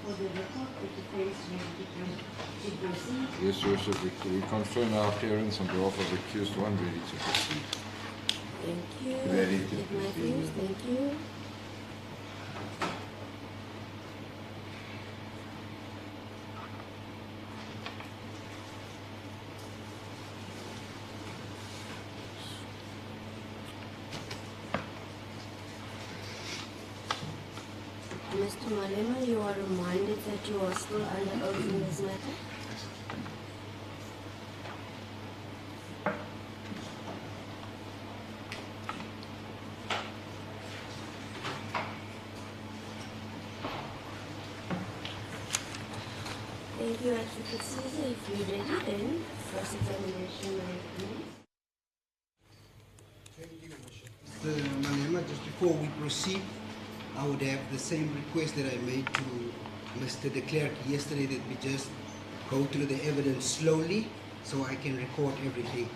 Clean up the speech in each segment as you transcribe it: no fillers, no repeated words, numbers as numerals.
For the record, the defense ready to proceed. Yes, Your Worship, we confirm our appearance on behalf of accused one, ready to proceed. Thank you. Ready to Take my proceed. views. Thank you. Mr. Malema, you are reminded that you are still under oath in this matter. Thank you, Advocate Caesar. If you're ready, then first examination may commence. Thank you, Worship. Mr. Malema, just before we proceed, I would have the same request that I made to Mr. de Klerk yesterday, that we just go through the evidence slowly so I can record everything.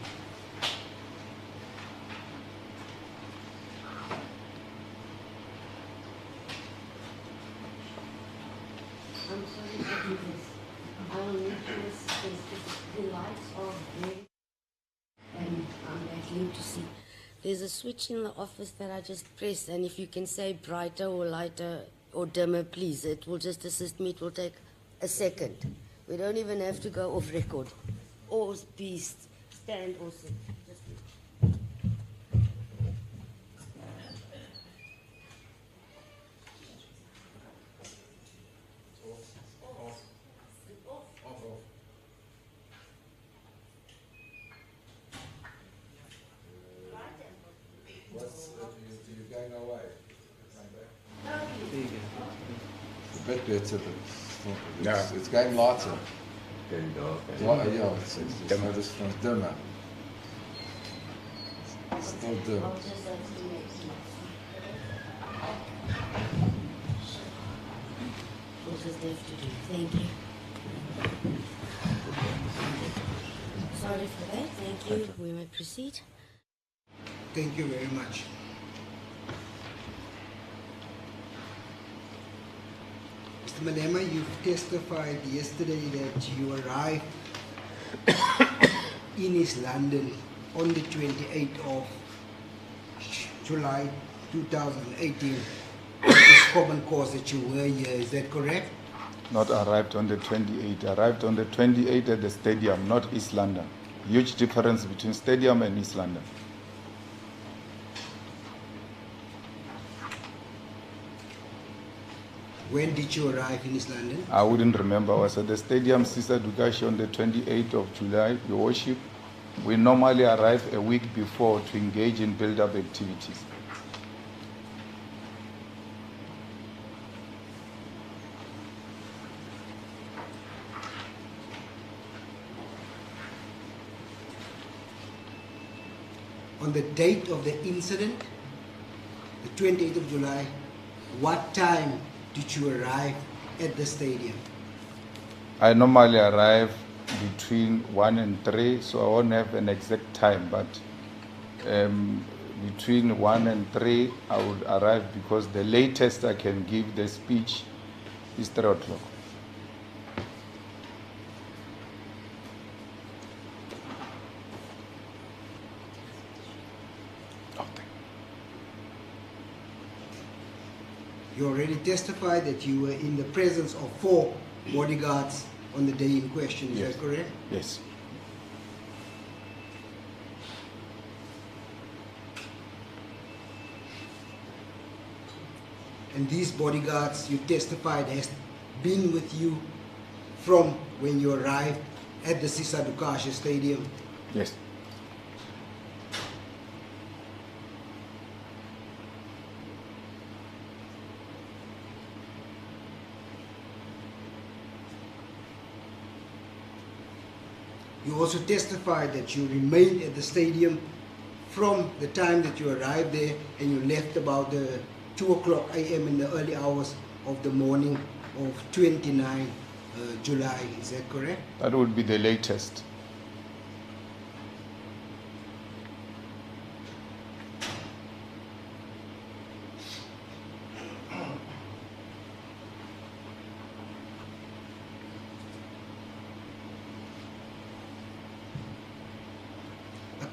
I'm sorry to do this. I will need your assistance because the lights are red and I'm battling to see. There's a switch in the office that I just pressed, and if you can say brighter or lighter or dimmer, please, it will just assist me. It will take a second. We don't even have to go off record or be stand or sit. Just You're going away? A bit better, but it's going lighter. Going dark. Yeah, it's dimmer. This from dimmer. It's still dim. I'll just have to make we'll just have to do. Thank you. Sorry for that. Thank you. We may proceed. Thank you very much. Mr. Malema, you've testified yesterday that you arrived in East London on the 28th of July 2018. It's common cause that you were here, is that correct? Not arrived on the 28th. Arrived on the 28th at the stadium, not East London. Huge difference between stadium and East London. When did you arrive in East London? I wouldn't remember. I was at the stadium, Sister Dukashi, on the 28th of July, Your Worship. We normally arrive a week before to engage in build-up activities. On the date of the incident, the 28th of July, what time did you arrive at the stadium? I normally arrive between 1 and 3, so I won't have an exact time, but between 1 and 3 I would arrive, because the latest I can give the speech is 3 o'clock. You already testified that you were in the presence of 4 bodyguards on the day in question, is Yes. that correct? Yes. And these bodyguards, you testified, has been with you from when you arrived at the Sisa Dukashe Stadium. Yes. You also testified that you remained at the stadium from the time that you arrived there, and you left about the 2 o'clock a.m. in the early hours of the morning of 29 July. Is that correct? That would be the latest.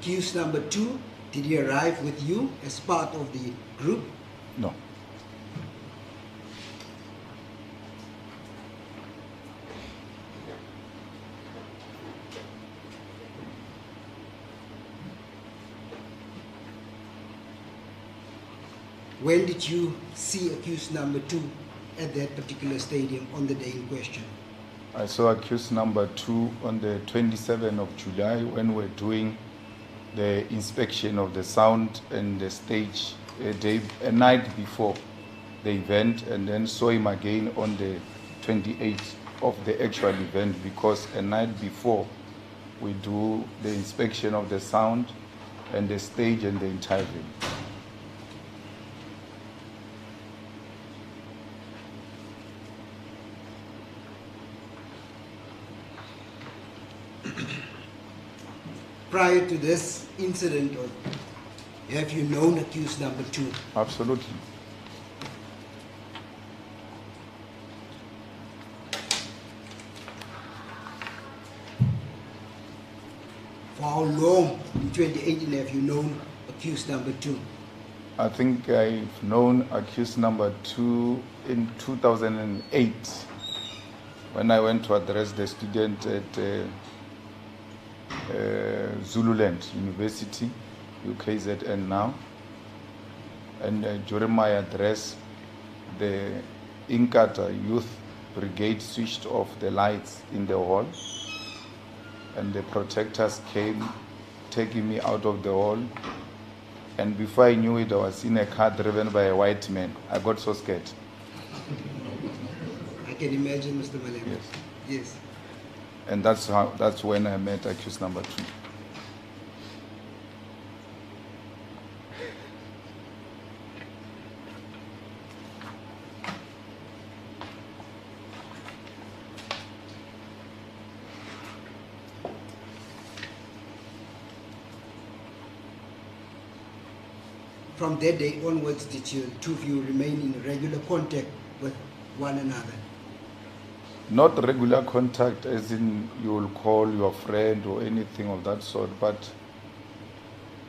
Accused number 2, did he arrive with you as part of the group? No. When did you see accused number 2 at that particular stadium on the day in question? I saw accused number 2 on the 27th of July when we're doing the inspection of the sound and the stage a night before the event, and then saw him again on the 28th of the actual event, because a night before we do the inspection of the sound and the stage and the entire venue. Prior to this incident, or have you known accused number 2? Absolutely. For how long in 2018 have you known accused number 2? I think I've known accused number 2 in 2008 when I went to address the student at Zululand University, UKZN now. And during my address, the Inkatha Youth Brigade switched off the lights in the hall, and the protectors came taking me out of the hall. And before I knew it, I was in a car driven by a white man. I got so scared. I can imagine, Mr. Malema. Yes. Yes. And that's when I met accused number 2. From that day onwards, did you two of you remain in regular contact with one another? Not regular contact as in you will call your friend or anything of that sort, but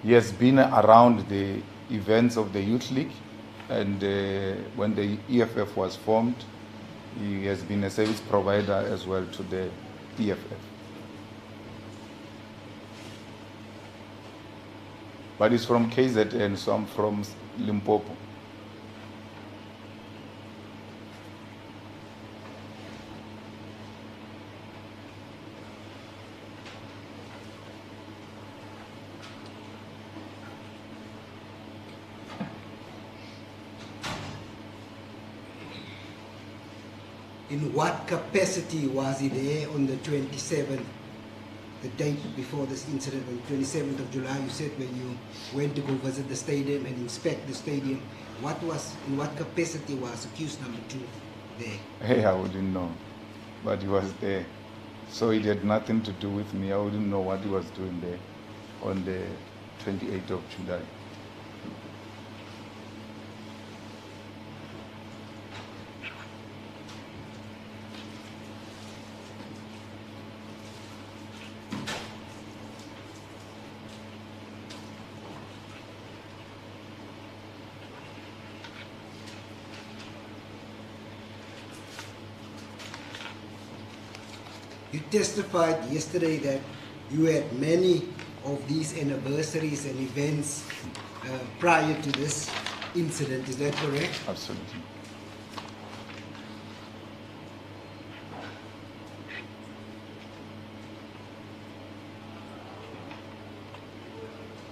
he has been around the events of the Youth League, and when the EFF was formed, he has been a service provider as well to the EFF. But he's from KZN, so I'm from Limpopo. In what capacity was he there on the 27th, the date before this incident, on the 27th of July? You said when you went to go visit the stadium and inspect the stadium, in what capacity was accused number 2 there? Hey, I wouldn't know, but he was there. So it had nothing to do with me. I wouldn't know what he was doing there on the 28th of July. You testified yesterday that you had many of these anniversaries and events prior to this incident. Is that correct? Absolutely.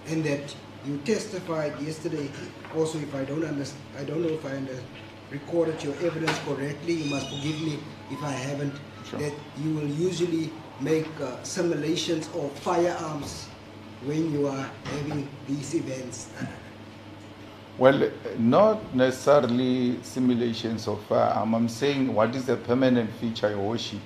And that you testified yesterday also, if I don't know if I recorded your evidence correctly, you must forgive me if I haven't, Sure. that you will usually make simulations of firearms when you are having these events. Well, not necessarily simulations of firearm. I'm saying what is a permanent feature, Your Worship.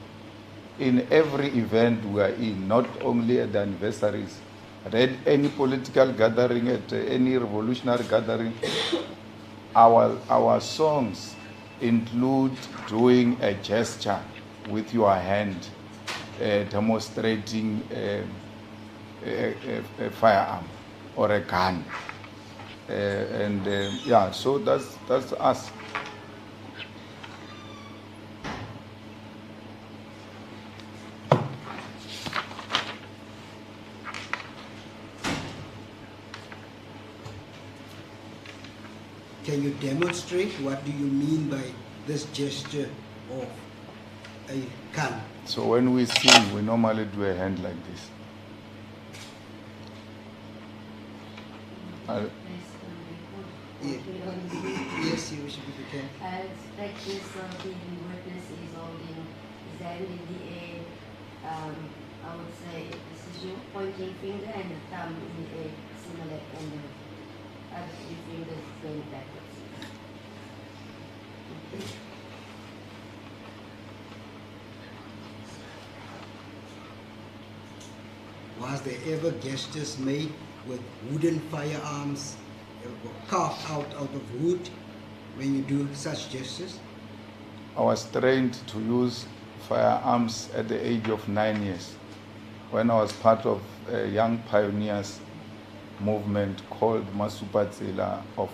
In every event we are in, not only at the anniversaries, but at any political gathering, at any revolutionary gathering, our songs include doing a gesture with your hand, demonstrating a firearm or a gun. Yeah, so that's us. Can you demonstrate what do you mean by this gesture of a gun? So when we sing, we normally do a hand like this. Yes, you should be can. Practice of the witness is holding his hand in the air. I would say this is your pointing finger and the thumb in the air, similar, and the other three fingers going backwards. Okay. Was there ever gestures made with wooden firearms carved out of wood when you do such gestures? I was trained to use firearms at the age of 9 years when I was part of a young pioneers movement called Masupatsela of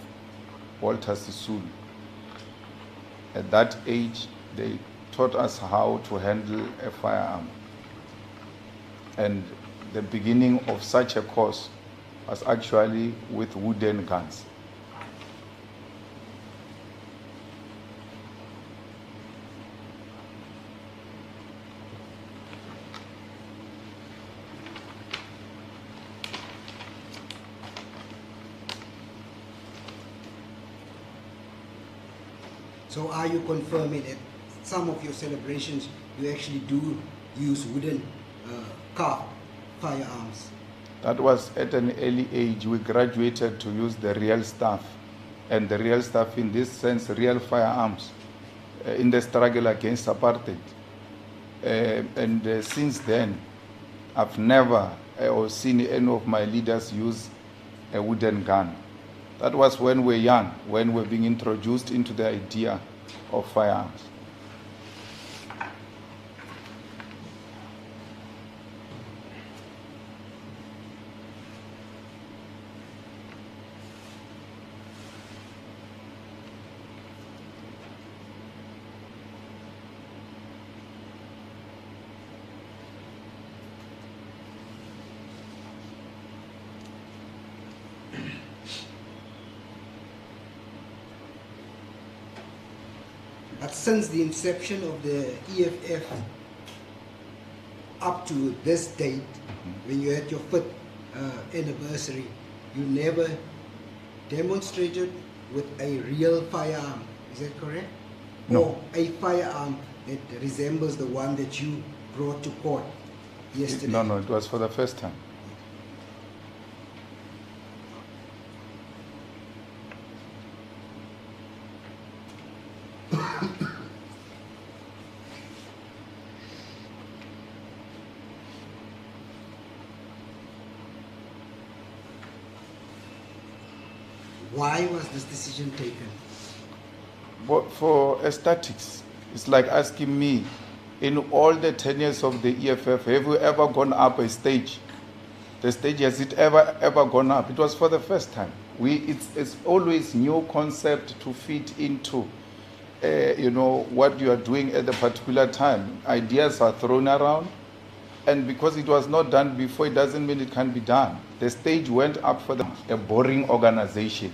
Walter Sisulu. At that age, they taught us how to handle a firearm. And the beginning of such a course was actually with wooden guns. So are you confirming that some of your celebrations you actually do use wooden carved firearms? That was at an early age. We graduated to use the real stuff. And the real stuff in this sense, real firearms in the struggle against apartheid. Since then, I've never or seen any of my leaders use a wooden gun. That was when we're young, when we're being introduced into the idea of firearms. But since the inception of the EFF up to this date, when you had your 5th anniversary, you never demonstrated with a real firearm. Is that correct? No. Or a firearm that resembles the one that you brought to court yesterday? No, it was for the first time. Why was this decision taken? But for aesthetics, it's like asking me, in all the 10 years of the EFF, have you ever gone up a stage? The stage, has it ever gone up? It was for the first time. It's always new concept to fit into, what you are doing at a particular time. Ideas are thrown around, and because it was not done before, it doesn't mean it can be done. The stage went up for a boring organization,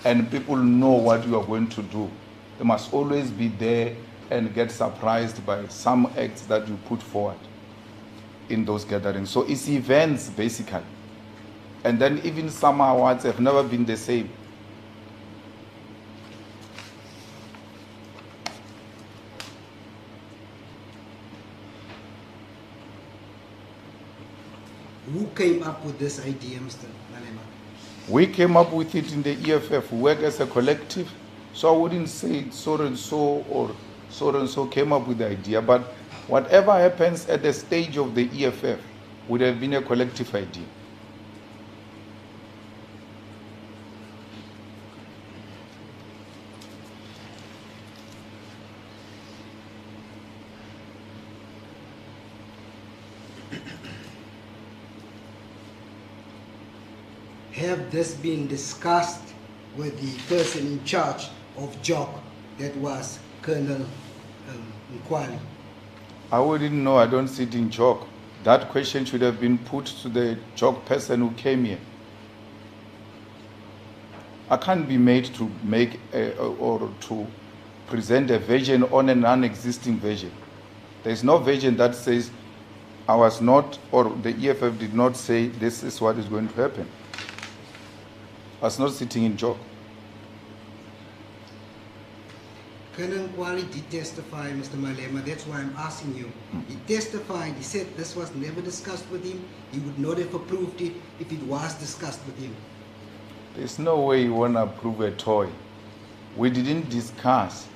and people know what you are going to do. They must always be there and get surprised by some acts that you put forward in those gatherings. So it's events, basically. And then even some awards have never been the same. Who came up with this idea, Mr. Malema? We came up with it in the EFF. We work as a collective. So I wouldn't say so and so or so and so came up with the idea, but whatever happens at the stage of the EFF would have been a collective idea. have this been discussed with the person in charge of JOC, that was Colonel Mkweli? I wouldn't know. I don't sit in JOC. That question should have been put to the JOC person who came here. I can't be made to make or to present a version on a non-existing version. There is no version that says I was not, or the EFF did not say this is what is going to happen. I was not sitting in JOC. Colonel Mkweli did testify, Mr. Malema. That's why I'm asking you. He testified. He said this was never discussed with him. He would not have approved it if it was discussed with him. There's no way you want to approve a toy. We didn't discuss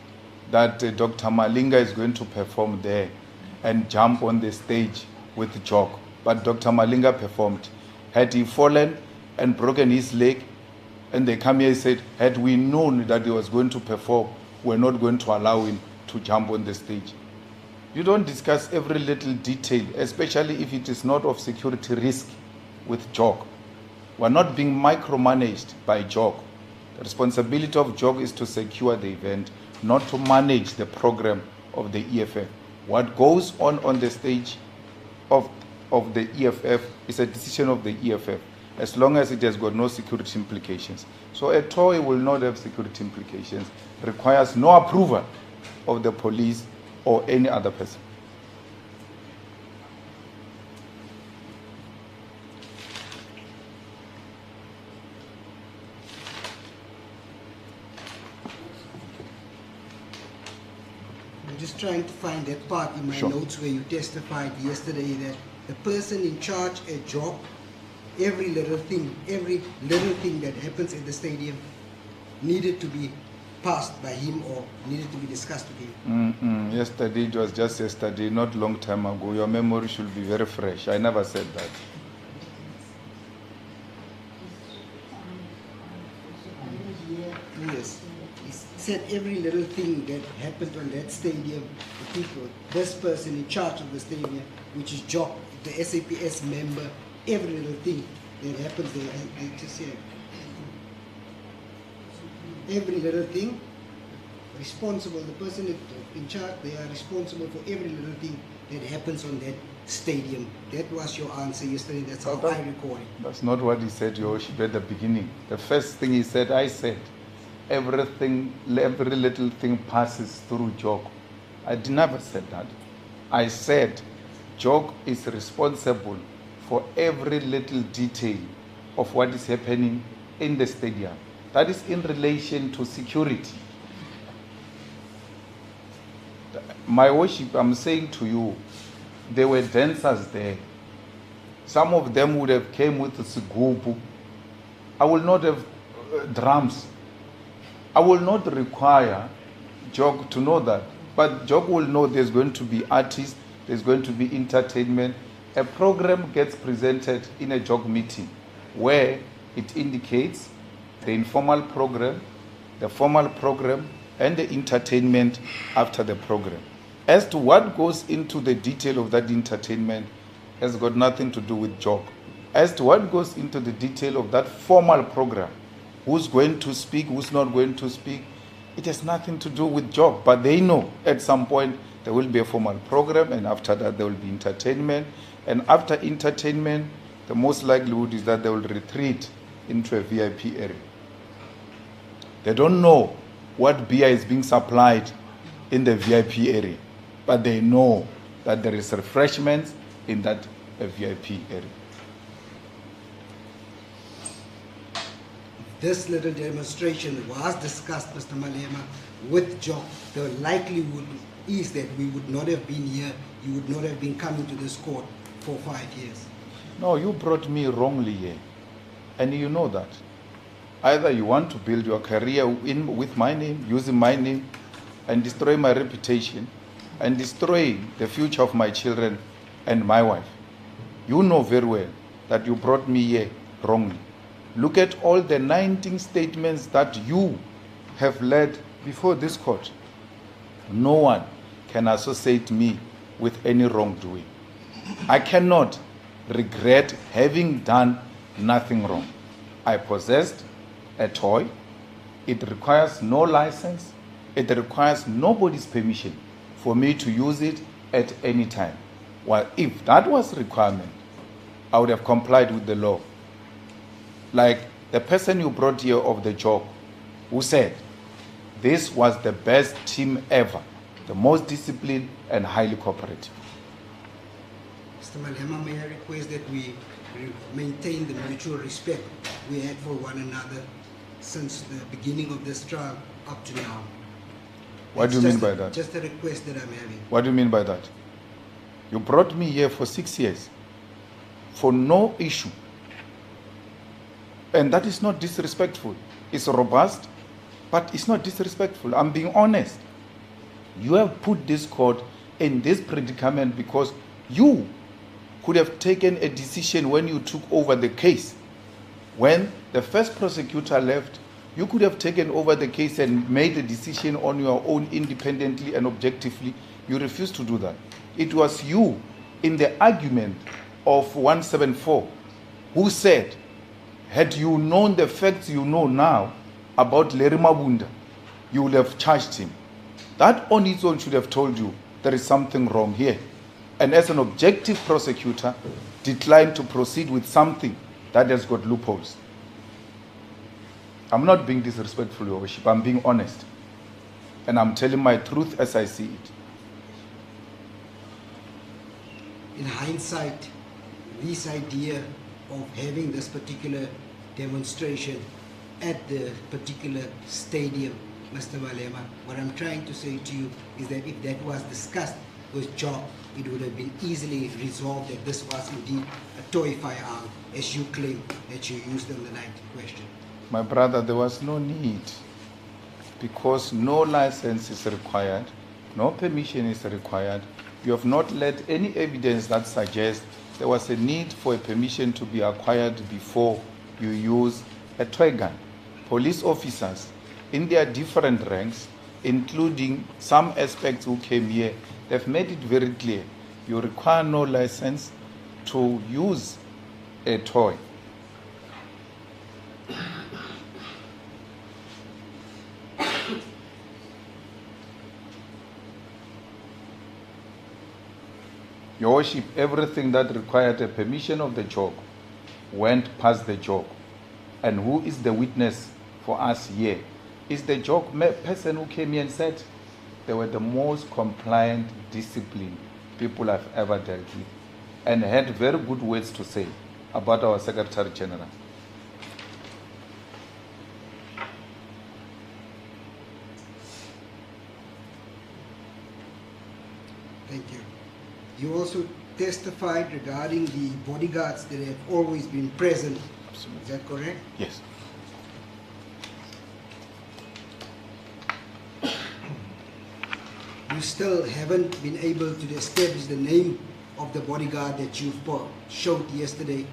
that Dr. Malinga is going to perform there and jump on the stage with JOC. But Dr. Malinga performed. Had he fallen and broken his leg, and they come here and said, had we known that he was going to perform, we're not going to allow him to jump on the stage. You don't discuss every little detail, especially if it is not of security risk with JOC. We're not being micromanaged by JOC. The responsibility of JOC is to secure the event, not to manage the program of the EFF. What goes on the stage of the EFF is a decision of the EFF, as long as it has got no security implications. So a toy will not have security implications, requires no approval of the police or any other person. I'm just trying to find that part in my Sure. notes where you testified yesterday that the person in charge at JOC, every little thing that happens at the stadium needed to be passed by him or needed to be discussed with him. Yesterday, it was just yesterday, not long time ago. Your memory should be very fresh. I never said that. Yes. He said every little thing that happened on that stadium, the people, this person in charge of the stadium, which is JOC, the SAPS member, every little thing that happens there, I just said, every little thing, responsible, the person in charge, they are responsible for every little thing that happens on that stadium. That was your answer yesterday, that's how I recall it. That's not what he said, Yoshib, at the beginning. The first thing he said, I said, everything, every little thing passes through JOC. I never said that. I said, JOC is responsible for every little detail of what is happening in the stadium. That is in relation to security. My worship, I'm saying to you, there were dancers there. Some of them would have came with a sigubu. I will not have drums. I will not require JOC to know that. But JOC will know there's going to be artists, there's going to be entertainment. A program gets presented in a JOC meeting where it indicates the informal program, the formal program, and the entertainment after the program. As to what goes into the detail of that entertainment has got nothing to do with JOC. As to what goes into the detail of that formal program, who's going to speak, who's not going to speak, it has nothing to do with JOC. But they know at some point there will be a formal program, and after that there will be entertainment. And after entertainment, the most likelihood is that they will retreat into a VIP area. They don't know what beer is being supplied in the VIP area, but they know that there is refreshments in that VIP area. This little demonstration was discussed, Mr. Malema, with JOC. The likelihood is that we would not have been here, you would not have been coming to this court for 5 years. No, you brought me wrongly here, and you know that. Either you want to build your career with my name, using my name, and destroy my reputation, and destroy the future of my children and my wife. You know very well that you brought me here wrongly. Look at all the 19 statements that you have led before this court. No one can associate me with any wrongdoing. I cannot regret having done nothing wrong. I possessed a toy. It requires no license. It requires nobody's permission for me to use it at any time. Well, if that was a requirement, I would have complied with the law. Like the person you brought here of the job, who said this was the best team ever, the most disciplined and highly cooperative. Mr. Malema, may I request that we maintain the mutual respect we had for one another since the beginning of this trial up to now. What do you mean by that? Just a request that I'm having. What do you mean by that? You brought me here for 6 years for no issue. And that is not disrespectful. It's robust, but it's not disrespectful. I'm being honest. You have put this court in this predicament because you could have taken a decision when you took over the case. When the first prosecutor left, you could have taken over the case and made a decision on your own independently and objectively. You refused to do that. It was you in the argument of 174 who said, had you known the facts you know now about Larry Mabunda, you would have charged him. That on its own should have told you there is something wrong here. And as an objective prosecutor, declined to proceed with something that has got loopholes. I'm not being disrespectful, Your Worship. I'm being honest. And I'm telling my truth as I see it. In hindsight, this idea of having this particular demonstration at the particular stadium, Mr. Malema, what I'm trying to say to you is that if that was discussed with Jock, it would have been easily resolved that this was indeed a toy firearm, as you claim that you used on the night in question. My brother, there was no need, because no license is required, no permission is required. You have not led any evidence that suggests there was a need for a permission to be acquired before you use a toy gun. Police officers in their different ranks, including some aspects who came here, they've made it very clear. You require no license to use a toy. Your Worship, everything that required a permission of the job went past the job. And who is the witness for us here? Is the job person who came here and said they were the most compliant, disciplined people I've ever dealt with, and had very good words to say about our Secretary General. Thank you. You also testified regarding the bodyguards that have always been present. Absolutely. Is that correct? Yes. You still haven't been able to establish the name of the bodyguard that you showed yesterday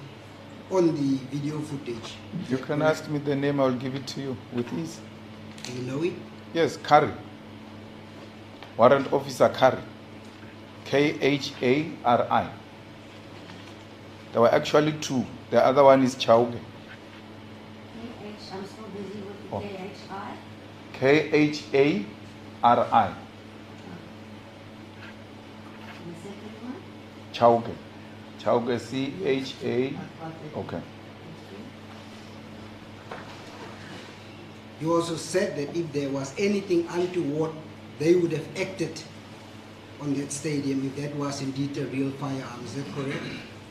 on the video footage. You can ask me the name, I'll give it to you with ease. Do you know it? Yes, Curry. Warrant Officer Curry. Khari. There were actually two. The other one is Chauge. I'm still busy with the Oh. KHI. Khari. And the second one? Chauge. Chauge, C-H-A. Okay. You also said that if there was anything untoward, they would have acted on that stadium if that was indeed a real firearm. Is that correct?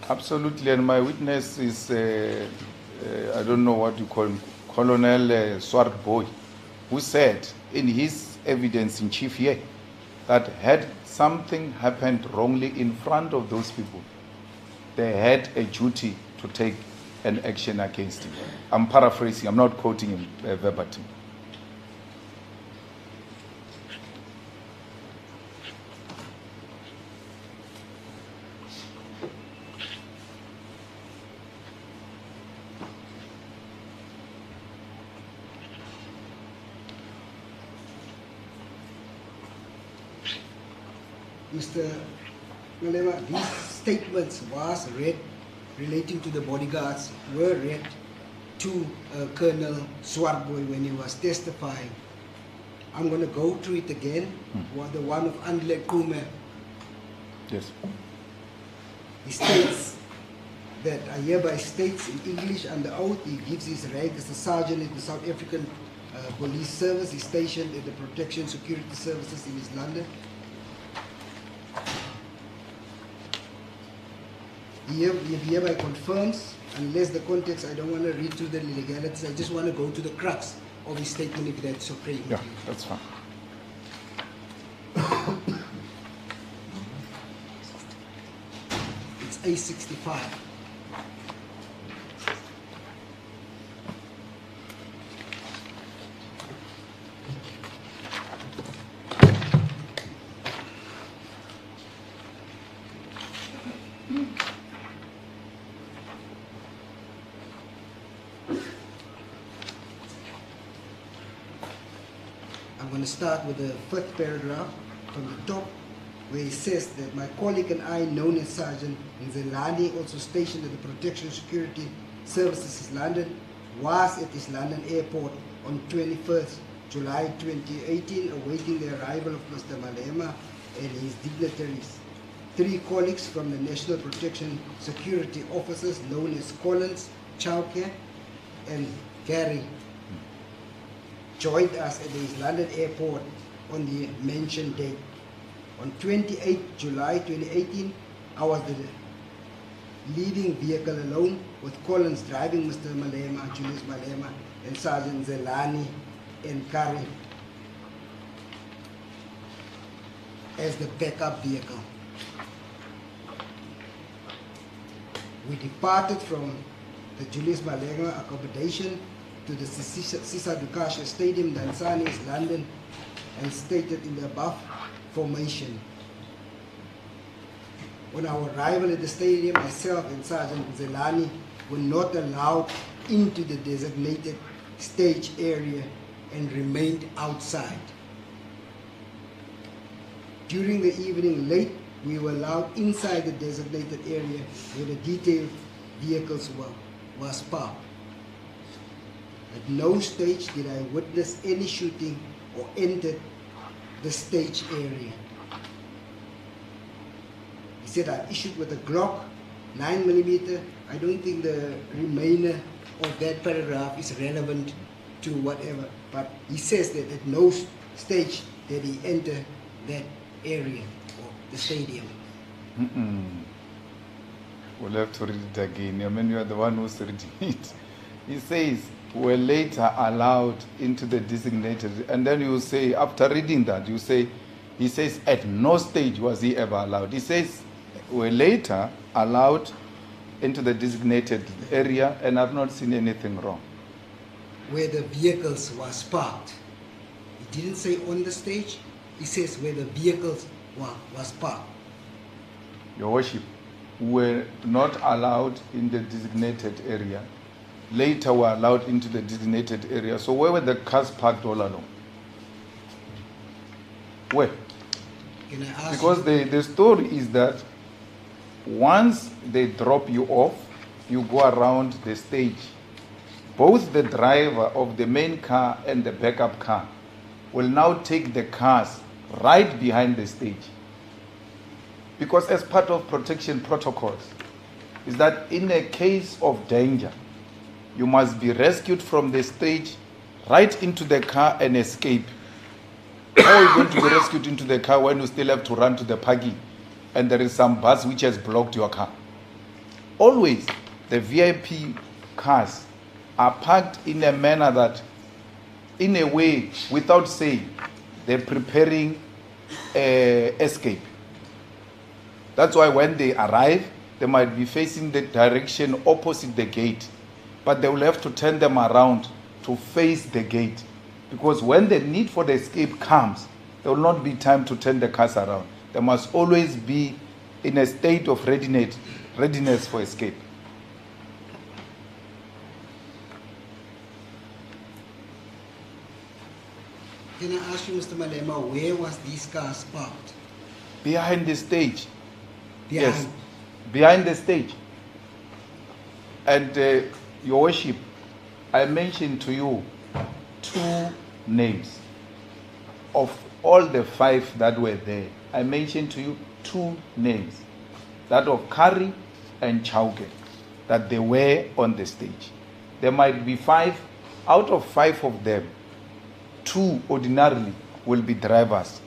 Absolutely, and my witness is, I don't know what you call him, Colonel Swart Boy, who said in his evidence in chief here that had something happened wrongly in front of those people, they had a duty to take an action against him. I'm paraphrasing, I'm not quoting him verbatim. Mr. Malema, these statements was read relating to the bodyguards were read to Colonel Swartboy when he was testifying. I'm going to go through it again. The one of Andile Kume. Yes. He states that I hereby states in English under oath he gives his rank as a sergeant in the South African Police Service. He's stationed at the Protection Security Services in East London. He hereby confirms, unless the context, I don't want to read through the legalities, I just want to go to the crux of his statement if that's okay. Yeah, that's fine. It's A65. I'm going to start with the fifth paragraph from the top, where it says that my colleague and I, known as Sergeant Nzelani, also stationed at the Protection Security Services East London, was at East London Airport on 21st July 2018, awaiting the arrival of Mr. Malema and his dignitaries. 3 colleagues from the National Protection Security Officers, known as Collins, Chowke, and Gary, joined us at the East London Airport on the mentioned date. On 28 July 2018, I was the leading vehicle alone, with Collins driving Mr. Malema, Julius Malema, and Sergeant Zelani and Kari as the backup vehicle. We departed from the Julius Malema accommodation to the Sisa Dukasha Stadium, Dansani, East London, and stated in the above formation. On our arrival at the stadium, myself and Sergeant Zelani were not allowed into the designated stage area and remained outside. During the evening late, we were allowed inside the designated area where the detailed vehicles was parked. At no stage did I witness any shooting or enter the stage area. He said I issued with a Glock 9mm. I don't think the remainder of that paragraph is relevant to whatever, but he says that at no stage did he enter that area or the stadium. We'll have to read it again. I mean, you are the one who's reading it. He says, were later allowed into the designated, and then you say, after reading that, you say, he says, at no stage was he ever allowed. He says, were later allowed into the designated area, and I've not seen anything wrong. Where the vehicles was parked. He didn't say on the stage, he says where the vehicles was parked. Your Worship, were not allowed in the designated area. Later were allowed into the designated area. So where were the cars parked all along? Where? Can I ask Because you? the story is that once they drop you off, you go around the stage. Both the driver of the main car and the backup car will now take the cars right behind the stage. Because as part of protection protocols, is that in a case of danger, you must be rescued from the stage right into the car and escape. Or you're going to be rescued into the car when you still have to run to the parking and there is some bus which has blocked your car. Always, the VIP cars are parked in a manner that, in a way, without saying, they're preparing escape. That's why when they arrive, they might be facing the direction opposite the gate, but they will have to turn them around to face the gate, because when the need for the escape comes, there will not be time to turn the cars around. They must always be in a state of readiness for escape. Can I ask you, Mr. Malema, where was these cars parked? Behind the stage. Behind. Yes, behind the stage. And Your Worship, I mentioned to you 2 names. Of all the 5 that were there, I mentioned to you 2 names. That of Kari and Chauke, that they were on the stage. There might be 5. Out of 5 of them, 2 ordinarily will be drivers.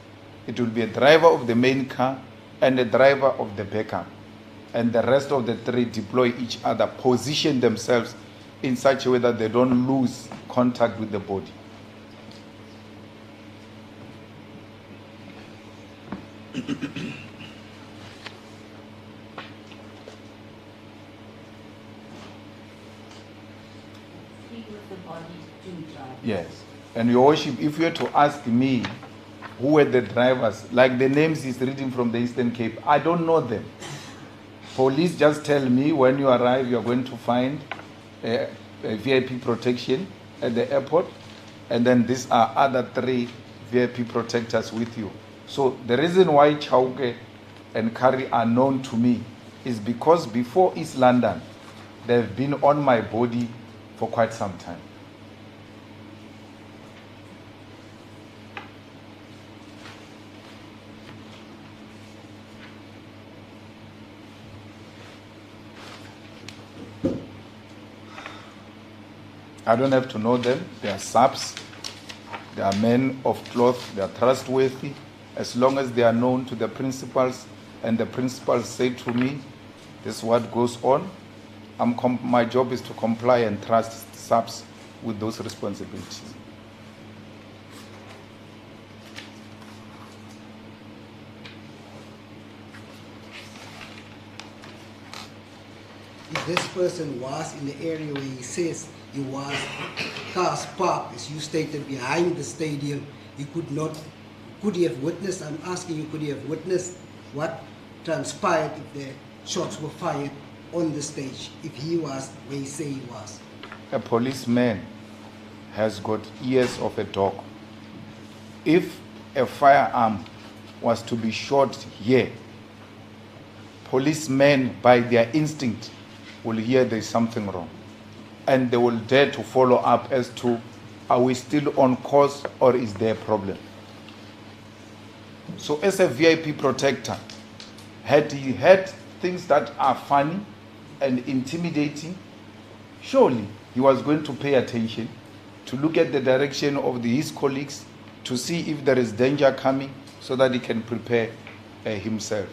It will be a driver of the main car and a driver of the backup. And the rest of the 3 deploy each other, position themselves in such a way that they don't lose contact with the body. With the body to drive. Yes. And your worship, if you were to ask me who were the drivers, like the names he's reading from the Eastern Cape, I don't know them. Police just tell me when you arrive, you're going to find a VIP protection at the airport, and then these are other 3 VIP protectors with you. So the reason why Chauke and Kari are known to me is because before East London, they've been on my body for quite some time. I don't have to know them. They are subs. They are men of cloth. They are trustworthy. As long as they are known to the principals and the principals say to me, this is what goes on, my job is to comply and trust subs with those responsibilities. If this person was in the area where he says he was, cars parked, as you stated, behind the stadium, could he have witnessed, I'm asking you, could he have witnessed what transpired if the shots were fired on the stage, if he was where he say he was? A policeman has got ears of a dog. If a firearm was to be shot here, policemen by their instinct will hear there's something wrong, and they will dare to follow up as to, are we still on course or is there a problem? So as a VIP protector, had he had things that are funny and intimidating, surely he was going to pay attention, to look at the direction of his colleagues, to see if there is danger coming so that he can prepare himself.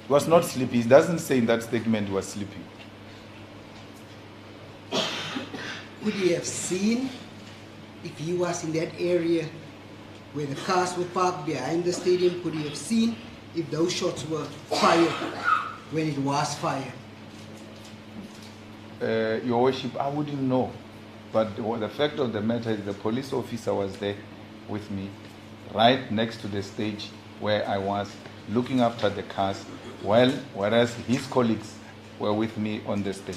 He was not sleepy. He doesn't say in that statement he was sleeping. Could he have seen, if he was in that area where the cars were parked behind the stadium, could he have seen if those shots were fired when it was fired? Your worship, I wouldn't know. But the fact of the matter is the police officer was there with me, right next to the stage where I was, looking after the cars, whereas his colleagues were with me on the stage.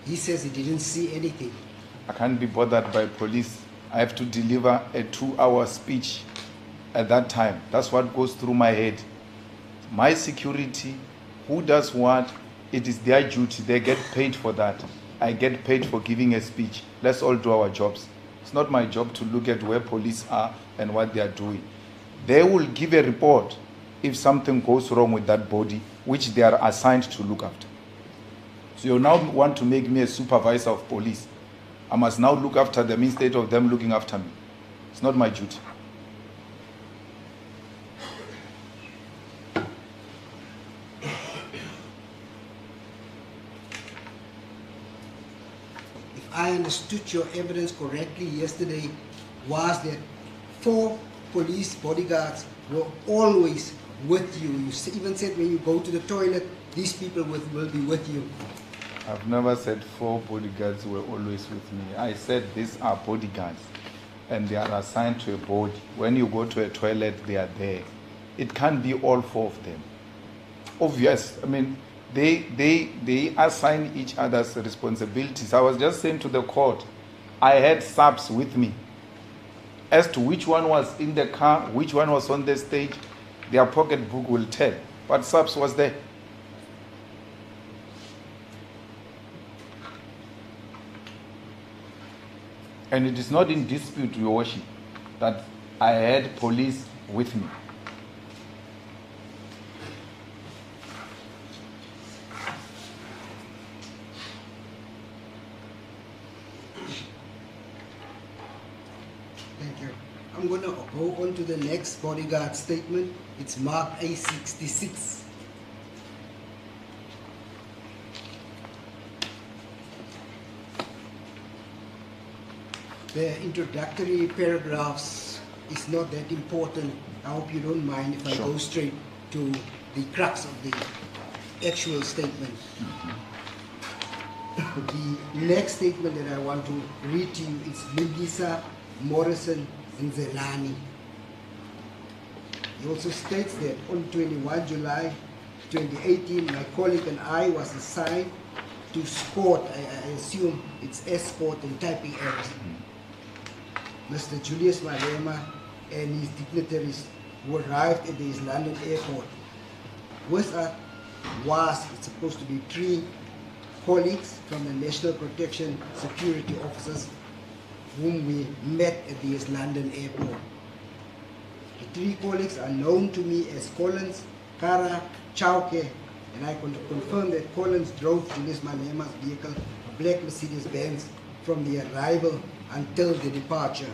He says he didn't see anything. I can't be bothered by police. I have to deliver a 2-hour speech at that time. That's what goes through my head. My security, who does what, it is their duty. They get paid for that. I get paid for giving a speech. Let's all do our jobs. It's not my job to look at where police are and what they are doing. They will give a report if something goes wrong with that body, which they are assigned to look after. So you now want to make me a supervisor of police. I must now look after them instead of them looking after me. It's not my duty. If I understood your evidence correctly yesterday, was that 4 police bodyguards were always with you. You even said when you go to the toilet, these people will be with you. I've never said 4 bodyguards were always with me. I said these are bodyguards and they are assigned to a body. When you go to a toilet, they are there. It can't be all 4 of them. Obvious. I mean, they assign each other's responsibilities. I was just saying to the court, I had subs with me. As to which one was in the car, which one was on the stage, their pocketbook will tell. But SAPS was there. And it is not in dispute, Your Worship, that I had police with me. Thank you. I'm going to go on to the next bodyguard statement. It's marked A66. The introductory paragraphs is not that important. I hope you don't mind if I go straight to the crux of the actual statement. The next statement that I want to read to you is Lindisa, Morrison, and Zelani. He also states that on 21 July 2018, my colleague and I was assigned to escort, I assume it's escort and typing errors, Mr. Julius Malema and his dignitaries who arrived at the East London airport. With us it's supposed to be 3 colleagues from the National Protection Security Officers whom we met at the East London airport. The 3 colleagues are known to me as Collins, Kara, Chauke, and I can confirm that Collins drove Julius Malema's vehicle, a black Mercedes-Benz, from the arrival until the departure.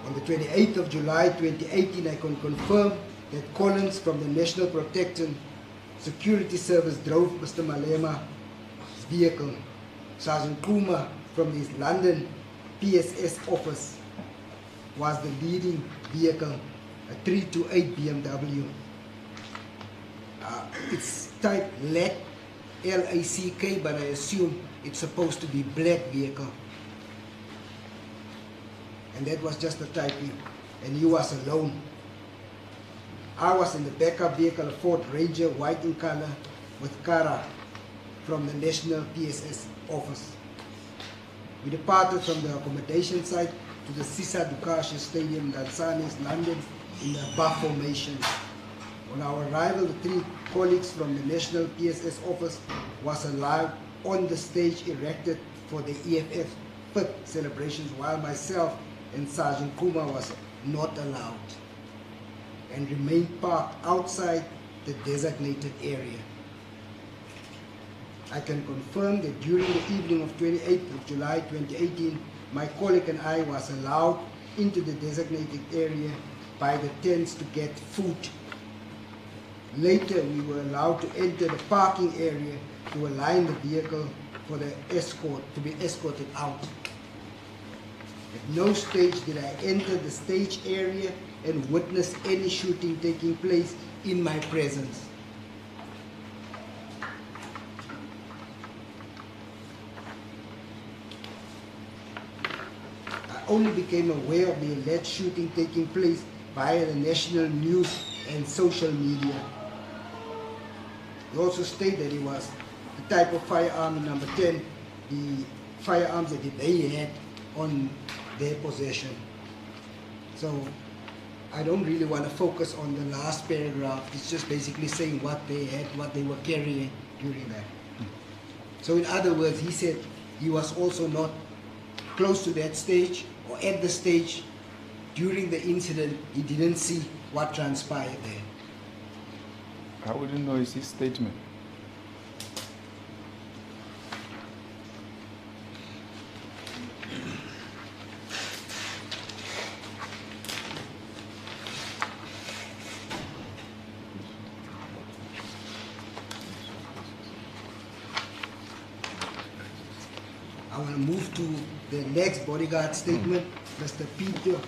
On the 28th of July 2018, I can confirm that Collins from the National Protection Security Service drove Mr. Malema's vehicle. Sergeant Kuma from the East London PSS office was the leading vehicle, a 328 BMW. It's type LAC, L-A-C-K, but I assume it's supposed to be black vehicle. And that was just a typing, and he was alone. I was in the backup vehicle, a Ford Ranger, white in color, with Kara from the National PSS office. We departed from the accommodation site to the Sisa Dukasha Stadium, Dansanis, London, in the above formation. On our arrival, the 3 colleagues from the National PSS office was allowed on the stage erected for the EFF 5th celebrations, while myself and Sergeant Kuma was not allowed and remained parked outside the designated area. I can confirm that during the evening of 28th of July 2018, my colleague and I was allowed into the designated area by the tents to get food. Later, we were allowed to enter the parking area to align the vehicle for the escort to be escorted out. At no stage did I enter the stage area and witness any shooting taking place in my presence. I only became aware of the alleged shooting taking place via the national news and social media. He also stated that it was the type of firearm number 10, the firearms that they had on their possession. So I don't really want to focus on the last paragraph. It's just basically saying what they had, what they were carrying during that. So in other words, he said he was also not close to that stage or at the stage during the incident. He didn't see what transpired there. How would you know it's his statement? I want to move to the next bodyguard statement, Mr. Peter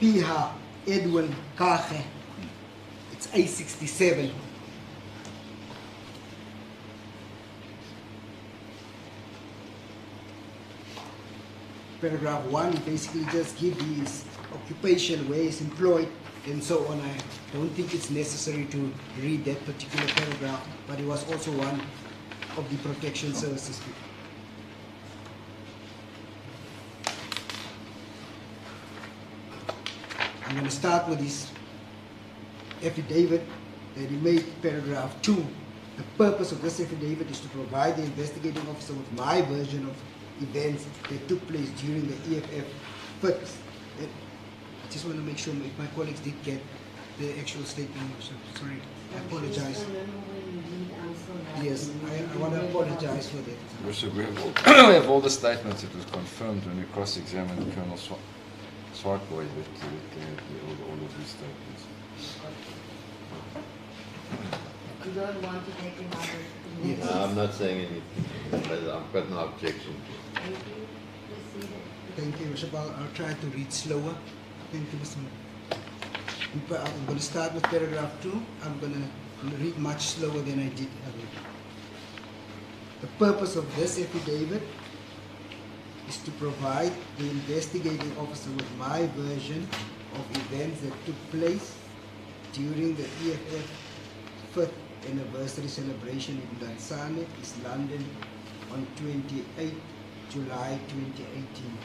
Piha Edwin Kage. It's A67. Paragraph 1, he basically just gives his occupation, where he's employed, and so on. I don't think it's necessary to read that particular paragraph, but he was also one of the protection services people. I'm going to start with his affidavit that he made, paragraph 2. The purpose of this affidavit is to provide the investigating officer with my version of events that took place during the EFF first. I just want to make sure if my colleagues did get the actual statement. So, sorry, I apologize. Yes, I want to apologize for that. Worship, we have all the statements. It was confirmed when we cross-examined Colonel Swartboy with all of these statements. You don't want to take him out of the Yes. meeting? I'm not saying anything, but I've got no objection. Thank you. Proceed. Thank you, Worship. I'll try to read slower. Thank you, Mr. I'm going to start with paragraph 2. I'm going to read much slower than I did earlier. The purpose of this affidavit is to provide the investigating officer with my version of events that took place during the EFF 5th anniversary celebration in Lansane, East London on 28 July 2018.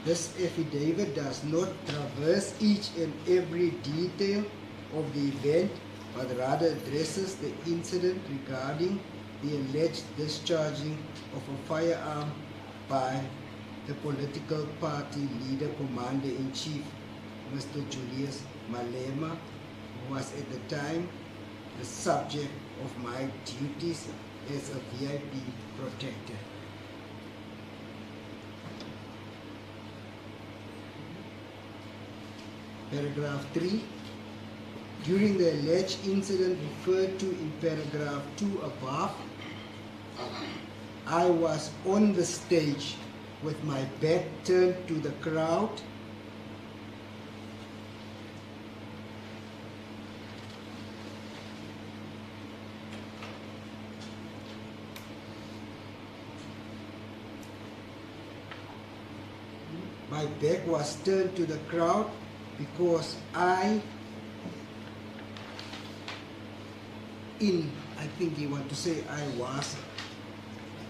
This affidavit does not traverse each and every detail of the event, but rather addresses the incident regarding the alleged discharging of a firearm by the political party leader, Commander-in-Chief, Mr. Julius Malema, who was at the time the subject of my duties as a VIP protector. Paragraph 3. During the alleged incident referred to in paragraph 2 above, I was on the stage with my back turned to the crowd. My back was turned to the crowd because I think he want to say I was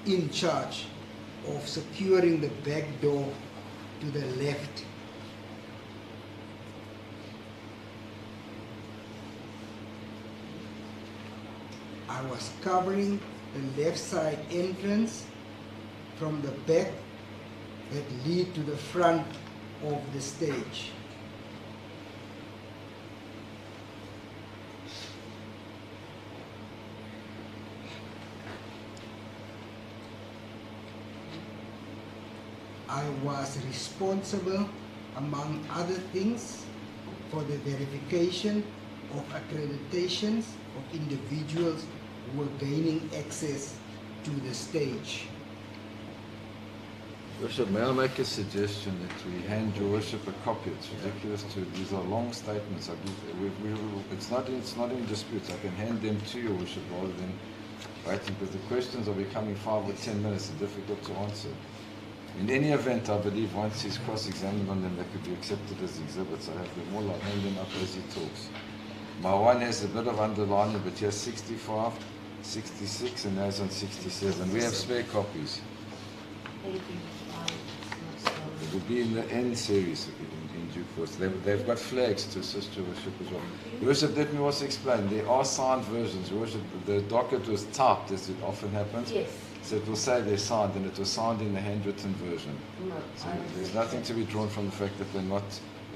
in charge of securing the back door to the left. I was covering the left side entrance from the back that lead to the front of the stage. I was responsible, among other things, for the verification of accreditations of individuals who were gaining access to the stage. Worship, may I make a suggestion that we hand your worship a copy? It's ridiculous these are long statements. It's not in dispute. I can hand them to your worship rather than writing, because the questions are becoming 5 or 10 minutes and difficult to answer. In any event, I believe once he's cross-examined on them, they could be accepted as exhibits. I have them all. I'll hand them up as he talks. My one has a bit of underlining, but he has 65, 66, and those on 67. We have spare copies. Thank you. It will be in the end series in due course. They've got flags to assist your worship as well. Your worship, let me also explain. There are signed versions. Your worship, the docket was typed, as it often happens. Yes. So it will say they're signed, and it was signed in the handwritten version. No, So I there's understand. nothing to be drawn from the fact that they're not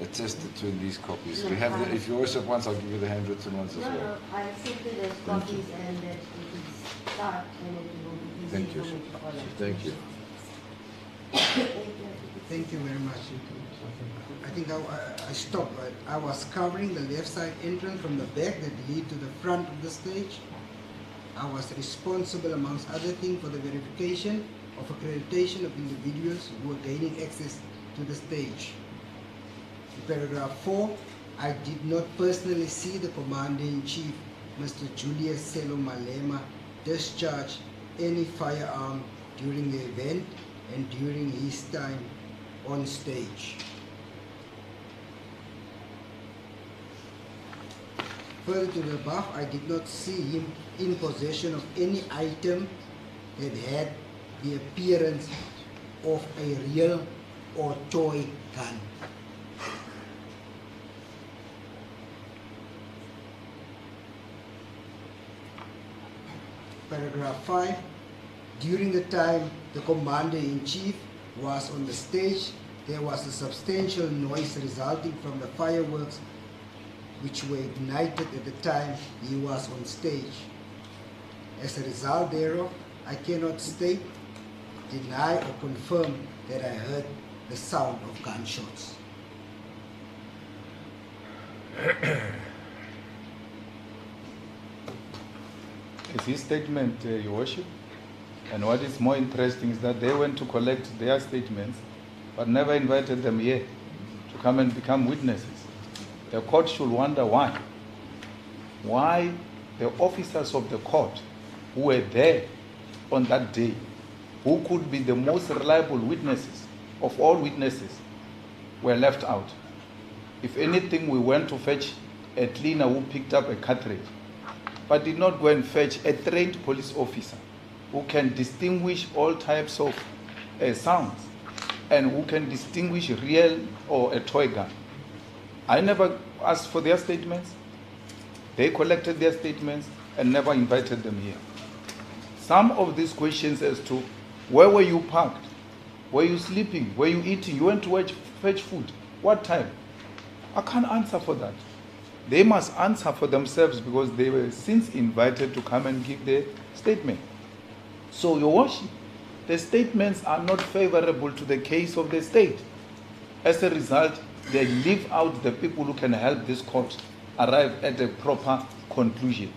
attested to in these copies. We have the, if your worship wants, I'll give you the handwritten ones as No, well. no, I accepted those copies and that it is start and it will be easy Thank you, for me sir. to follow. Thank you. Thank you very much. I think I stopped. I was covering the left side entrance from the back that lead to the front of the stage. I was responsible, amongst other things, for the verification of accreditation of individuals who were gaining access to the stage. In paragraph 4, I did not personally see the Commander-in-Chief, Mr. Julius Malema, discharge any firearm during the event and during his time on stage. Further to the above, I did not see him in possession of any item that had the appearance of a real or toy gun. Paragraph 5. During the time the Commander-in-Chief was on the stage, there was a substantial noise resulting from the fireworks which were ignited at the time he was on stage. As a result thereof, I cannot state, deny or confirm that I heard the sound of gunshots. Is his statement, Your Worship? And what is more interesting is that they went to collect their statements, but never invited them here to come and become witnesses. The court should wonder why. Why the officers of the court who were there on that day, who could be the most reliable witnesses of all witnesses, were left out. If anything, we went to fetch a cleaner who picked up a cartridge, but did not go and fetch a trained police officer who can distinguish all types of sounds and who can distinguish real or a toy gun. I never asked for their statements. They collected their statements and never invited them here. Some of these questions as to where were you parked? Were you sleeping? Were you eating? You went to fetch food. What time? I can't answer for that. They must answer for themselves because they were since invited to come and give their statement. So, Your Worship, the statements are not favorable to the case of the state. As a result, they leave out the people who can help this court arrive at a proper conclusion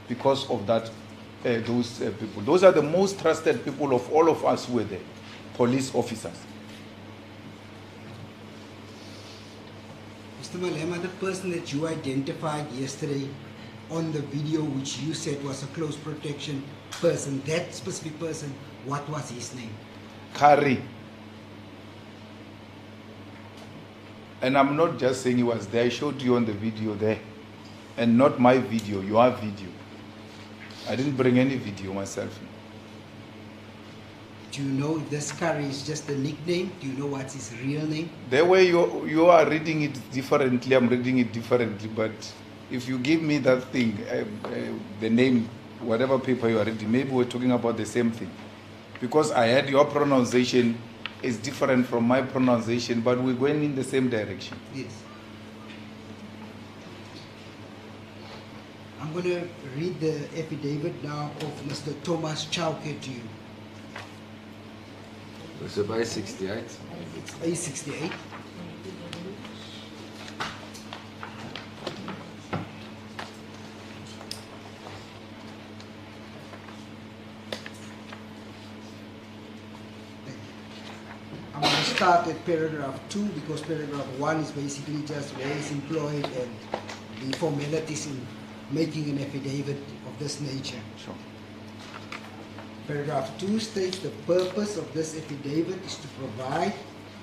because of that, those people. Those are the most trusted people of all of us who were there, police officers. Mr. Malema, the person that you identified yesterday on the video, which you said was a close protection person, that specific person, what was his name? Kari. And I'm not just saying he was there. I showed you on the video there. And not my video, your video. I didn't bring any video myself. Do you know if this Kari is just a nickname? Do you know what's his real name? The way you are reading it differently, I'm reading it differently. But if you give me that thing, the name, whatever paper you are reading, maybe we're talking about the same thing. Because I heard your pronunciation is different from my pronunciation, but we're going in the same direction. Yes. I'm going to read the affidavit now of Mr. Thomas Chauke to you. So by 68. A68. I'm going to start at paragraph 2 because paragraph 1 is basically just where he's employed and the formalities in making an affidavit of this nature. Sure. Paragraph 2 states the purpose of this affidavit is to provide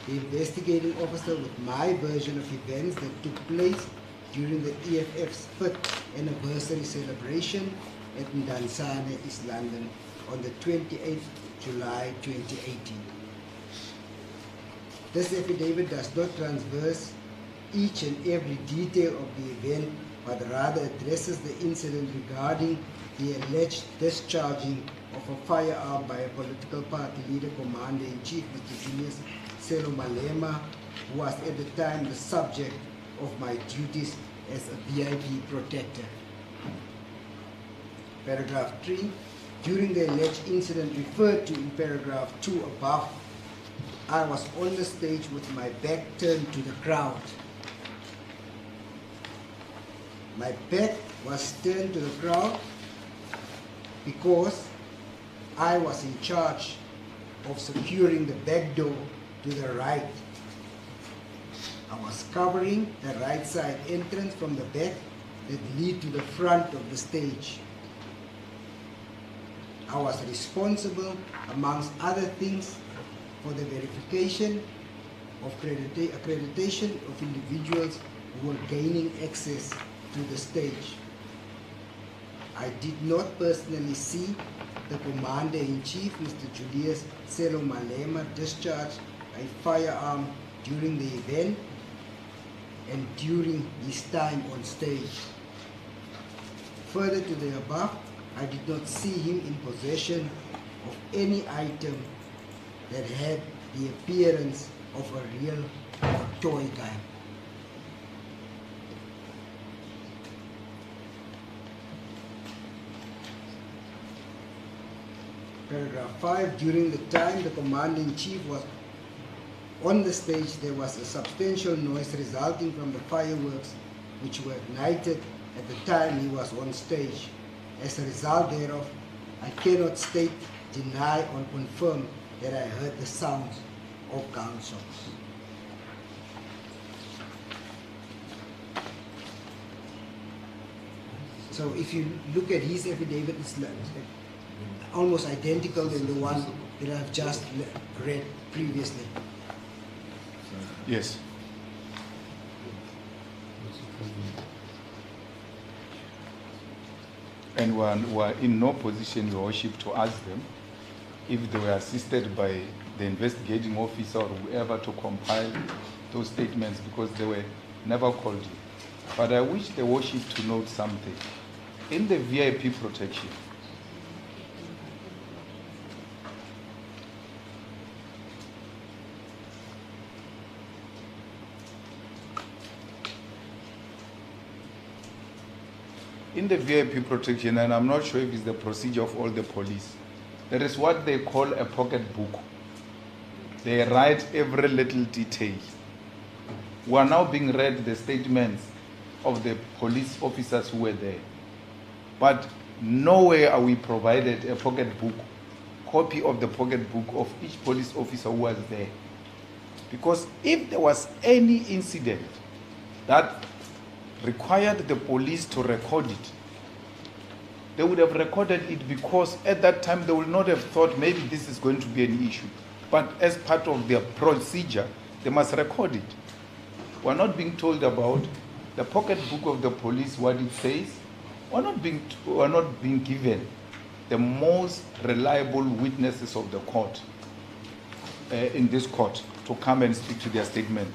the investigating officer with my version of events that took place during the EFF's 5th anniversary celebration at Ndansane, East London on the 28th July 2018. This affidavit does not transverse each and every detail of the event, but rather addresses the incident regarding the alleged discharging of a firearm by a political party leader, Commander-in-Chief, Mr. Julius Malema, who was at the time the subject of my duties as a VIP protector. Paragraph 3. During the alleged incident referred to in paragraph 2 above, I was on the stage with my back turned to the crowd. My back was turned to the crowd because I was in charge of securing the back door to the right. I was covering the right side entrance from the back that lead to the front of the stage. I was responsible, amongst other things, for the verification of accreditation of individuals who were gaining access to the stage. I did not personally see the Commander-in-Chief, Mr. Julius Malema, discharged a firearm during the event and during his time on stage. Further to the above, I did not see him in possession of any item that had the appearance of a real or toy gun. Paragraph 5, during the time the Commander-in-Chief was on the stage, there was a substantial noise resulting from the fireworks which were ignited at the time he was on stage. As a result thereof, I cannot state, deny, or confirm that I heard the sounds of gunshots. So if you look at his affidavit, it's almost identical to the one that I've just read previously. Yes. And we're in no position, Your Worship, to ask them if they were assisted by the investigating officer or whoever to compile those statements, because they were never called in. But I wish the Worship to note something. In the VIP protection, and I'm not sure if it's the procedure of all the police, there is what they call a pocket book. They write every little detail. We are now being read the statements of the police officers who were there. But nowhere are we provided a pocket book, copy of the pocket book of each police officer who was there. Because if there was any incident that required the police to record it, they would have recorded it, because at that time they would not have thought maybe this is going to be an issue. But as part of their procedure, they must record it. We're not being told about the pocket book of the police, what it says. We're not being given the most reliable witnesses of the court, in this court, to come and speak to their statement.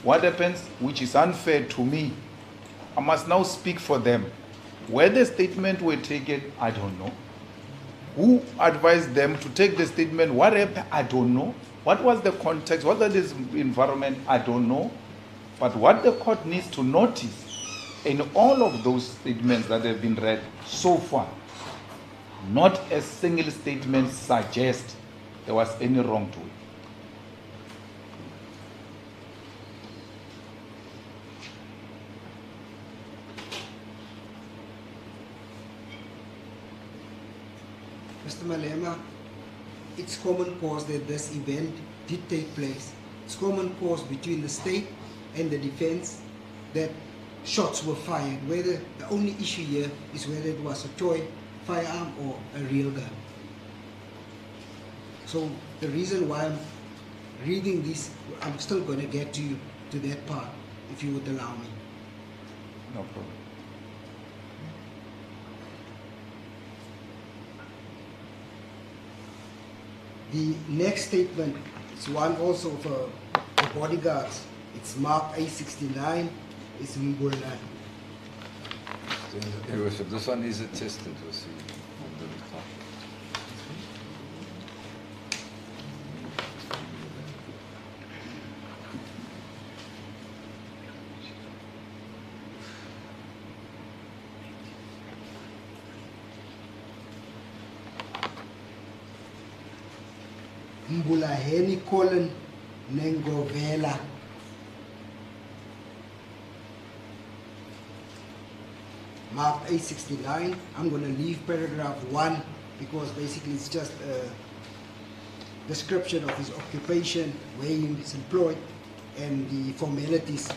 What happens, which is unfair to me, I must now speak for them. Where the statement were taken, I don't know. Who advised them to take the statement? What happened? I don't know. What was the context? What was this environment? I don't know. But what the court needs to notice in all of those statements that have been read so far, not a single statement suggests there was any wrongdoing. Mr. Malema, it's common cause that this event did take place. It's common cause between the state and the defense that shots were fired. Whether the only issue here is whether it was a toy firearm or a real gun. So the reason why I'm reading this, I'm still going to get to that part, if you would allow me. No problem. The next statement is one also for the bodyguards. It's marked A69. It's Mkweli. Your Worship, this one is attested, you see, from the top. Mbulaheni Colin Nengovela. Mark A69. I'm going to leave paragraph 1 because basically it's just a description of his occupation, where he is employed, and the formalities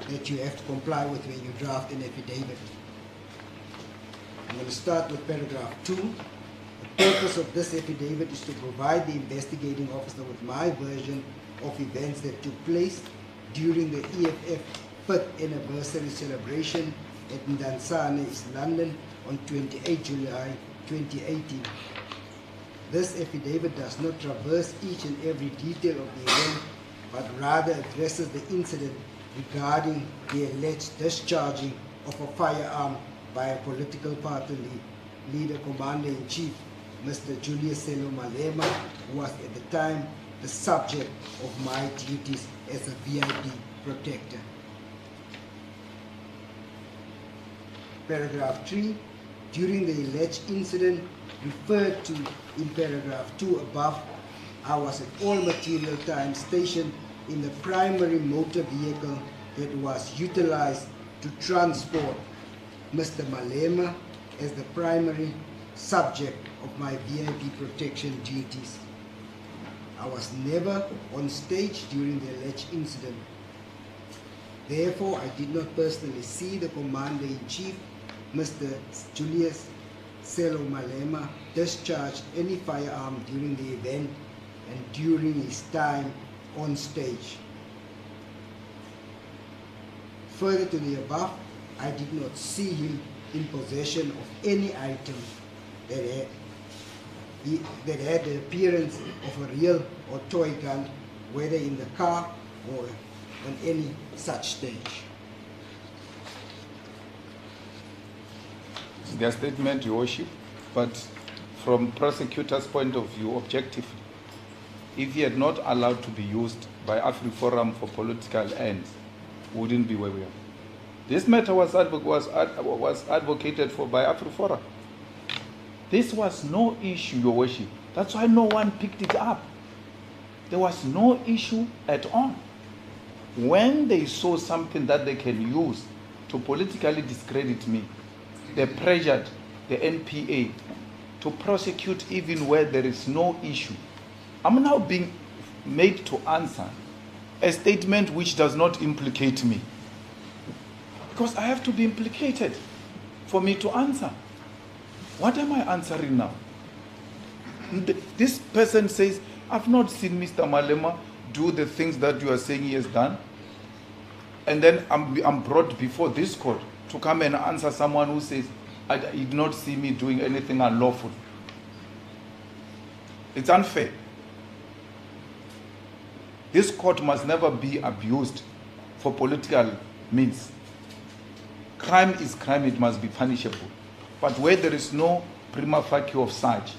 that you have to comply with when you draft an affidavit. I'm going to start with paragraph 2. The purpose of this affidavit is to provide the investigating officer with my version of events that took place during the EFF 5th anniversary celebration at Ndansane, East London on 28 July 2018. This affidavit does not traverse each and every detail of the event, but rather addresses the incident regarding the alleged discharging of a firearm by a political party leader, Commander-in-Chief, Mr. Julius Malema, who was at the time the subject of my duties as a VIP protector. Paragraph 3. During the alleged incident referred to in paragraph 2 above, I was at all material times stationed in the primary motor vehicle that was utilized to transport Mr. Malema as the primary subject of my VIP protection duties. I was never on stage during the alleged incident. Therefore, I did not personally see the Commander-in-Chief, Mr. Julius Malema, discharge any firearm during the event and during his time on stage. Further to the above, I did not see him in possession of any item that had the appearance of a real or toy gun, whether in the car or on any such stage. It's their statement, Your Worship, but from prosecutor's point of view, objectively, if he had not allowed to be used by AfriForum for political ends, we wouldn't be where we are. This matter was advocated for by AfriForum. This was no issue, Your Worship. That's why no one picked it up. There was no issue at all. When they saw something that they can use to politically discredit me, they pressured the NPA to prosecute even where there is no issue. I'm now being made to answer a statement which does not implicate me. Because I have to be implicated for me to answer. What am I answering now? This person says, I've not seen Mr. Malema do the things that you are saying he has done. And then I'm brought before this court to come and answer someone who says, I did not see me doing anything unlawful. It's unfair. This court must never be abused for political means. Crime is crime, it must be punishable. But where there is no prima facie of such,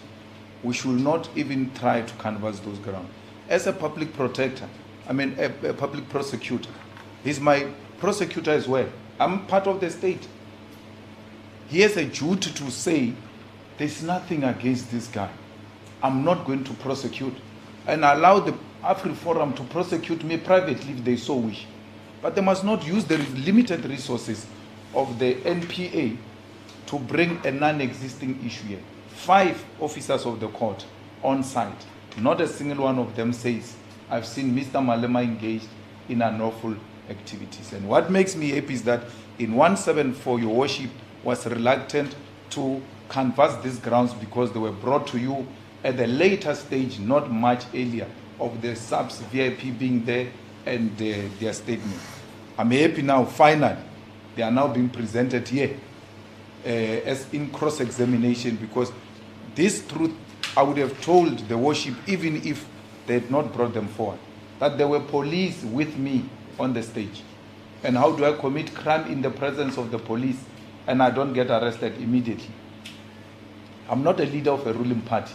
we should not even try to canvass those grounds. As a public protector, a public prosecutor, he's my prosecutor as well. I'm part of the state. He has a duty to say, there's nothing against this guy. I'm not going to prosecute. And allow the AfriForum to prosecute me privately if they so wish. But they must not use the limited resources of the NPA to bring a non-existing issue here. 5 officers of the court on site. Not a single one of them says, I've seen Mr. Malema engaged in unlawful activities. And what makes me happy is that in 174, Your Worship was reluctant to canvass these grounds because they were brought to you at a later stage, not much earlier, of the subs VIP being there and their statement. I'm happy now, finally, they are now being presented here as in cross-examination, because this truth I would have told the worship even if they had not brought them forward, that there were police with me on the stage. And how do I commit crime in the presence of the police and I don't get arrested immediately? I'm not a leader of a ruling party.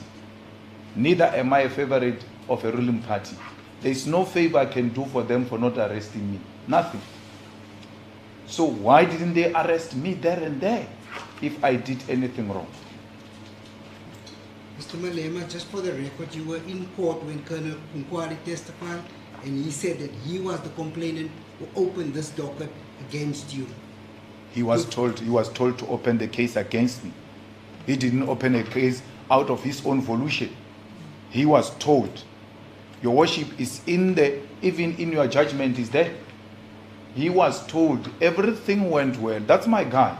Neither am I a favorite of a ruling party. There is no favor I can do for them for not arresting me. Nothing. So why didn't they arrest me there and there if I did anything wrong? Mr. Malema, just for the record, you were in court when Colonel Mkweli testified, and he said that he was the complainant who opened this docket against you. He was told to open the case against me. He didn't open a case out of his own volition. He was told. Your worship is in the, even in your judgment is there. He was told everything went well. That's my guy.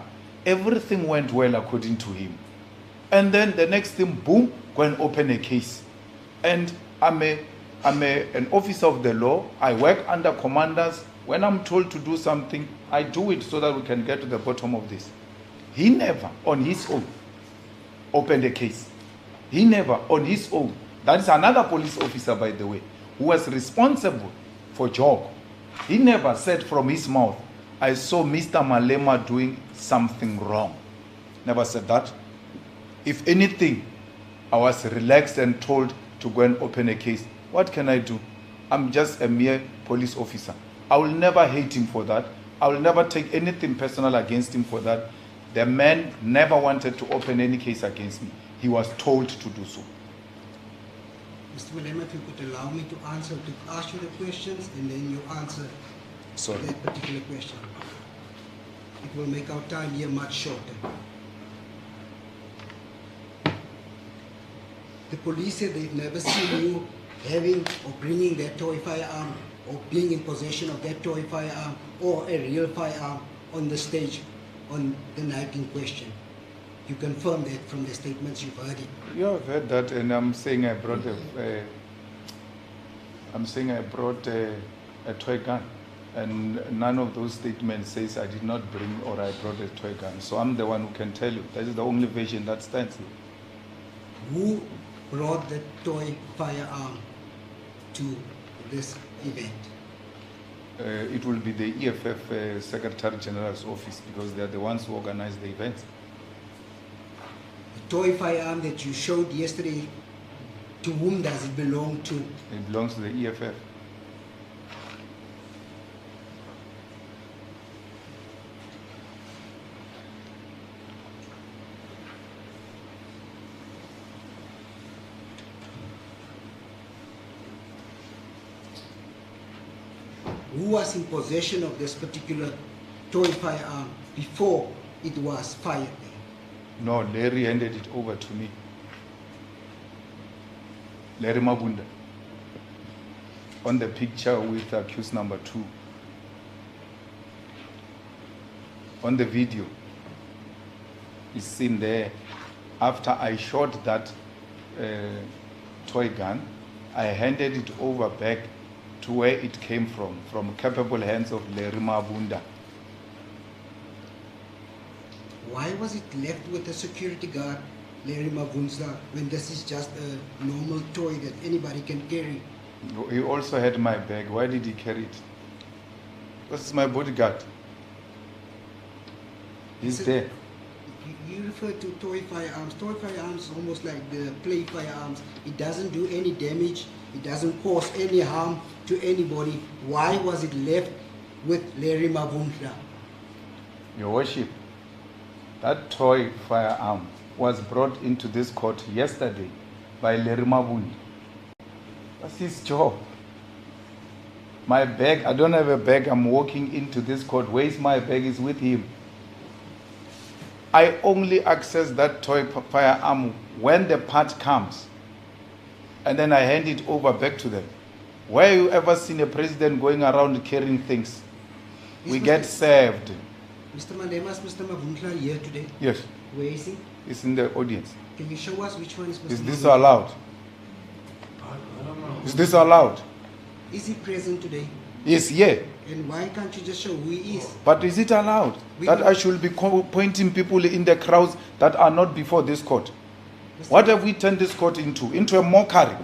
Everything went well according to him. And then the next thing, boom, go and open a case. And I'm an officer of the law. I work under commanders. When I'm told to do something, I do it so that we can get to the bottom of this. He never, on his own, opened a case. He never, on his own. That is another police officer, by the way, who was responsible for job. He never said from his mouth, I saw Mr. Malema doing something wrong. Never said that. If anything, I was relaxed and told to go and open a case. What can I do? I'm just a mere police officer. I will never hate him for that. I will never take anything personal against him for that. The man never wanted to open any case against me. He was told to do so. Mr. Malema, if you could allow me to ask you the questions, and then you answer Sorry. that particular question. It will make our time here much shorter. The police said they've never seen you having or bringing that toy firearm or being in possession of that toy firearm or a real firearm on the stage on the night in question. You confirm that from the statements you've heard it. Yeah, I've heard that, and I'm saying I brought a toy gun, and none of those statements says I did not bring or I brought a toy gun. So I'm the one who can tell you. That is the only version that stands. Who brought the toy firearm to this event? It will be the EFF Secretary General's office, because they are the ones who organize the events. The toy firearm that you showed yesterday, to whom does it belong to? It belongs to the EFF. Who was in possession of this particular toy firearm before it was fired? No, Larry handed it over to me. Larry Mabunda. On the picture with accused number 2. On the video, it's seen there. After I shot that toy gun, I handed it over back to where it came from capable hands of Larry Mabunda. Why was it left with the security guard, Larry Mabunda, when this is just a normal toy that anybody can carry? He also had my bag. Why did he carry it? Because it's my bodyguard. He's there. You refer to toy firearms. Toy firearms are almost like the play firearms. It doesn't do any damage. It doesn't cause any harm to anybody. Why was it left with Larry Mabunda? Your Worship, that toy firearm was brought into this court yesterday by Larry Mabunda. That's his job. My bag, I don't have a bag. I'm walking into this court. Where is my bag? Is with him. I only access that toy firearm when the part comes, and then I hand it over back to them. Where you ever seen a president going around carrying things? We get served. Mr. Malema, is Mr. Mabunda here today? Yes, Where is he? it's in the audience. Can you show us which one is Mr. Is this Mabunda? allowed? Is this allowed? Is he present today? Yes, yeah. And why can't you just show who he is? But is it allowed that I should be pointing people in the crowds that are not before this court? What have we turned this court into? Into a mockery.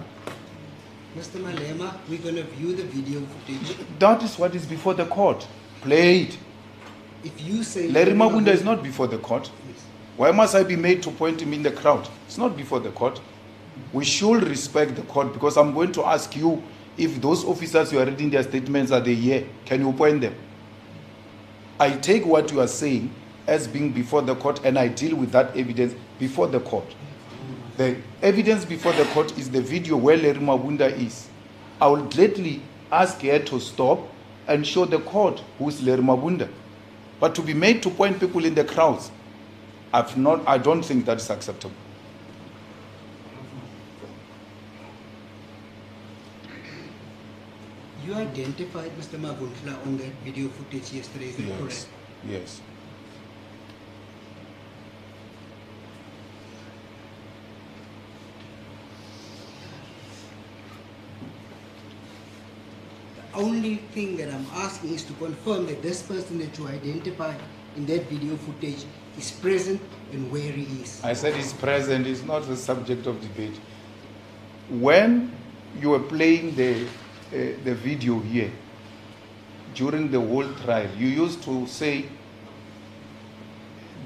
Mr. Malema, we're going to view the video footage. That is what is before the court. Play it. If you say... Larry Mabunda is not before the court. Yes. Why must I be made to point him in the crowd? It's not before the court. We should respect the court, because I'm going to ask you if those officers you are reading their statements are they here. Can you point them? I take what you are saying as being before the court, and I deal with that evidence before the court. The evidence before the court is the video where Larry Mabunda is. I will gladly ask her to stop and show the court who is Larry Mabunda. But to be made to point people in the crowds, I don't think that's acceptable. You identified Mr. Mabunda on that video footage yesterday, is that Yes. correct? Yes. The only thing that I'm asking is to confirm that this person that you identified in that video footage is present and where he is. I said it's present, it's not the subject of debate. When you were playing the video here, during the whole trial, you used to say,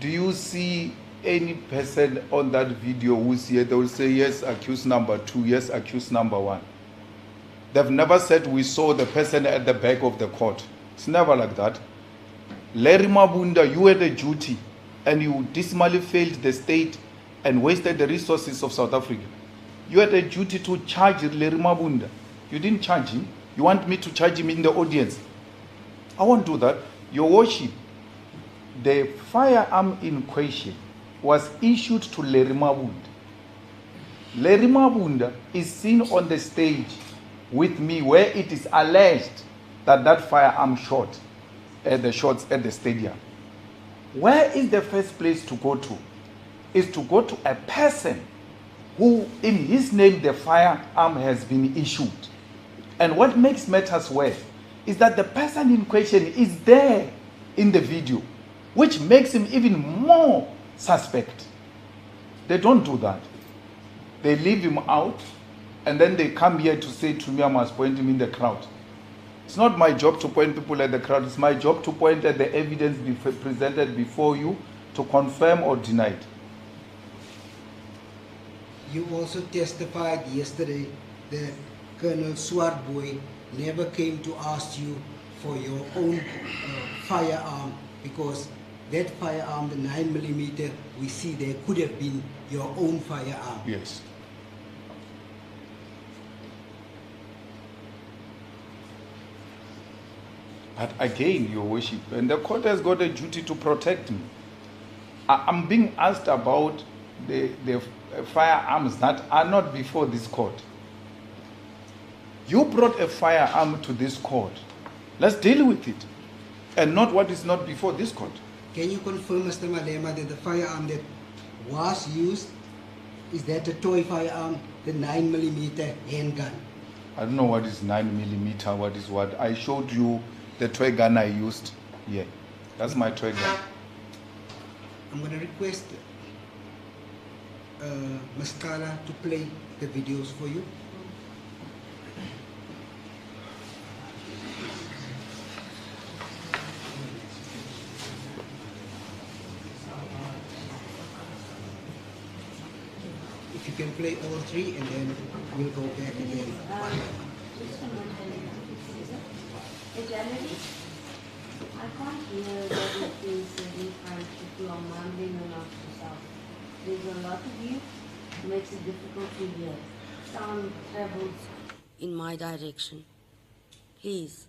do you see any person on that video who's here? They will say, yes, accused number 2, yes, accused number 1. They've never said we saw the person at the back of the court. It's never like that. Larry Mabunda, you had a duty and you dismally failed the state and wasted the resources of South Africa. You had a duty to charge Larry Mabunda. You didn't charge him. You want me to charge him in the audience? I won't do that. Your worship, the firearm in question was issued to Larry Mabunda. Larry Mabunda is seen on the stage with me where it is alleged that that firearm shot at the shots at the stadium. Where is the first place to go to? Is to go to a person who in his name the firearm has been issued. And what makes matters worse is that the person in question is there in the video, which makes him even more suspect. They don't do that. They leave him out and then they come here to say to me I must point him in the crowd. It's not my job to point people at the crowd. It's my job to point at the evidence presented before you to confirm or deny it. You also testified yesterday that Colonel Swartboy never came to ask you for your own firearm, because that firearm, the 9mm, we see there could have been your own firearm. Yes. But again, your worship, and the court has got a duty to protect me. I'm being asked about the firearms that are not before this court. You brought a firearm to this court. Let's deal with it, and not what is not before this court. Can you confirm, Mr. Malema, that the firearm that was used, is that a toy firearm, the 9mm handgun? I don't know what is 9mm, what is what. I showed you the toy gun I used here. That's my toy gun. I'm going to request Ms. Kala to play the videos for you. If you can play all three, and then we'll go back again. I can't hear what is being said in front if you are mumbling amongst yourself. There's a lot of you, it makes it difficult to hear. Sound travels in my direction. Please.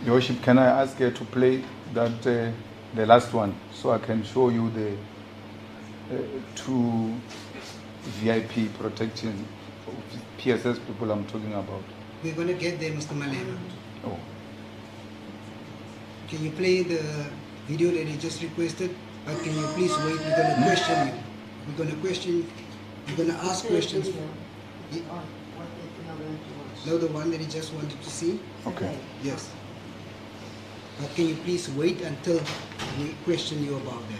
Your Worship, can I ask her to play that, the last one, so I can show you the two VIP protection PSS people I'm talking about? We're going to get there, Mr. Malema. Oh. Can you play the video that he just requested? But can you please wait? We're going to question you. We're going to question. We're going to ask questions. What they think I'm going to watch. No, the one that he just wanted to see. Okay. Yes. But can you please wait until we question you about that?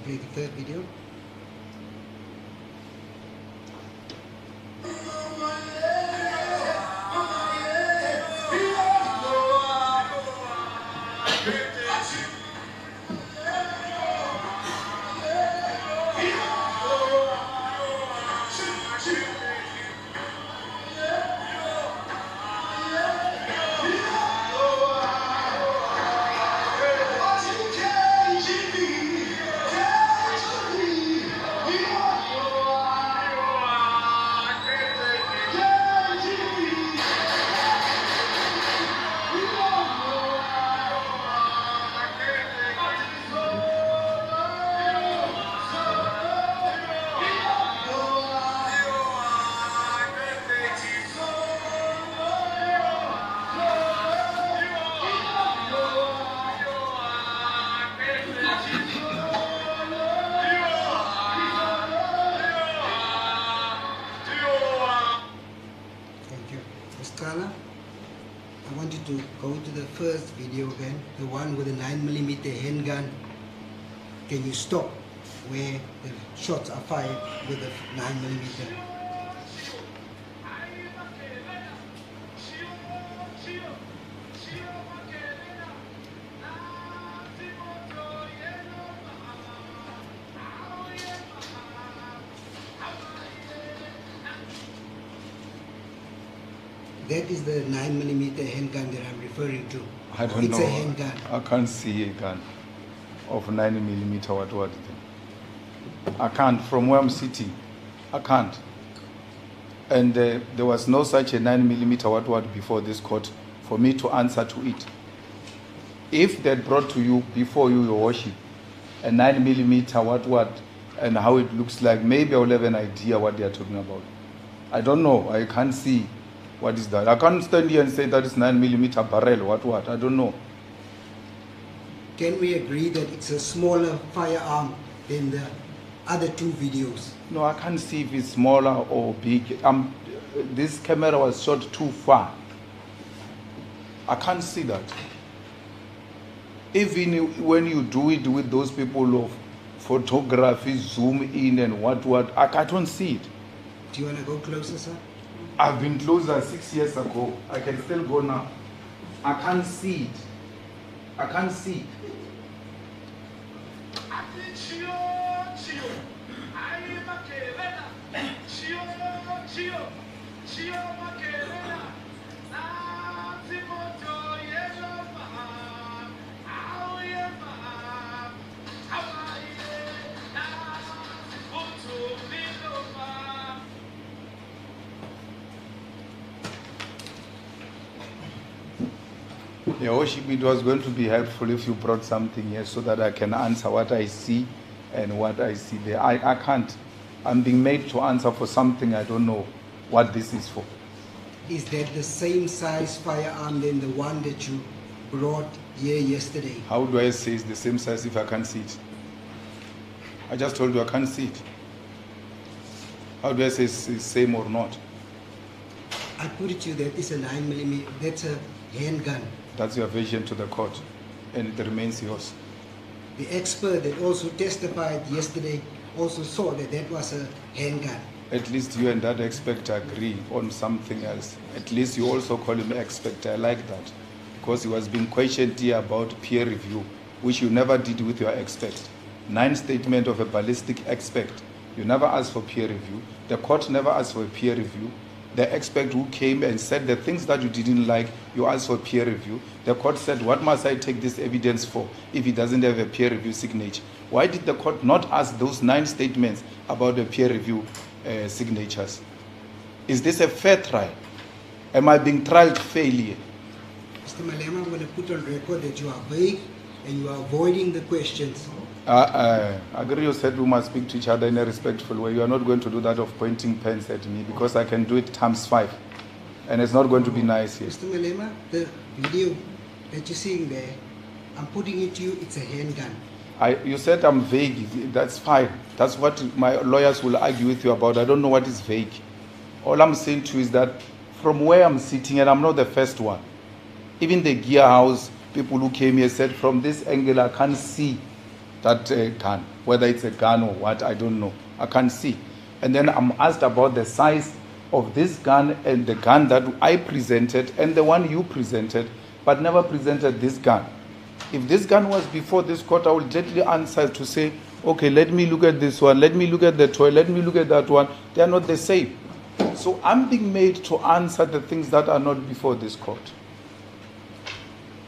Play the third video. I want you to go to the first video again, the one with the 9mm handgun. Can you stop where the shots are fired with the 9mm? That is the 9mm handgun that I'm referring to. I don't it's know. It's a handgun. I can't see a gun of 9mm. What? I can't. From where I'm sitting, I can't. And there was no such a 9mm what before this court for me to answer to it. If they brought to you before you your worship a 9mm what and how it looks like, maybe I will have an idea what they are talking about. I don't know. I can't see. What is that? I can't stand here and say that is 9mm barrel. What? I don't know. Can we agree that it's a smaller firearm than the other two videos? No, I can't see if it's smaller or big. This camera was shot too far. I can't see that. Even when you do it with those people of photography, zoom in and what, I don't see it. Do you want to go closer, sir? I've been closer 6 years ago. I can still go now. I can't see it. I can't see it. Your worship, it was going to be helpful if you brought something here so that I can answer what I see and what I see there. I can't. I'm being made to answer for something I don't know what this is for. Is that the same size firearm than the one that you brought here yesterday. How do I say it's the same size if I can't see it? I just told you I can't see it. How do I say it's the same or not? I put it to you that it's a 9mm, that's a handgun. That's your version to the court, and it remains yours. The expert that also testified yesterday also saw that that was a handgun. At least you and that expert agree on something else. At least you also call him expert. I like that. Because he was being questioned here about peer review, which you never did with your expert. 9 statement of a ballistic expert. You never asked for peer review. The court never asked for a peer review. The expert who came and said the things that you didn't like, you asked for peer review. The court said, what must I take this evidence for if it doesn't have a peer review signature? Why did the court not ask those 9 statements about the peer review signatures? Is this a fair trial? Am I being trialed fairly? Mr. Malema, I'm going to put on record that you are vague and you are avoiding the questions. I agree you said we must speak to each other in a respectful way. You are not going to do that of pointing pens at me because I can do it times 5. And it's not going to be nice here. Mr. Malema, the video that you're seeing there, I'm putting it to you, it's a handgun. You said I'm vague. That's fine. That's what my lawyers will argue with you about. I don't know what is vague. All I'm saying to you is that from where I'm sitting, and I'm not the first one, even the gear house people who came here said from this angle I can't see that gun, whether it's a gun or what, I don't know. I can't see. And then I'm asked about the size of this gun and the gun that I presented and the one you presented, but never presented this gun. If this gun was before this court, I will gently answer to say, okay, let me look at this one, let me look at the toy, let me look at that one. They are not the same. So I'm being made to answer the things that are not before this court.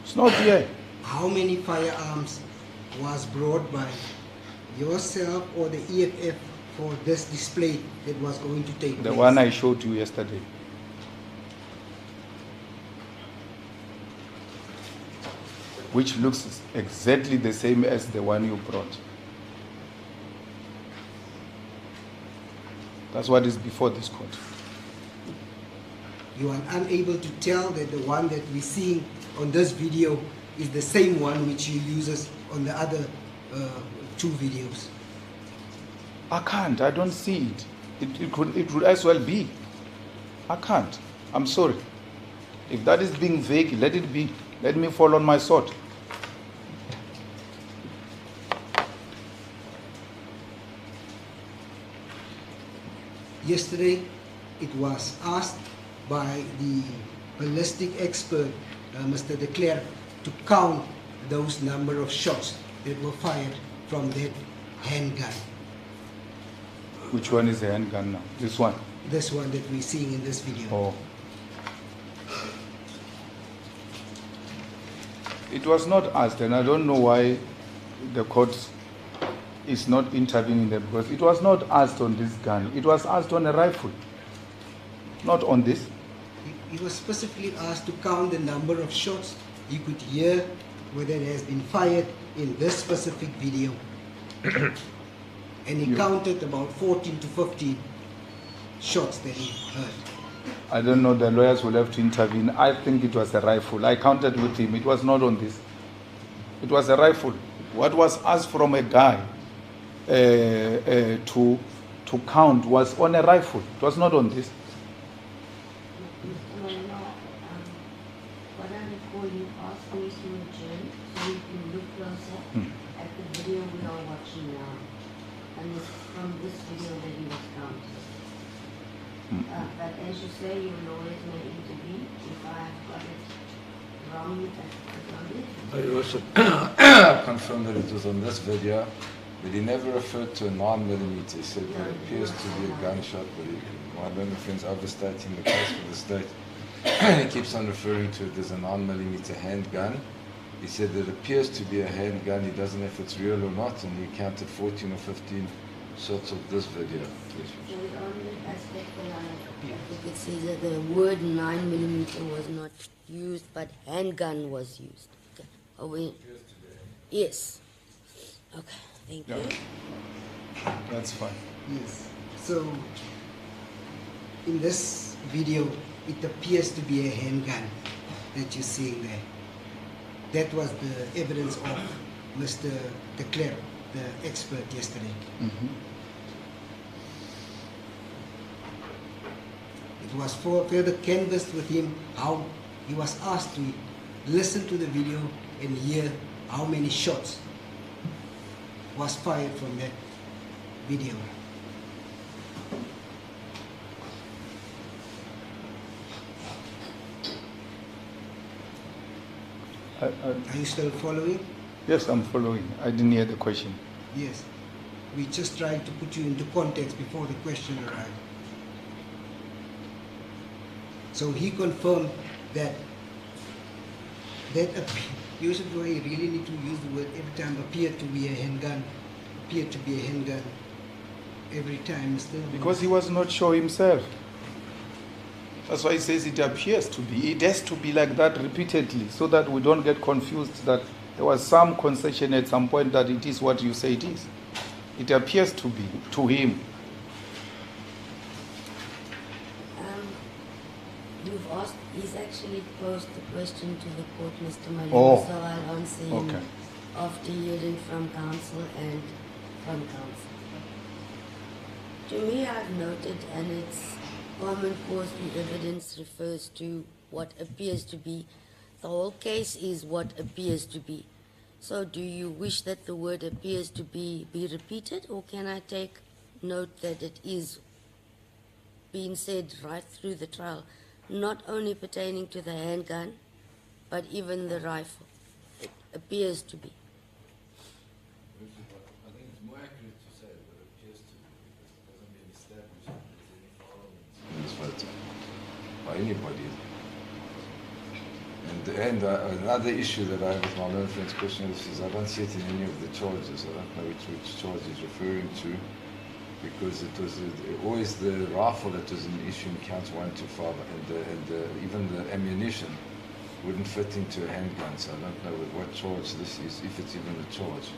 It's not here. How many firearms was brought by yourself or the EFF for this display that was going to take place? The one I showed you yesterday. Which looks exactly the same as the one you brought. That's what is before this court. You are unable to tell that the one that we're seeing on this video is the same one which you uses on the other 2 videos. I can't. I don't see it. It would as well be. I can't. I'm sorry. If that is being vague, let it be. Let me fall on my sword. Yesterday, it was asked by the ballistic expert, Mr. De Klerk, to count those number of shots that were fired from that handgun. Which one is the handgun now? This one? This one that we're seeing in this video. Oh. It was not asked, and I don't know why the court is not intervening there, because it was not asked on this gun. It was asked on a rifle, not on this. He was specifically asked to count the number of shots. You could hear whether it has been fired in this specific video. And he counted about 14 to 15 shots that he heard. I don't know, the lawyers will have to intervene. I think it was a rifle. I counted with him. It was not on this. It was a rifle. What was asked from a guy to count was on a rifle. It was not on this. What I recall, you asked me to adjourn so we can look closer at the video we are watching now. And it's from this video that he was counting. But as you say, your lawyers may intervene if I have got it wrong. I also confirmed that it was on this video, but he never referred to a 9mm. He said that it appears to be a gunshot, but one of my friends overstating the case for the state. He keeps on referring to it as a 9mm handgun. He said that it appears to be a handgun. He doesn't know if it's real or not, and he counted 14 or 15 shots of this video. So the only aspect that I could say that the word 9mm was not used, but handgun was used. Okay. Are we? Yes. Okay. Thank you. That's fine. Yes. So, in this video, it appears to be a handgun that you're seeing there. That was the evidence of Mr. de Klerk, the expert yesterday. It was further canvassed with him how he was asked to listen to the video and hear how many shots was fired from that video. Are you still following? Yes, I'm following. I didn't hear the question. Yes. We just tried to put you into context before the question arrived. So he confirmed that use of the way you really need to use the word every time appeared to be a handgun, appeared to be a handgun every time. Because he was not sure himself. That's why he says it appears to be. It has to be like that repeatedly so that we don't get confused that there was some concession at some point that it is what you say it is. It appears to be, to him. You've asked, he's actually posed the question to the court, Mr. Malema, Oh. so I'll answer him Okay. after hearing from counsel and from counsel. To me, I've noted, and it's common cause the evidence refers to what appears to be. The whole case is what appears to be. So do you wish that the word appears to be repeated, or can I take note that it is being said right through the trial, not only pertaining to the handgun, but even the rifle? It appears to be. I think it's more accurate to say what it appears to be, because it doesn't mean established that there's any following in this photo by anybody. And another issue that I have with my learned friend's question is I don't see it in any of the charges. I don't know which charge he's referring to, because it was always the rifle that was an issue in counts 1 to 5, and even the ammunition wouldn't fit into a handgun. So I don't know what charge this is, if it's even a charge.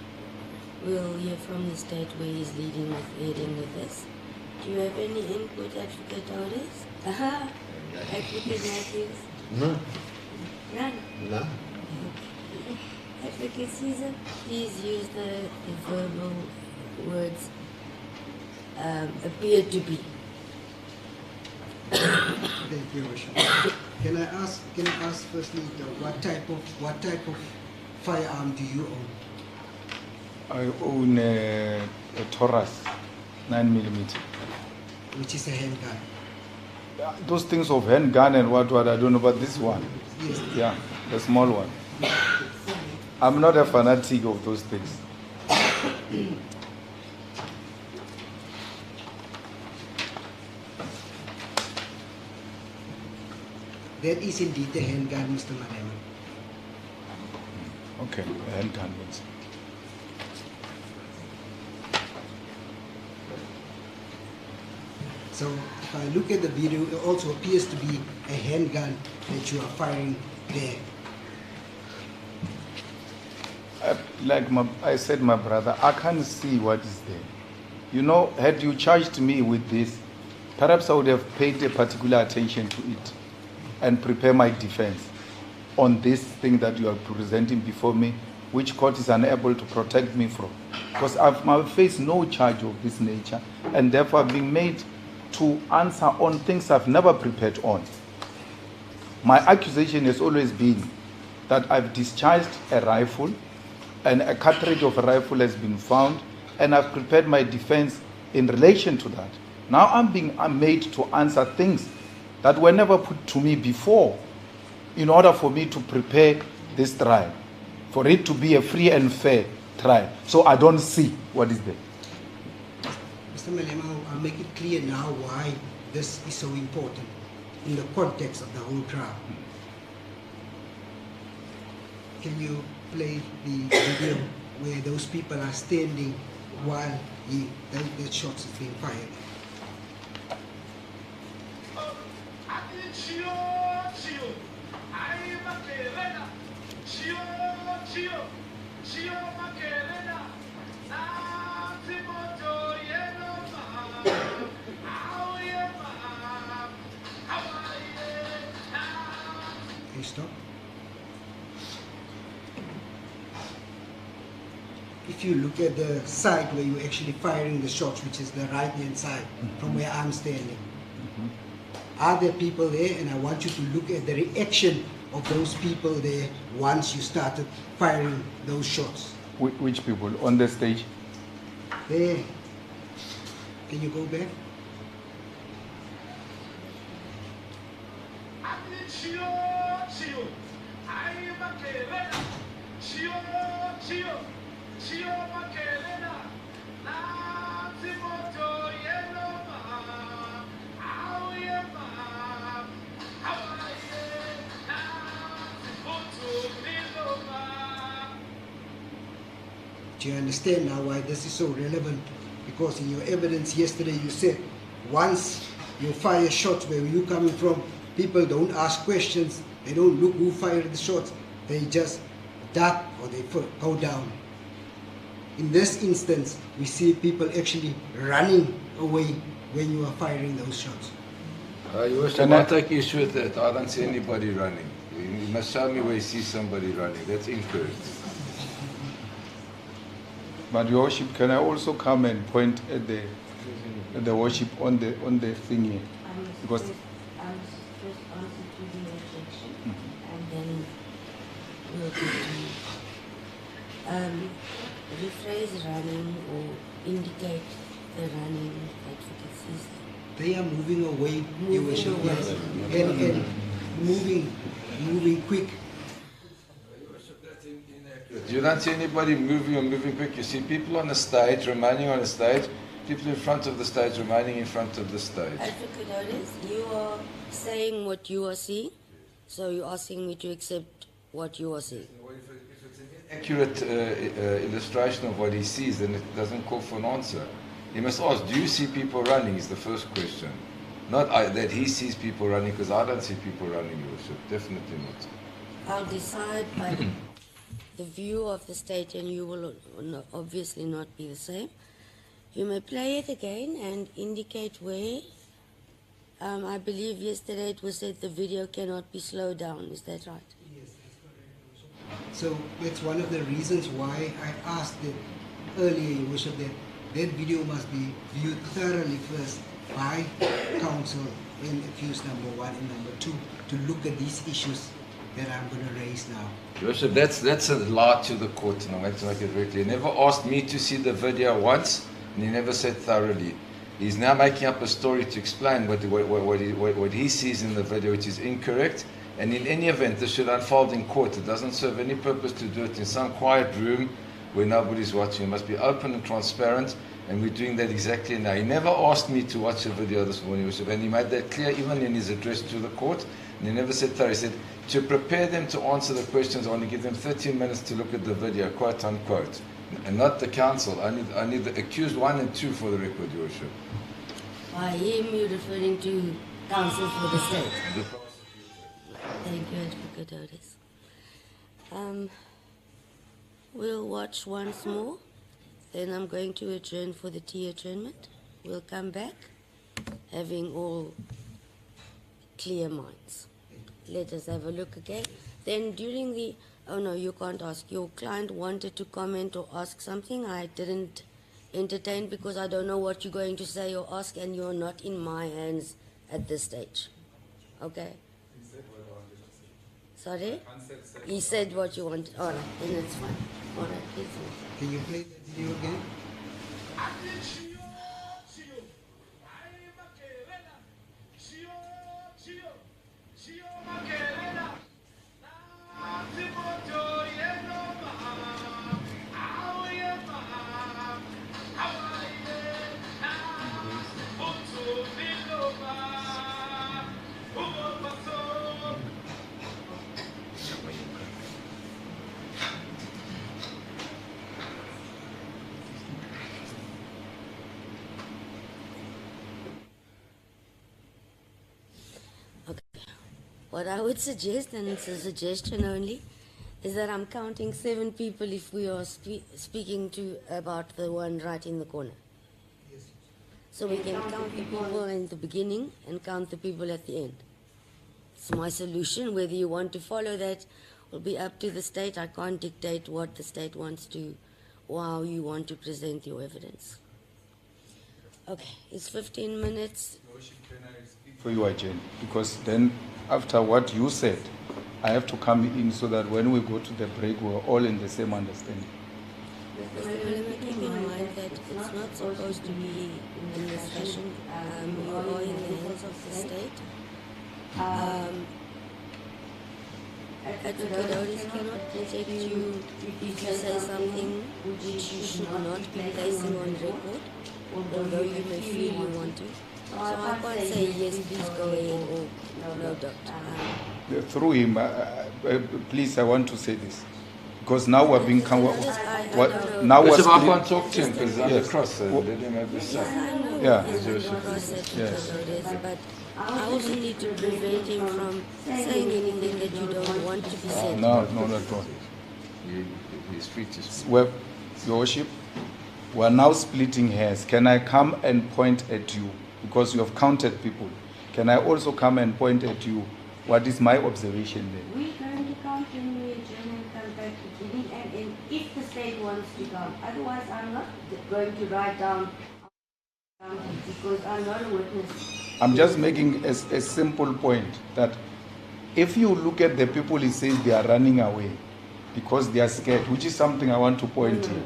We'll hear from the state where he's heading with this. Do you have any input, Advocate Otis? Advocate Matthews? No. None. No. Advocate Caesar, please use the verbal words appear to be. Thank you, Worship. Can I ask firstly what type of firearm do you own? I own a Taurus 9mm. Which is a handgun. Those things of handgun and what I don't know, but this one, Yes. yeah, the small one. I'm not a fanatic of those things. That is indeed the handgun, Mr. Malema. Okay, a handgun means. So if I look at the video, it also appears to be a handgun that you are firing there. I said, my brother, I can't see what is there. You know, had you charged me with this, perhaps I would have paid a particular attention to it and prepare my defense on this thing that you are presenting before me, which court is unable to protect me from. Because I've faced no charge of this nature, and therefore I've been made to answer on things I've never prepared on. My accusation has always been that I've discharged a rifle, and a cartridge of a rifle has been found, and I've prepared my defense in relation to that. Now I'm made to answer things that were never put to me before in order for me to prepare this trial, for it to be a free and fair trial. So I don't see what is there. Mr. Malema, I'll make it clear now why this is so important in the context of the whole trial. Can you play the video where those people are standing while the shots is being fired? Can you stop? if you look at the side where you're actually firing the shots, which is the right-hand side from where I'm standing, are there people there? And I want you to look at the reaction of those people there once you started firing those shots. Which people? On the stage? There. Can you go back? Do you understand now why this is so relevant? Because in your evidence yesterday you said once you fire shots where you coming from, people don't ask questions, they don't look who fired the shots, they just duck or they go down. In this instance, we see people actually running away when you are firing those shots. You should not take issue with that. I don't see anybody running. You must show me where you see somebody running. That's incorrect. But Your Worship, can I also come and point at the worship on the thingy? Because Just answer to the objection, and then we'll continue. Rephrase running or indicate the running advocacies. They are moving away, Your Worship, Moving yes. away. And moving quick. You don't see anybody moving or moving quick. You see people on the stage, remaining on the stage, people in front of the stage, remaining in front of the stage. Advocate Otis, you are saying what you are seeing, so you're asking me to accept what you are seeing. If it's an inaccurate illustration of what he sees, then it doesn't call for an answer. He must ask, do you see people running, is the first question. Not that he sees people running, because I don't see people running, Your Worship. Definitely not. I'll decide by the view of the state, and you will obviously not be the same. You may play it again and indicate where. I believe yesterday it was said the video cannot be slowed down. Is that right? Yes, that's correct. So that's one of the reasons why I asked that earlier, Your Worship, that video must be viewed thoroughly first by counsel in accused number 1 and number 2 to look at these issues that I'm going to raise now. Your Worship, that's a lie to the court, and I'm going to make it very clear. He never asked me to see the video once, and he never said thoroughly. He's now making up a story to explain what he sees in the video, which is incorrect. And in any event, this should unfold in court. It doesn't serve any purpose to do it in some quiet room where nobody's watching. It must be open and transparent, and we're doing that exactly now. He never asked me to watch a video this morning, Your Worship, and he made that clear even in his address to the court. And he never said thoroughly. He said, to prepare them to answer the questions, I want to give them 13 minutes to look at the video, quote unquote. And not the counsel, only the accused 1 and 2 for the record, Your Worship. By him, you're referring to counsel for the state. The Thank you, Advocate Otis. We'll watch once more, then I'm going to adjourn for the tea adjournment. We'll come back, having all clear minds. Let us have a look again. Then during the, oh no, you can't ask. Your client wanted to comment or ask something. I didn't entertain because I don't know what you're going to say or ask, and you're not in my hands at this stage. Okay? Sorry? He said what you wanted. All right, then it's fine. All right, it's fine. Can you play that video again? What I would suggest, and it's a suggestion only, is that I'm counting 7 people if we are speaking to about the one right in the corner. So we can count the people in the beginning and count the people at the end. It's my solution. Whether you want to follow that will be up to the state. I can't dictate what the state wants to how you want to present your evidence. Okay, it's 15 minutes. For you, Jane, because then after what you said, I have to come in so that when we go to the break, we're all in the same understanding. Mr. Malema, keep in mind that it's not supposed to be in this fashion. You are in the hands of the state. Advocates cannot protect you if you say something which you should not be placing on record, although you may feel you want to. So I can't say yes, please go ahead, or no, doctor. Through him, please, I want to say this. Because now we're being... I now we're Listen, I split- can't talk to him because he's on the Yes. cross, so let him have his Yes, say. I know. Yeah. Yes, I know Ross said Yes. but I also need to prevent him from saying anything that you don't want to be said. No, not at all. His feet is... Well, Your Worship, we're now splitting hairs. Can I come and point at you? Because you have counted people. Can I also come and point at you? What is my observation there? We're going to count when we adjourn and come back to beginning, and if the state wants to count. Otherwise, I'm not going to write down because I'm not a witness. I'm just making a simple point that if you look at the people, he says they are running away because they are scared, which is something I want to point here.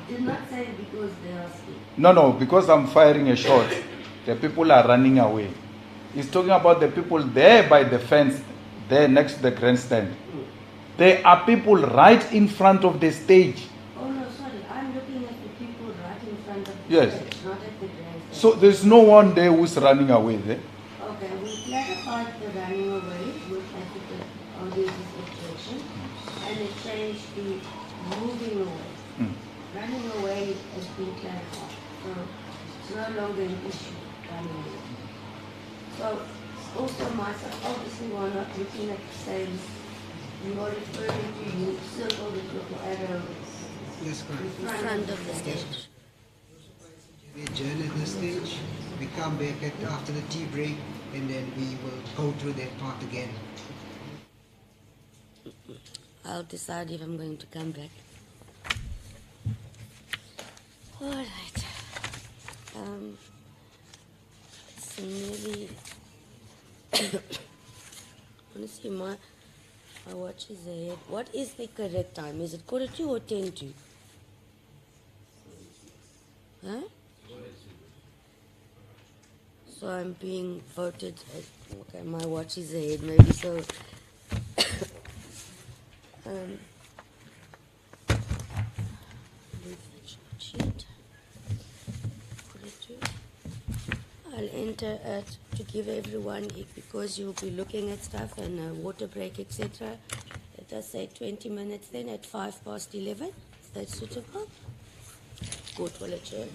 Did not say because they are scared. No, because I'm firing a shot. The people are running away. He's talking about the people there by the fence, there next to the grandstand. There are people right in front of the stage. Oh no, sorry. I'm looking at the people right in front of the Yes. stage, not at the grandstand. So there's no one there who's running away there. Okay, we clarified the running away with Advocate Odysseus' objection, and it changed the moving away. Running away has been clarified, so it's no longer an issue, running away. So, also myself, obviously we're not looking at the same, you are referring to, you circle the little arrow Yes, correct. in front of the stage. We adjourn at this stage. We come back after the tea break, and then we will go through that part again. I'll decide if I'm going to come back. All right. It's nearly. Honestly, my watch is ahead. What is the correct time? Is it 2:45 or 10:10? Huh? So I'm being voted. Okay, my watch is ahead. Maybe so. Sheet. I'll enter it to give everyone, because you'll be looking at stuff and a water break, etc. Let us say 20 minutes then at 11:05. Is that suitable? Good, we'll adjourn.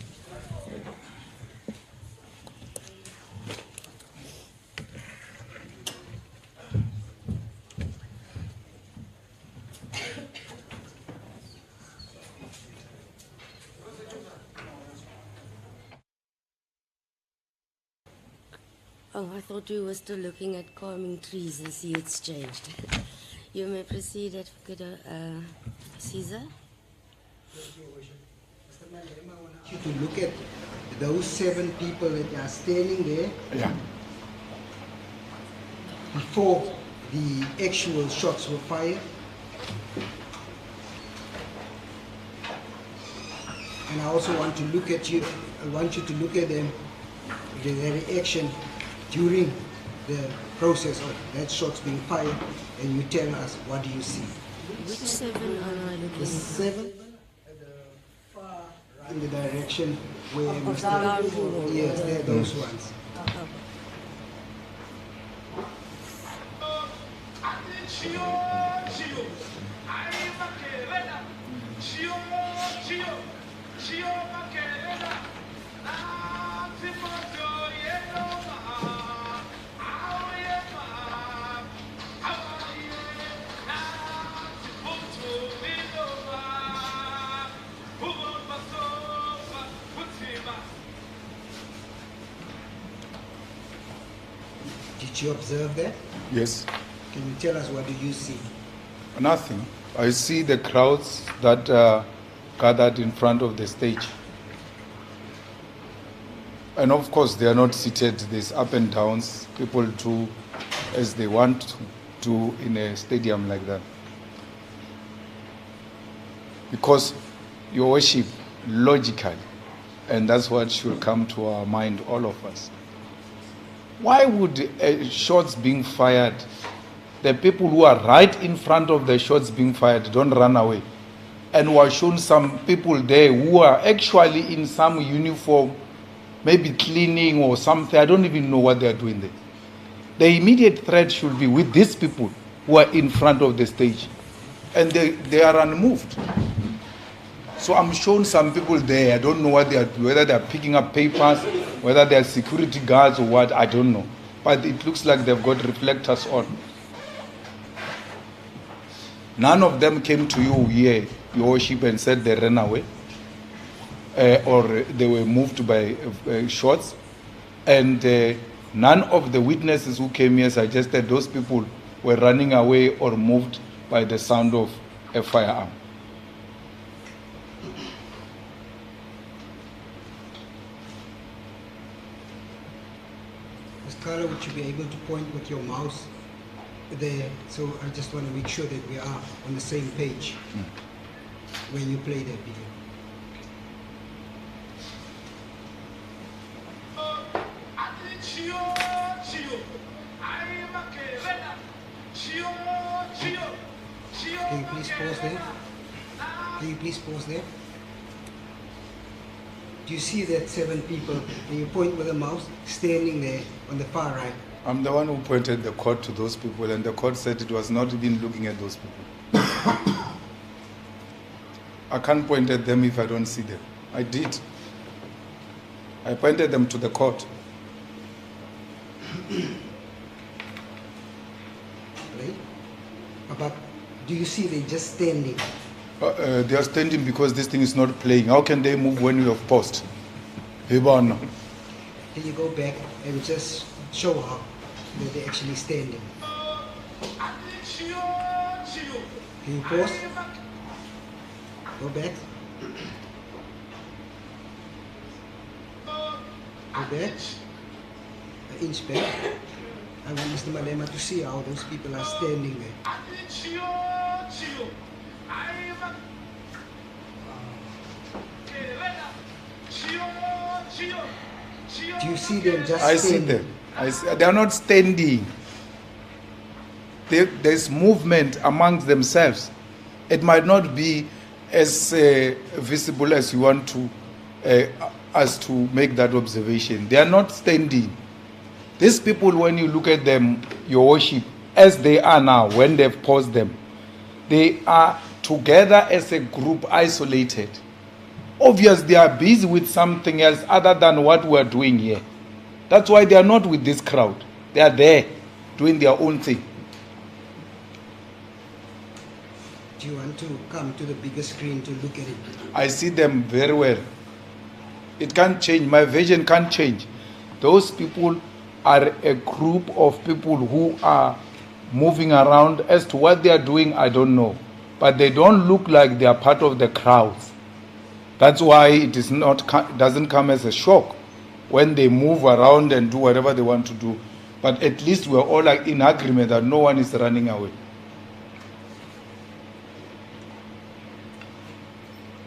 Oh, I thought we were still looking at calming trees and see it's changed. You may proceed, Advocate Caesar. You to look at those 7 people that are standing there Yeah. before the actual shots were fired. And I also want to look at you. I want you to look at them, their reaction during the process of that shots being fired, and you tell us what do you see. Which 7 are I looking The at? 7 at the far right in the direction where Of the Mr. boundary wall. Yes, they're those ones. Oh. Did you observe that? Yes. Can you tell us what do you see? Nothing. I see the crowds that gathered in front of the stage. And of course, they are not seated. There's up and downs. People do as they want to do in a stadium like that. Because your worship, logically, and that's what should come to our mind, all of us. Why would shots being fired, the people who are right in front of the shots being fired don't run away? And were shown some people there who are actually in some uniform, maybe cleaning or something. I don't even know what they are doing there. The immediate threat should be with these people who are in front of the stage. And they are unmoved. So I'm shown some people there. I don't know what they are, whether they are picking up papers, whether they are security guards or what, I don't know. But it looks like they've got reflectors on. None of them came to you here, your worship, and said they ran away. Or they were moved by shots. And none of the witnesses who came here suggested those people were running away or moved by the sound of a firearm. Carla, would you be able to point with your mouse there? So I just want to make sure that we are on the same page when you play that video. Can you please pause there? Can you please pause there? Do you see that 7 people, and you point with a mouse, standing there on the far right? I'm the one who pointed the court to those people, and the court said it was not even looking at those people. I can't point at them if I don't see them. I did. I pointed them to the court. Right? But do you see they're just standing? They are standing because this thing is not playing. How can they move when you have paused? Can Can you go back and just show how that they're actually standing? Can you pause? Go back. Go back. An inch back. I want Mr. Malema to see how those people are standing there. Do you see them just I standing? see them. They are not standing. There's movement amongst themselves. It might not be as visible as you want to us to make that observation. They are not standing. These people, when you look at them, your worship, as they are now, when they've paused them, they are together as a group, isolated. Obviously, they are busy with something else other than what we're doing here. That's why they are not with this crowd. They are there, doing their own thing. Do you want to come to the bigger screen to look at it? I see them very well. It can't change. My vision can't change. Those people are a group of people who are moving around. As to what they are doing, I don't know. But they don't look like they are part of the crowds. That's why it doesn't come as a shock when they move around and do whatever they want to do. But at least we're all like in agreement that no one is running away.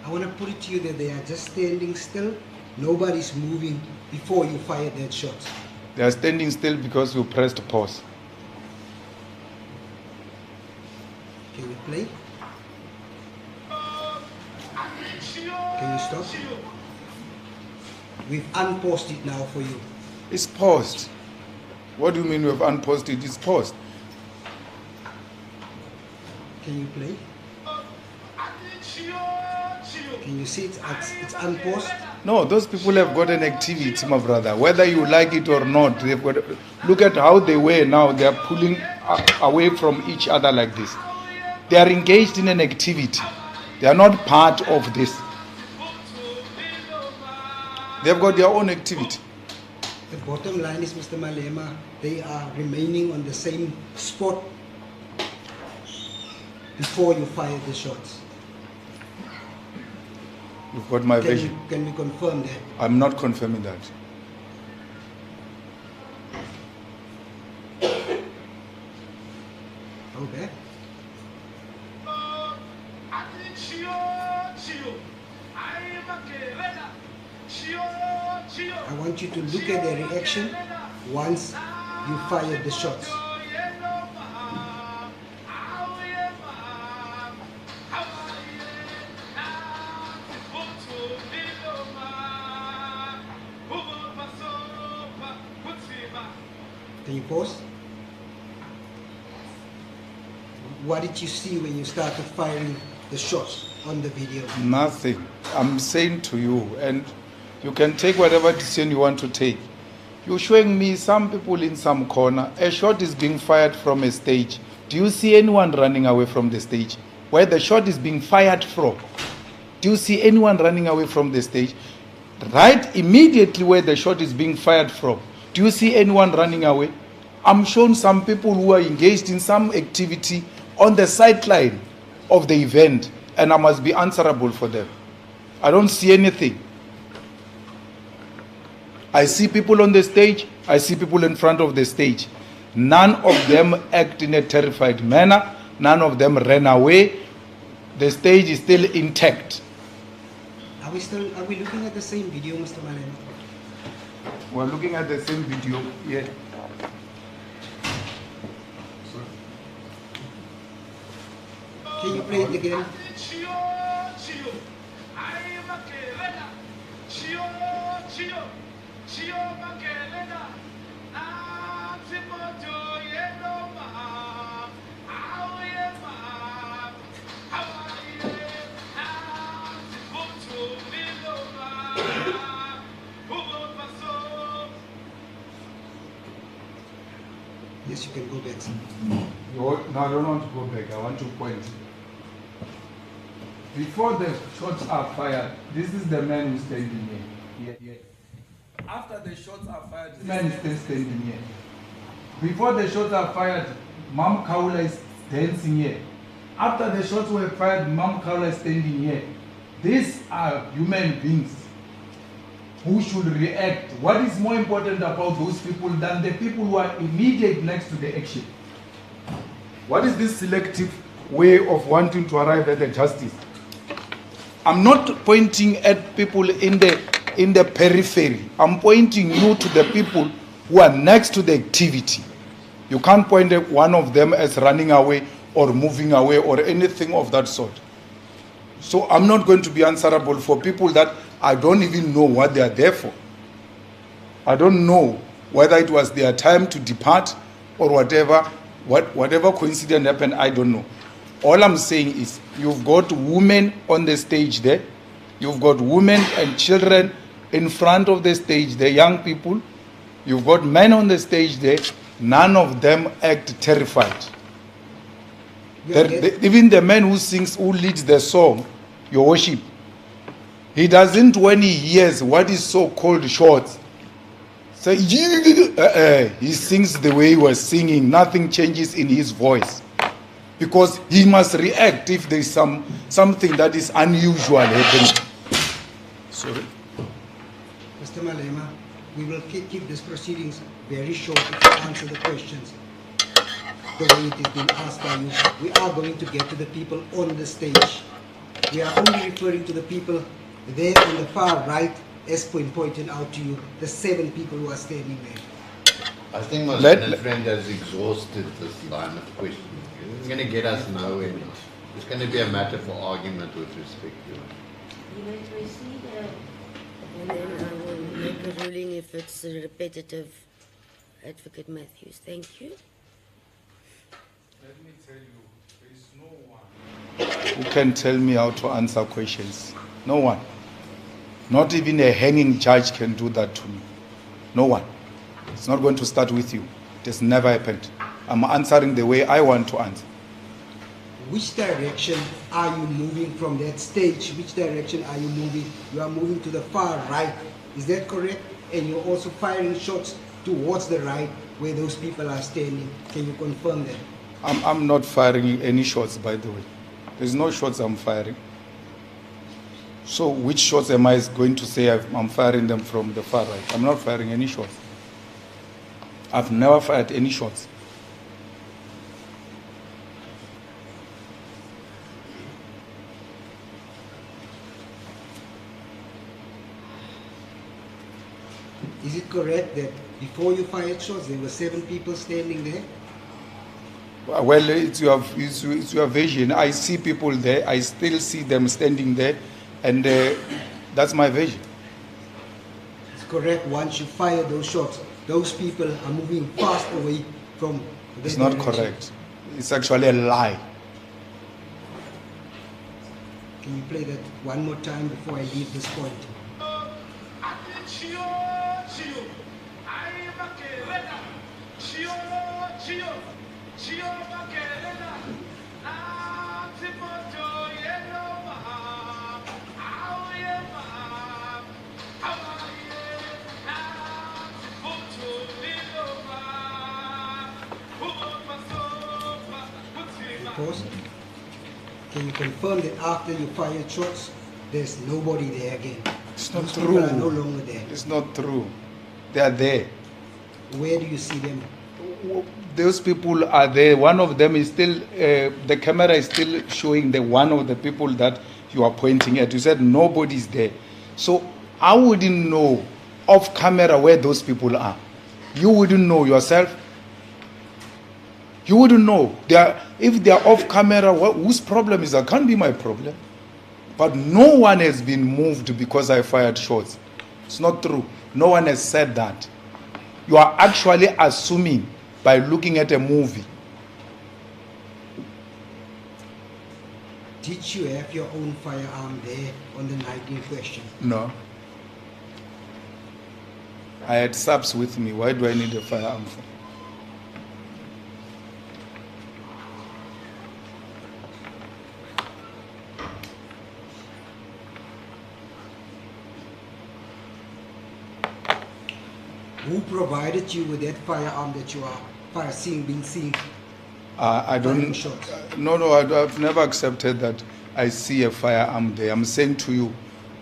I want to put it to you that they are just standing still. Nobody's moving before you fire that shot. They are standing still because you pressed pause. Can you play? Can you stop? We've unpaused it now for you. It's paused. What do you mean we have unpaused it? It's paused. Can you play? Can you see it's unpaused? No, those people have got an activity, my brother. Whether you like it or not, they've got. Look at how they were now. They are pulling away from each other like this. They are engaged in an activity. They are not part of this. They've got their own activity. The bottom line is, Mr. Malema, they are remaining on the same spot before you fire the shots. You've got my version. Can we confirm that? I'm not confirming that. Okay. I want you to look at the reaction once you fired the shots. Can you pause? What did you see when you started firing the shots on the video? Nothing. I'm saying to you, and you can take whatever decision you want to take. You're showing me some people in some corner. A shot is being fired from a stage. Do you see anyone running away from the stage? Where the shot is being fired from? Do you see anyone running away from the stage? Right immediately where the shot is being fired from. Do you see anyone running away? I'm showing some people who are engaged in some activity on the sideline of the event, and I must be answerable for them. I don't see anything. I see people on the stage, I see people in front of the stage. None of them act in a terrified manner, none of them ran away. The stage is still intact. Are we looking at the same video, Mr. Malema? We're looking at the same video, yeah. Can you play it again? Yes, you can go back. No, I don't want to go back. I want to point. Before the shots are fired, this is the man who's standing here. Yeah. After the shots are fired, this man is still standing here. Before the shots are fired, Mam Kaula is dancing here. After the shots were fired, Mam Kaula is standing here. These are human beings who should react. What is more important about those people than the people who are immediate next to the action? What is this selective way of wanting to arrive at the justice? I'm not pointing at people in the periphery. I'm pointing you to the people who are next to the activity. You can't point at one of them as running away or moving away or anything of that sort. So I'm not going to be answerable for people that I don't even know what they are there for. I don't know whether it was their time to depart or whatever coincidence happened, I don't know. All I'm saying is you've got women on the stage there. You've got women and children in front of the stage, the young people. You've got men on the stage there. None of them act terrified. Even the man who leads the song, Your Worship, he doesn't, when he hears what is so-called shots, say, he sings the way he was singing. Nothing changes in his voice. Because he must react if there is something that is unusual happening. Sorry. Mr. Malema, we will keep these proceedings very short if you answer the questions the way it is being asked by you. We are going to get to the people on the stage. We are only referring to the people there on the far right, as pointed out to you, the 7 people who are standing there. I think my Lieutenant friend has exhausted this line of questioning. It's going to get us nowhere. It's going to be a matter for argument with respect to it. You may proceed, and then I will make a ruling if it's repetitive. Advocate Matthews, thank you. Let me tell you, there is no one who can tell me how to answer questions. No one. Not even a hanging judge can do that to me. No one. It's not going to start with you. It has never happened. I'm answering the way I want to answer. Which direction are you moving from that stage? Which direction are you moving? You are moving to the far right. Is that correct? And you're also firing shots towards the right where those people are standing. Can you confirm that? I'm not firing any shots, by the way. There's no shots I'm firing. So which shots am I going to say I'm firing them from the far right? I'm not firing any shots. I've never fired any shots. Is it correct that before you fired shots, there were 7 people standing there? Well, it's your vision. I see people there. I still see them standing there, and that's my vision. It's correct. Once you fire those shots, those people are moving fast away from the It's not direction. correct. It's actually a lie. Can you play that one more time before I leave this point? Pause. Can you confirm that after you fired shots, there's nobody there again? It's not Those true. people are no longer there. It's not true. They are there. Where do you see them? Those people are there. One of them is still, the camera is still showing the one of the people that you are pointing at. You said nobody's there. So I wouldn't know off camera where those people are. You wouldn't know yourself. You wouldn't know. If they are off camera, whose problem is that? Can't be my problem. But no one has been moved because I fired shots. It's not true. No one has said that. You are actually assuming by looking at a movie. Did you have your own firearm there on the night in question? No. I had subs with me. Why do I need a firearm for? Who provided you with that firearm that you are being seen? I don't. Firing shots. No, I've never accepted that I see a firearm there. I'm saying to you,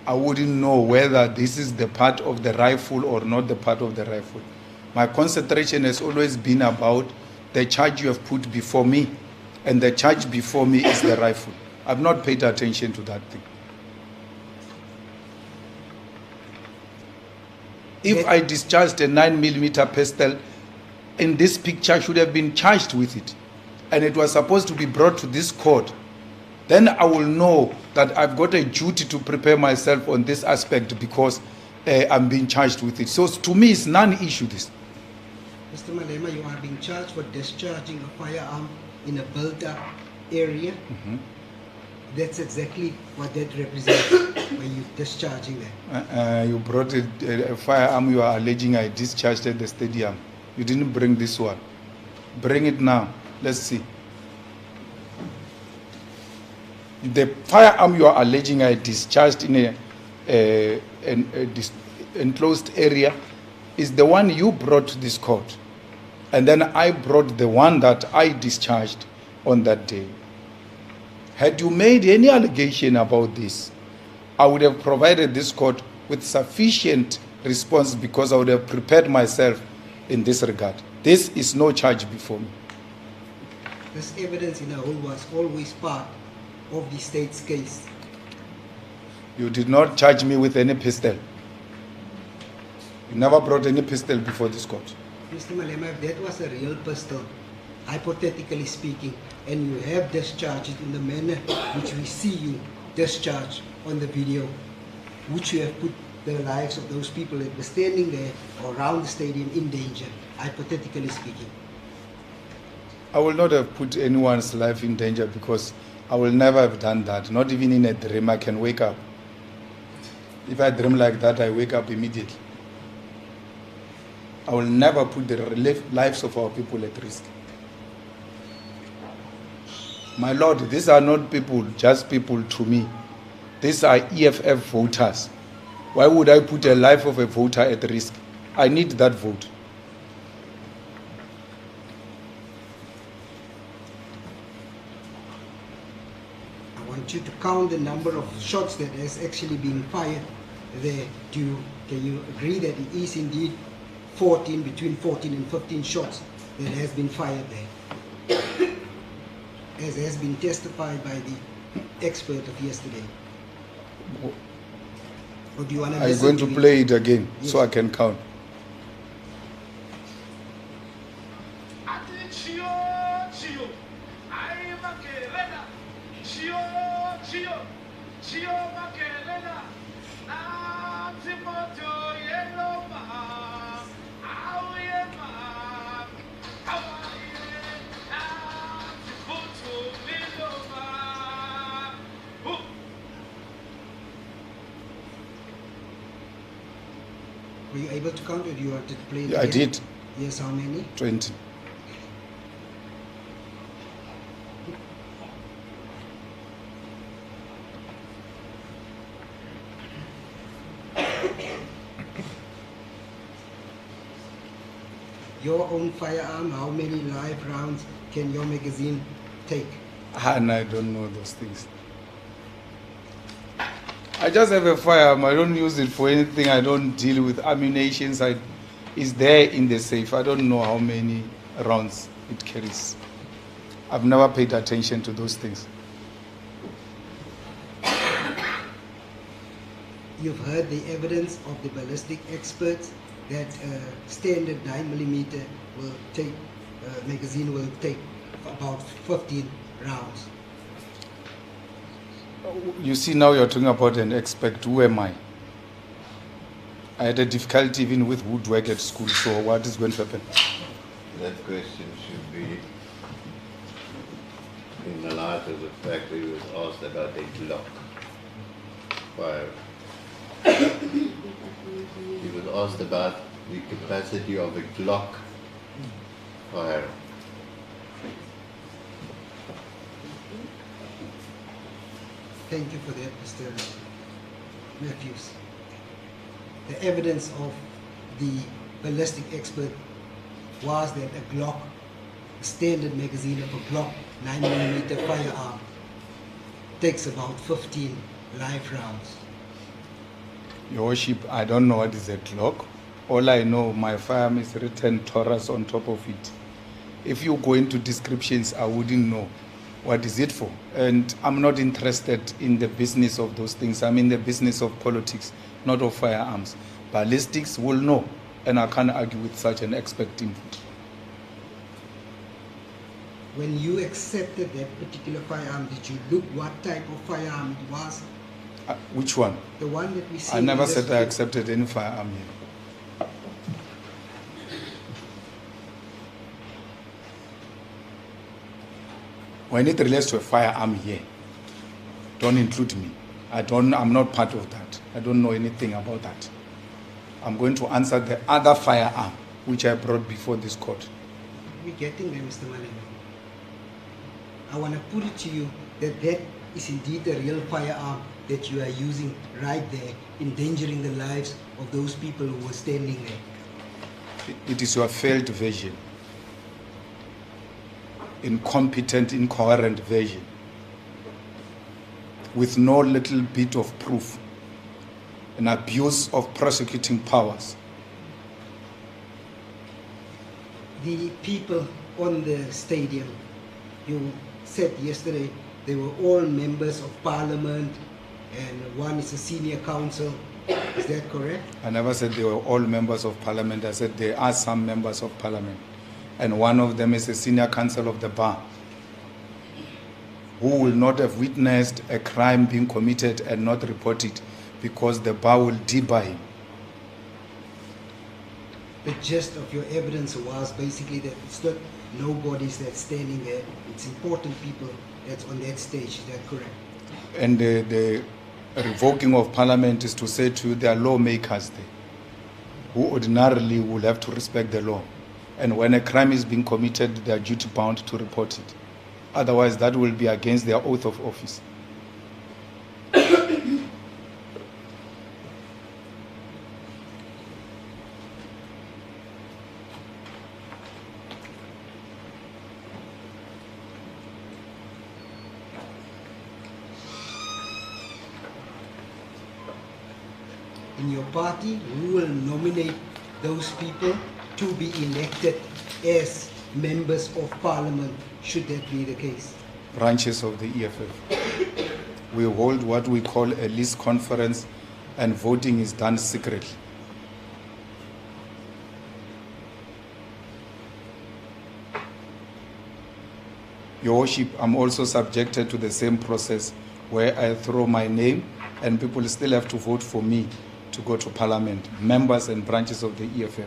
I wouldn't know whether this is the part of the rifle or not the part of the rifle. My concentration has always been about the charge you have put before me, and the charge before me is the rifle. I've not paid attention to that thing. If I discharged a 9mm pistol, in this picture I should have been charged with it, and it was supposed to be brought to this court, then I will know that I've got a duty to prepare myself on this aspect because I'm being charged with it. So to me, it's non-issue this. Mr. Malema, you are being charged for discharging a firearm in a built-up area. Mm-hmm. That's exactly what that represents when you're discharging that. You brought a firearm you are alleging I discharged at the stadium. You didn't bring this one. Bring it now. Let's see. The firearm you are alleging I discharged in an enclosed area is the one you brought to this court. And then I brought the one that I discharged on that day. Had you made any allegation about this, I would have provided this court with sufficient response because I would have prepared myself in this regard. This is no charge before me. This evidence in a whole was always part of the state's case. You did not charge me with any pistol. You never brought any pistol before this court. Mr. Malema, if that was a real pistol, hypothetically speaking, and you have discharged it in the manner which we see you discharge on the video, would you have put the lives of those people that were standing there around the stadium in danger, hypothetically speaking? I will not have put anyone's life in danger because I will never have done that. Not even in a dream I can wake up. If I dream like that, I wake up immediately. I will never put the lives of our people at risk. My Lord, these are not people, just people to me. These are EFF voters. Why would I put the life of a voter at risk? I need that vote. I want you to count the number of shots that has actually been fired there. Can you agree that it is indeed between 14 and 15 shots that has been fired there, as has been testified by the expert of yesterday? Or do you want to Are you listen going to it? play it again so Yes. I can count? Were you able to count, or do you want to play it Yeah, I again? did. Yes, how many? 20. Your own firearm, how many live rounds can your magazine take? And I don't know those things. I just have a firearm. I don't use it for anything. I don't deal with ammunitions. It's there in the safe. I don't know how many rounds it carries. I've never paid attention to those things. You've heard the evidence of the ballistic experts that standard 9mm magazine will take about 15 rounds. You see, now you're talking about an expert. Who am I? I had a difficulty even with woodwork at school, so what is going to happen? That question should be in the light of the fact that he was asked about a Glock fire. He was asked about the capacity of a Glock fire. Thank you for that, Mr. Matthews. The evidence of the ballistic expert was that a Glock, a standard magazine of a Glock 9mm firearm, takes about 15 live rounds. Your worship, I don't know what is a clock. All I know, my firearm is written Taurus on top of it. If you go into descriptions, I wouldn't know what is it for. And I'm not interested in the business of those things. I'm in the business of politics, not of firearms. Ballistics will know, and I can't argue with such an expert input. When you accepted that particular firearm, did you look what type of firearm it was? Which one? The one that we see. I never in the said I street. accepted any firearm here. When it relates to a firearm here, don't include me. I'm not part of that. I don't know anything about that. I'm going to answer the other firearm which I brought before this court. We're getting there, Mr. Malema. I want to put it to you that that is indeed the real firearm that you are using right there, endangering the lives of those people who were standing there. It is your failed version. Incompetent, incoherent version. With no little bit of proof. An abuse of prosecuting powers. The people on the stadium, you said yesterday, they were all members of parliament and one is a senior counsel. Is that correct? I never said they were all members of parliament. I said there are some members of parliament. And one of them is a senior counsel of the bar, who will not have witnessed a crime being committed and not report it because the bar will debar him. The gist of your evidence was basically that it's not nobodies that's standing there, it's important people that's on that stage. Is that correct? And the revoking of parliament is to say to their lawmakers there, who ordinarily will have to respect the law. And when a crime is being committed, they are duty bound to report it. Otherwise, that will be against their oath of office. in your party who will nominate those people to be elected as members of parliament, should that be the case? Branches of the EFF. We hold what we call a list conference, and voting is done secretly. Your Worship, I'm also subjected to the same process where I throw my name and people still have to vote for me to go to Parliament, members and branches of the EFF.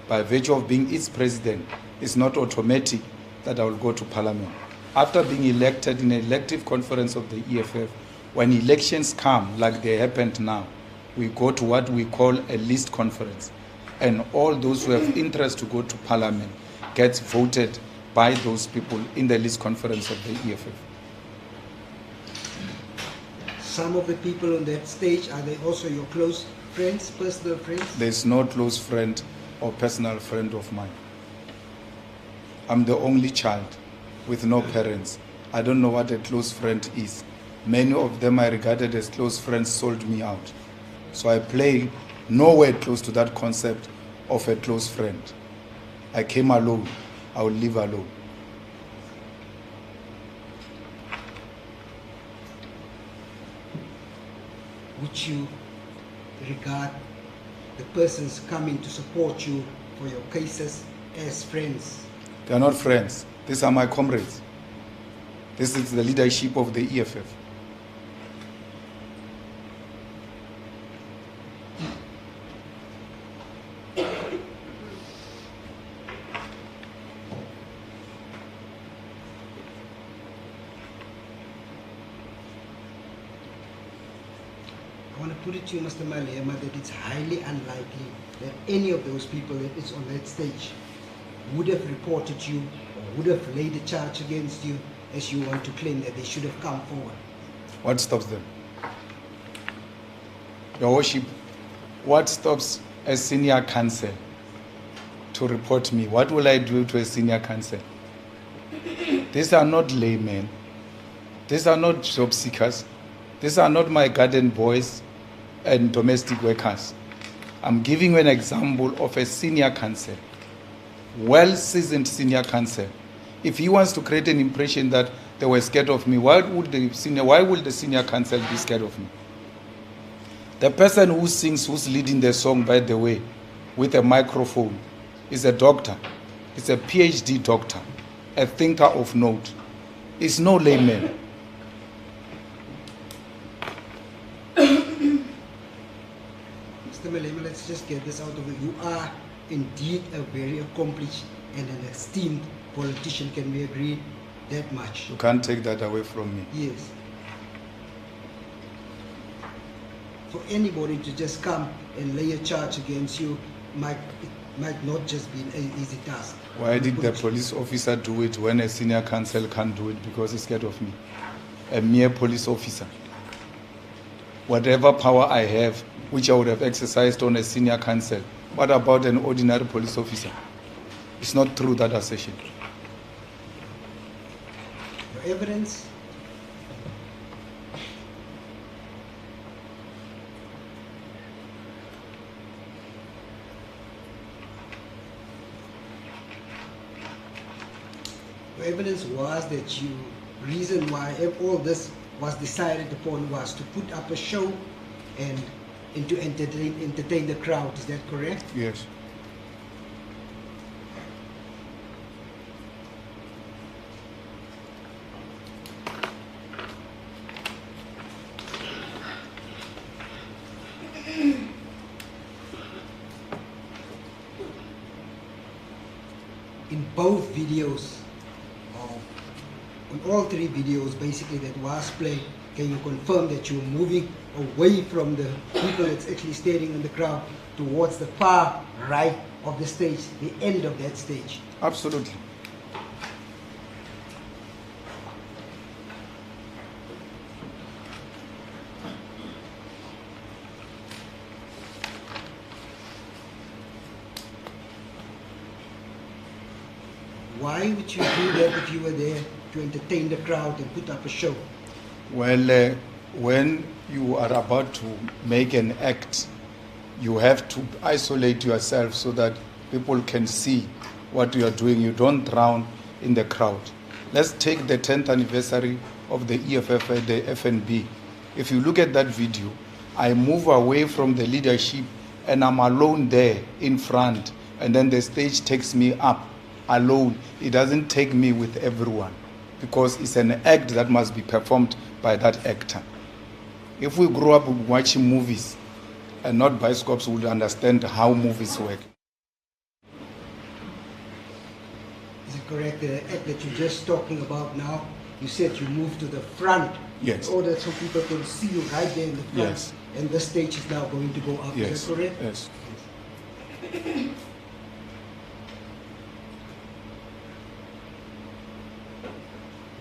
By virtue of being its president, it's not automatic that I will go to Parliament. After being elected in an elective conference of the EFF, when elections come, like they happened now, we go to what we call a list conference. And all those who have interest to go to Parliament gets voted by those people in the list conference of the EFF. Some of the people on that stage, are they also your close friends, personal friends? There's no close friend or personal friend of mine. I'm the only child with no parents. I don't know what a close friend is. Many of them I regarded as close friends sold me out. So I play nowhere close to that concept of a close friend. I came alone. I will live alone. Would you regard the persons coming to support you for your cases as friends? They are not friends. These are my comrades. This is the leadership of the EFF. I want to put it to you, Mr. Malema, that it's highly unlikely that any of those people that is on that stage would have reported you or would have laid a charge against you, as you want to claim that they should have come forward. What stops them? Your Worship, what stops a senior counsel to report me? What will I do to a senior counsel? These are not laymen. These are not job seekers. These are not my garden boys and domestic workers. I'm giving you an example of a senior counsel, well-seasoned senior counsel. If he wants to create an impression that they were scared of me, why would the senior counsel be scared of me? The person who sings, who's leading the song, by the way, with a microphone, is a doctor. It's a PhD doctor, a thinker of note. It's no layman. Mr. Malema, let's just get this out of you. You are indeed a very accomplished and an esteemed politician. Can we agree that much? You can't take that away from me. Yes. For anybody to just come and lay a charge against you might not just be an easy task. Why did the police officer do it when a senior counsel can't do it? Because he's scared of me. A mere police officer. Whatever power I have, which I would have exercised on a senior counsel, what about an ordinary police officer? It's not true, that assertion. Your evidence? Your evidence was that reason why all this was decided upon was to put up a show and to entertain the crowd. Is that correct? Yes. In both videos, on all three videos basically that was played, can you confirm that you're moving away from the people that's actually standing in the crowd towards the far right of the stage, the end of that stage? Absolutely. Why would you do that if you were there to entertain the crowd and put up a show? Well, when you are about to make an act you have to isolate yourself so that people can see what you are doing. You don't drown in the crowd. Let's take the 10th anniversary of the EFF at the FNB. If you look at that video, I move away from the leadership and I'm alone there in front, and then the stage takes me up alone. It doesn't take me with everyone because it's an act that must be performed by that actor. If we grew up watching movies and not bioscopes, we would understand how movies work. Is it correct, the act that you're just talking about now, you said you moved to the front Yes. in order so people can see you right there in the front, Yes. and the stage is now going to go up, Yes. is that correct? Yes.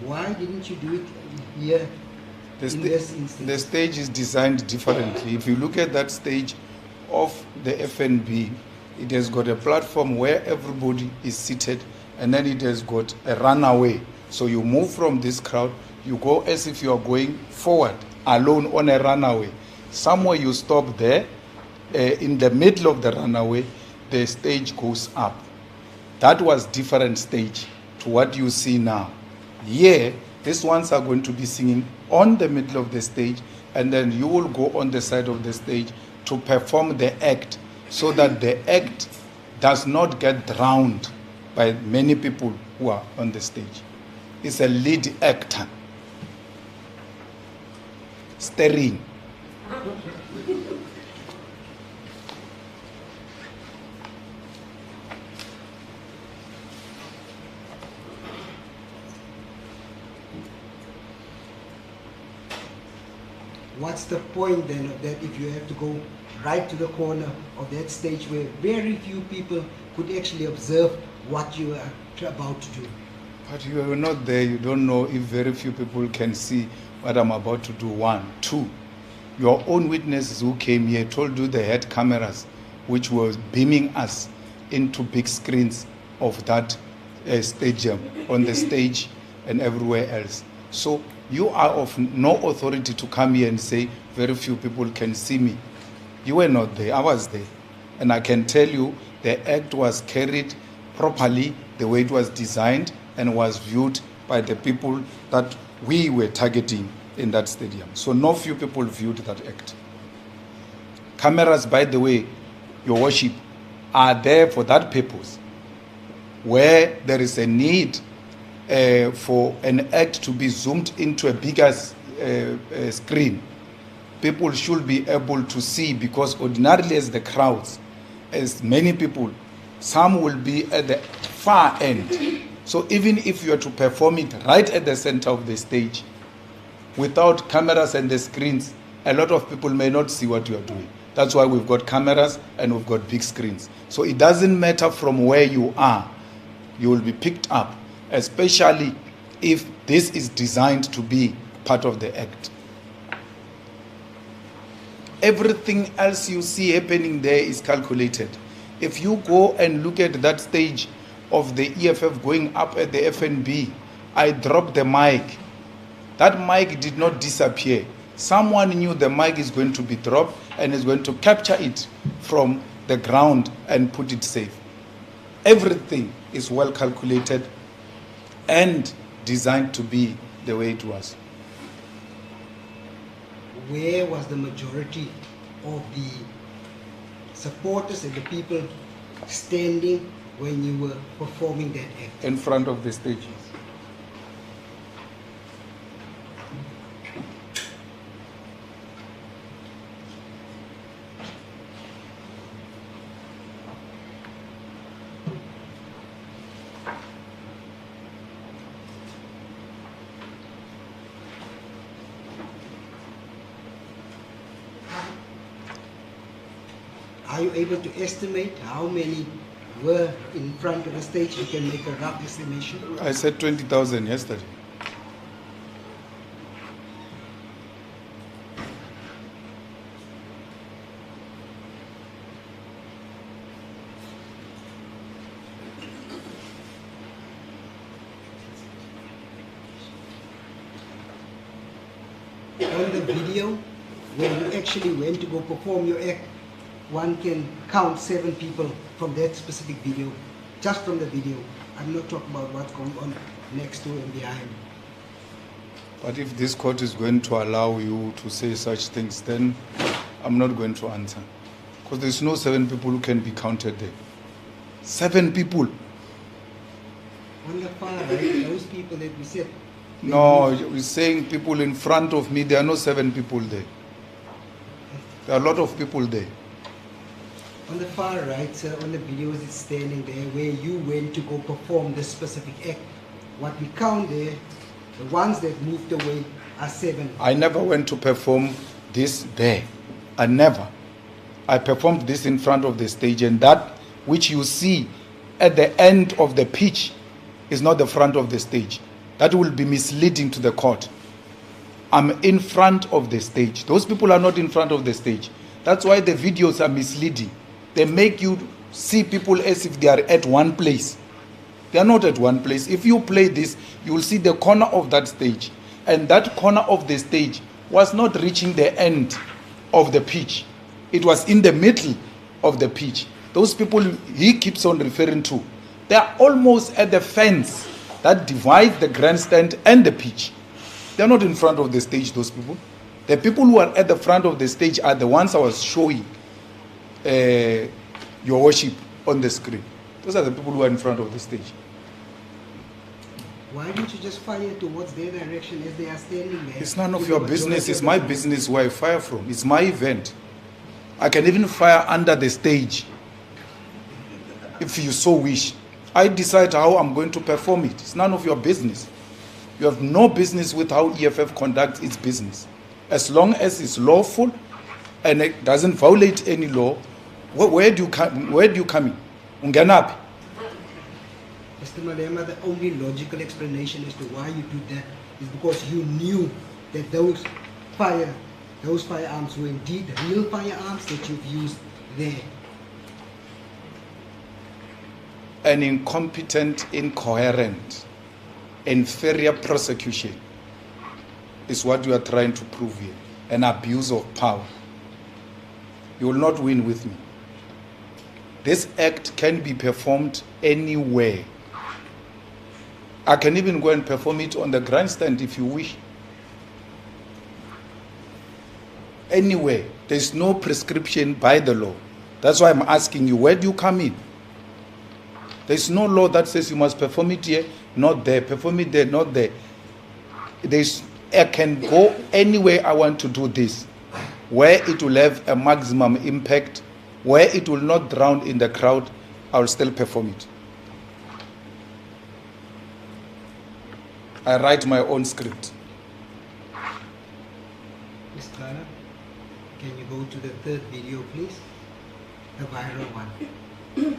Why didn't you do it here The, in this instance? the stage is designed differently. If you look at that stage of the FNB, it has got a platform where everybody is seated, and then it has got a runaway. So you move from this crowd, you go as if you are going forward, alone on a runaway. Somewhere you stop there, in the middle of the runaway, the stage goes up. That was different stage to what you see now. Here, these ones are going to be singing on the middle of the stage, and then you will go on the side of the stage to perform the act, so that the act does not get drowned by many people who are on the stage. It's a lead actor. Steering. What's the point then of that if you have to go right to the corner of that stage where very few people could actually observe what you are about to do? But you are not there, you don't know if very few people can see what I'm about to do. 1, 2. Your own witnesses who came here told you they had cameras which were beaming us into big screens of that stadium, on the stage and everywhere else. So you are of no authority to come here and say very few people can see me. You were not there, I was there. And I can tell you the act was carried properly the way it was designed and was viewed by the people that we were targeting in that stadium. So no few people viewed that act. Cameras, by the way, your worship, are there for that purpose. Where there is a need for an act to be zoomed into a bigger screen, people should be able to see, because ordinarily as the crowds, as many people, some will be at the far end. So even if you are to perform it right at the center of the stage, without cameras and the screens, a lot of people may not see what you are doing. That's why we've got cameras and we've got big screens. So it doesn't matter from where you are, you will be picked up, especially if this is designed to be part of the act. Everything else you see happening there is calculated. If you go and look at that stage of the EFF going up at the FNB, I dropped the mic. That mic did not disappear. Someone knew the mic is going to be dropped and is going to capture it from the ground and put it safe. Everything is well calculated and designed to be the way it was. Where was the majority of the supporters and the people standing when you were performing that act? In front of the stage. Are you able to estimate how many were in front of the stage? You can make a rough estimation. I said 20,000 yesterday. On the video, when you actually went to go perform your act, one can count 7 people from that specific video, just from the video. I'm not talking about what's going on next to and behind. But if this court is going to allow you to say such things, then I'm not going to answer. Because there's no 7 people who can be counted there. 7 people. On the far right, those people that we said. No, you're saying people in front of me, there are no 7 people there. There are a lot of people there. On the far right, sir, on the videos it's standing there where you went to go perform this specific act. What we count there, the ones that moved away are 7. I never went to perform this there. I never. I performed this in front of the stage, and that which you see at the end of the pitch is not the front of the stage. That will be misleading to the court. I'm in front of the stage. Those people are not in front of the stage. That's why the videos are misleading. They make you see people as if they are at one place. They are not at one place. If you play this, you will see the corner of that stage. And that corner of the stage was not reaching the end of the pitch. It was in the middle of the pitch. Those people he keeps on referring to, they are almost at the fence that divides the grandstand and the pitch. They are not in front of the stage, those people. The people who are at the front of the stage are the ones I was showing your worship on the screen. Those are the people who are in front of the stage. Why don't you just fire towards their direction as they are standing there? It's none of your business. It's my business where I fire from. It's my event. I can even fire under the stage if you so wish. I decide how I'm going to perform it. It's none of your business. You have no business with how EFF conducts its business. As long as it's lawful and it doesn't violate any law, where do you come in? Ungenapi? Mr. Malema, the only logical explanation as to why you did that is because you knew that those firearms were indeed real firearms that you've used there. An incompetent, incoherent, inferior prosecution is what you are trying to prove here. An abuse of power. You will not win with me. This act can be performed anywhere. I can even go and perform it on the grandstand if you wish. Anywhere. There's no prescription by the law. That's why I'm asking you, where do you come in? There's no law that says you must perform it here, not there. Perform it there, not there. I can go anywhere I want to do this, where it will have a maximum impact, where it will not drown in the crowd. I will still perform it. I write my own script. Ms. Clara, can you go to the 3rd video, please? The viral one.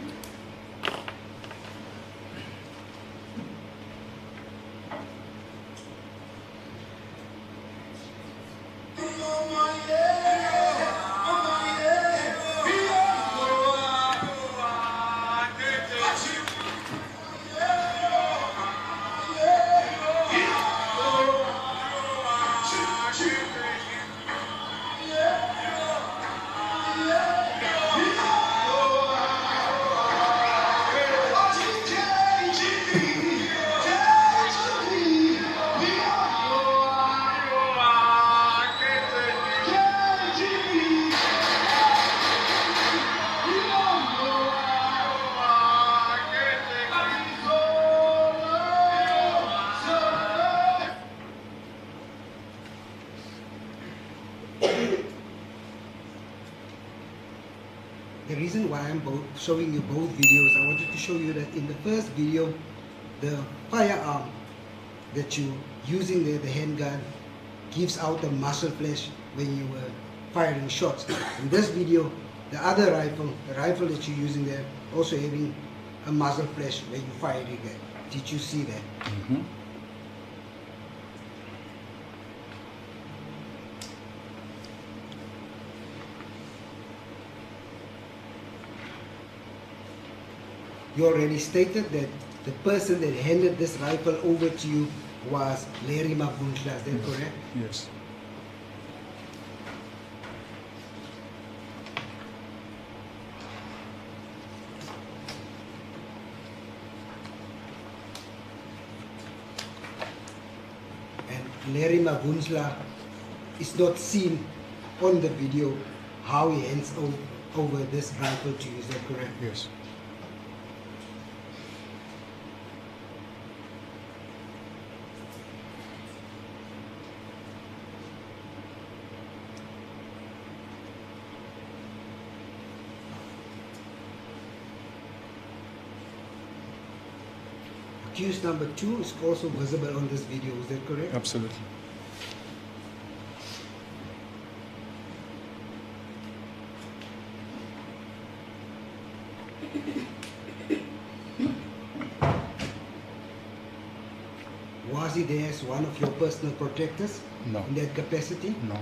The reason why I'm showing you both videos, I wanted to show you that in the first video, the firearm that you're using there, the handgun, gives out a muzzle flash when you were firing shots. In this video, the other rifle, the rifle that you're using there, also having a muzzle flash when you're firing there. Did you see that? Mm-hmm. You already stated that the person that handed this rifle over to you was Larry Mabunshla, is that correct? Yes. Larry Magunsla is not seen on the video how he hands over this rifle to you. Is that correct? Yes. Accused number 2 is also visible on this video. Is that correct? Absolutely. Was he there as one of your personal protectors? No. In that capacity? No.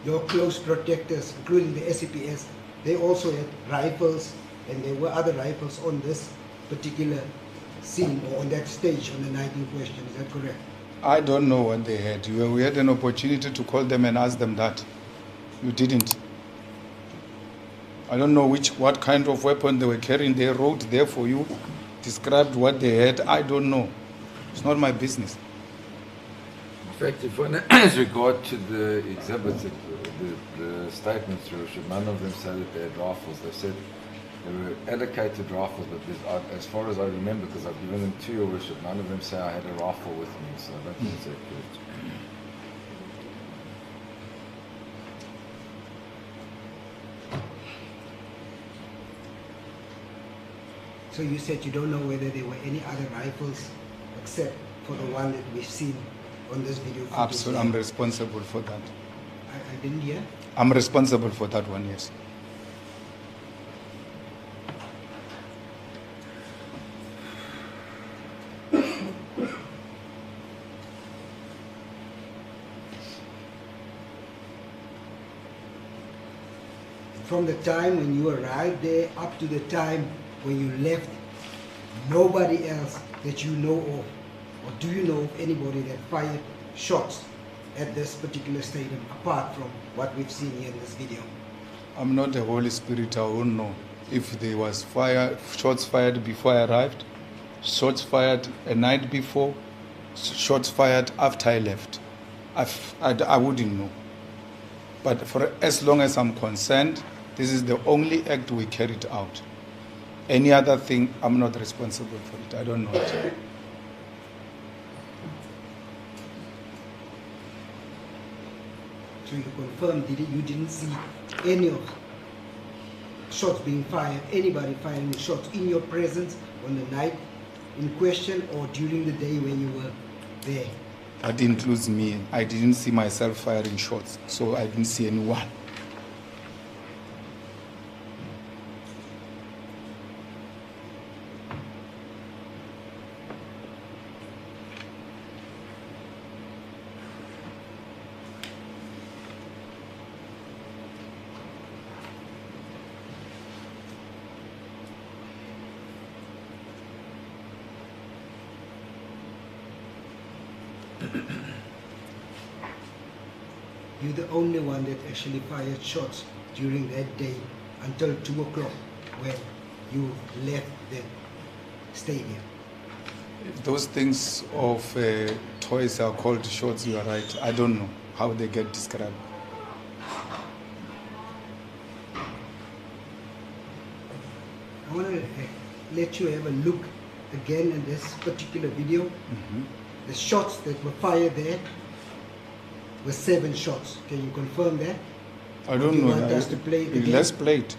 Your close protectors, including the SCPS, they also had rifles, and there were other rifles on this particular scene or on that stage on the night in question. Is that correct? I don't know what they had. We had an opportunity to call them and ask them that. You didn't. I don't know what kind of weapon they were carrying. They wrote there for you, described what they had. I don't know. It's not my business. In fact, if one as regard to the exhibits, the statements, none of them say that they had rifles. They said they were allocated rifles, but as far as I remember, because I've given them to your worship, none of them say I had a rifle with me, so I don't think it's accurate. So you said you don't know whether there were any other rifles except for the one that we've seen on this video. Absolutely, I'm responsible for that. I didn't hear. I'm responsible for that one, yes. From the time when you arrived there up to the time when you left, nobody else that you know of, or do you know of anybody that fired shots at this particular stadium apart from what we've seen here in this video? I'm not the Holy Spirit, I won't know if there was shots fired before I arrived, shots fired a night before, shots fired after I left. I wouldn't know. But for as long as I'm concerned, this is the only act we carried out. Any other thing, I'm not responsible for it. I don't know it. So you confirm you didn't see any of shots being fired, anybody firing shots in your presence on the night in question or during the day when you were there? That includes me. I didn't see myself firing shots, so I didn't see anyone. You're the only one that actually fired shots during that day until 2 o'clock when you left the stadium. If those things of toys are called shots, you are right. I don't know how they get described. I want to let you have a look again in this particular video. Mm-hmm. The shots that were fired there were 7 shots. Can you confirm that? I Or don't do you know. want us to play it again? Let's play it.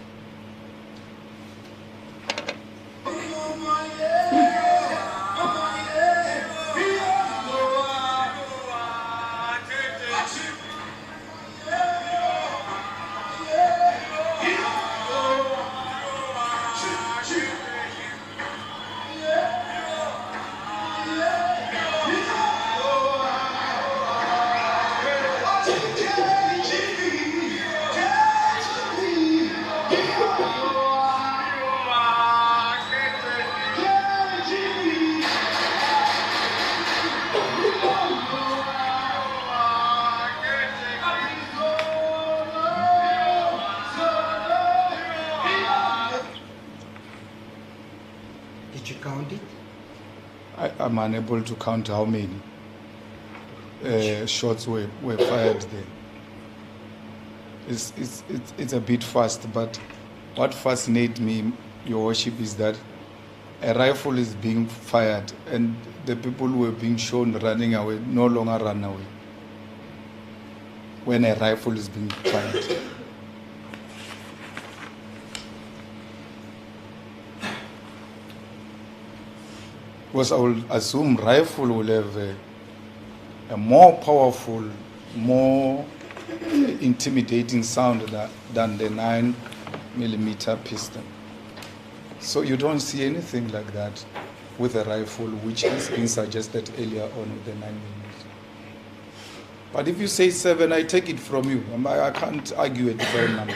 I'm unable to count how many shots were fired there. It's a bit fast, but what fascinates me, Your Worship, is that a rifle is being fired and the people who were being shown running away no longer run away when a rifle is being fired. Because I will assume rifle will have a more powerful, more intimidating sound than the 9mm pistol. So you don't see anything like that with a rifle, which has been suggested earlier on with the 9mm. But if you say 7, I take it from you. I can't argue a different number.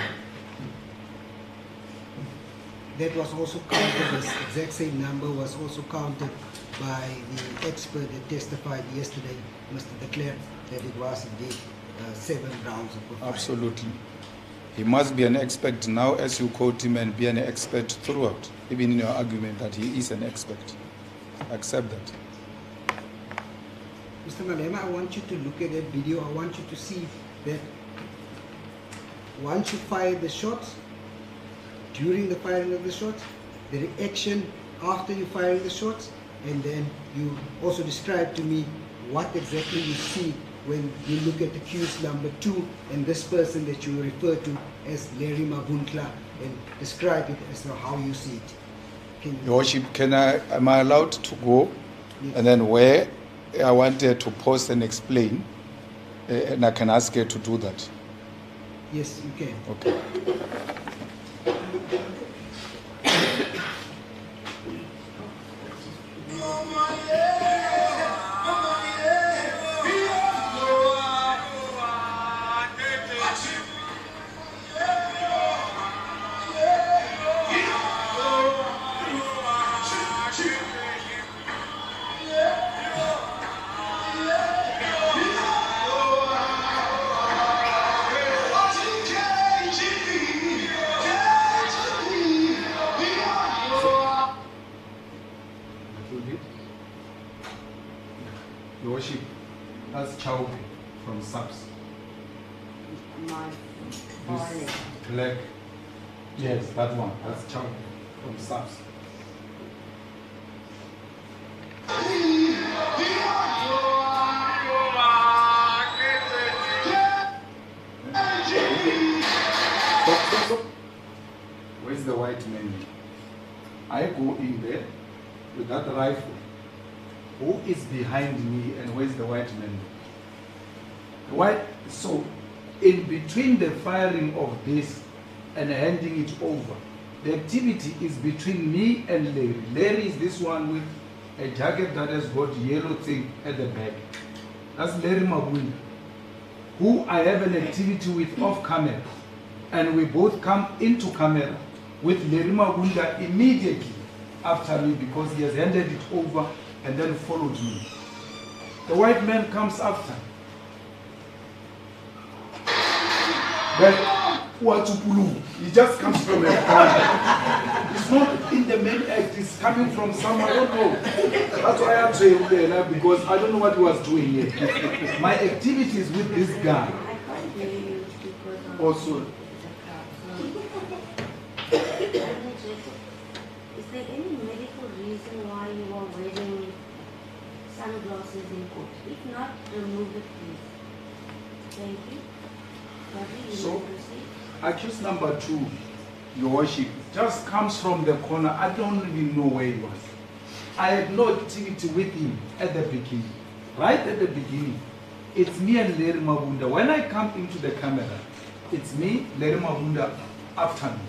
That was also counted, this exact same number was also counted by the expert that testified yesterday, Mr. De Klerk, that it was indeed 7 rounds of fire. Absolutely. He must be an expert now, as you quote him, and be an expert throughout, even in your argument that he is an expert. Accept that. Mr. Malema, I want you to look at that video. I want you to see that once you fire the shot, during the firing of the shot, the reaction after you firing the shot, and then you also describe to me what exactly you see when you look at accused number 2 and this person that you refer to as Larry Mabuntla, and describe it as to how you see it. Your Worship, am I allowed to go? Yes. And then where I want her to pause and explain, and I can ask her to do that. Yes, you can. Okay. Your Worship, that's Chauke from SAPS. My This father. black, yes, that one, that's Chauke from SAPS. Stop. Where's the white man? I go in there with that rifle. Who is behind me and where's the white man? So, in between the firing of this and handing it over, the activity is between me and Larry. Larry is this one with a jacket that has got yellow thing at the back. That's Larry Mkweli, who I have an activity with off camera. And we both come into camera with Larry Mkweli immediately after me because he has handed it over and then followed me. The white man comes after. But he just comes from a corner. It's not in the main act, it's coming from somewhere, I don't know. That's why I'm saying there because I don't know what he was doing here. My activity is with this guy. I can't hear you because of Also, the crowd. Is there any medical reason why you are wearing sunglasses in court? If not, remove it, please. Thank you. Lovely, you So- may proceed. accused number 2, Your Worship, just comes from the corner. I don't even know where he was. I had no activity with him at the beginning. Right at the beginning, it's me and Larry Mabunda. When I come into the camera, it's me, Larry Mabunda after me.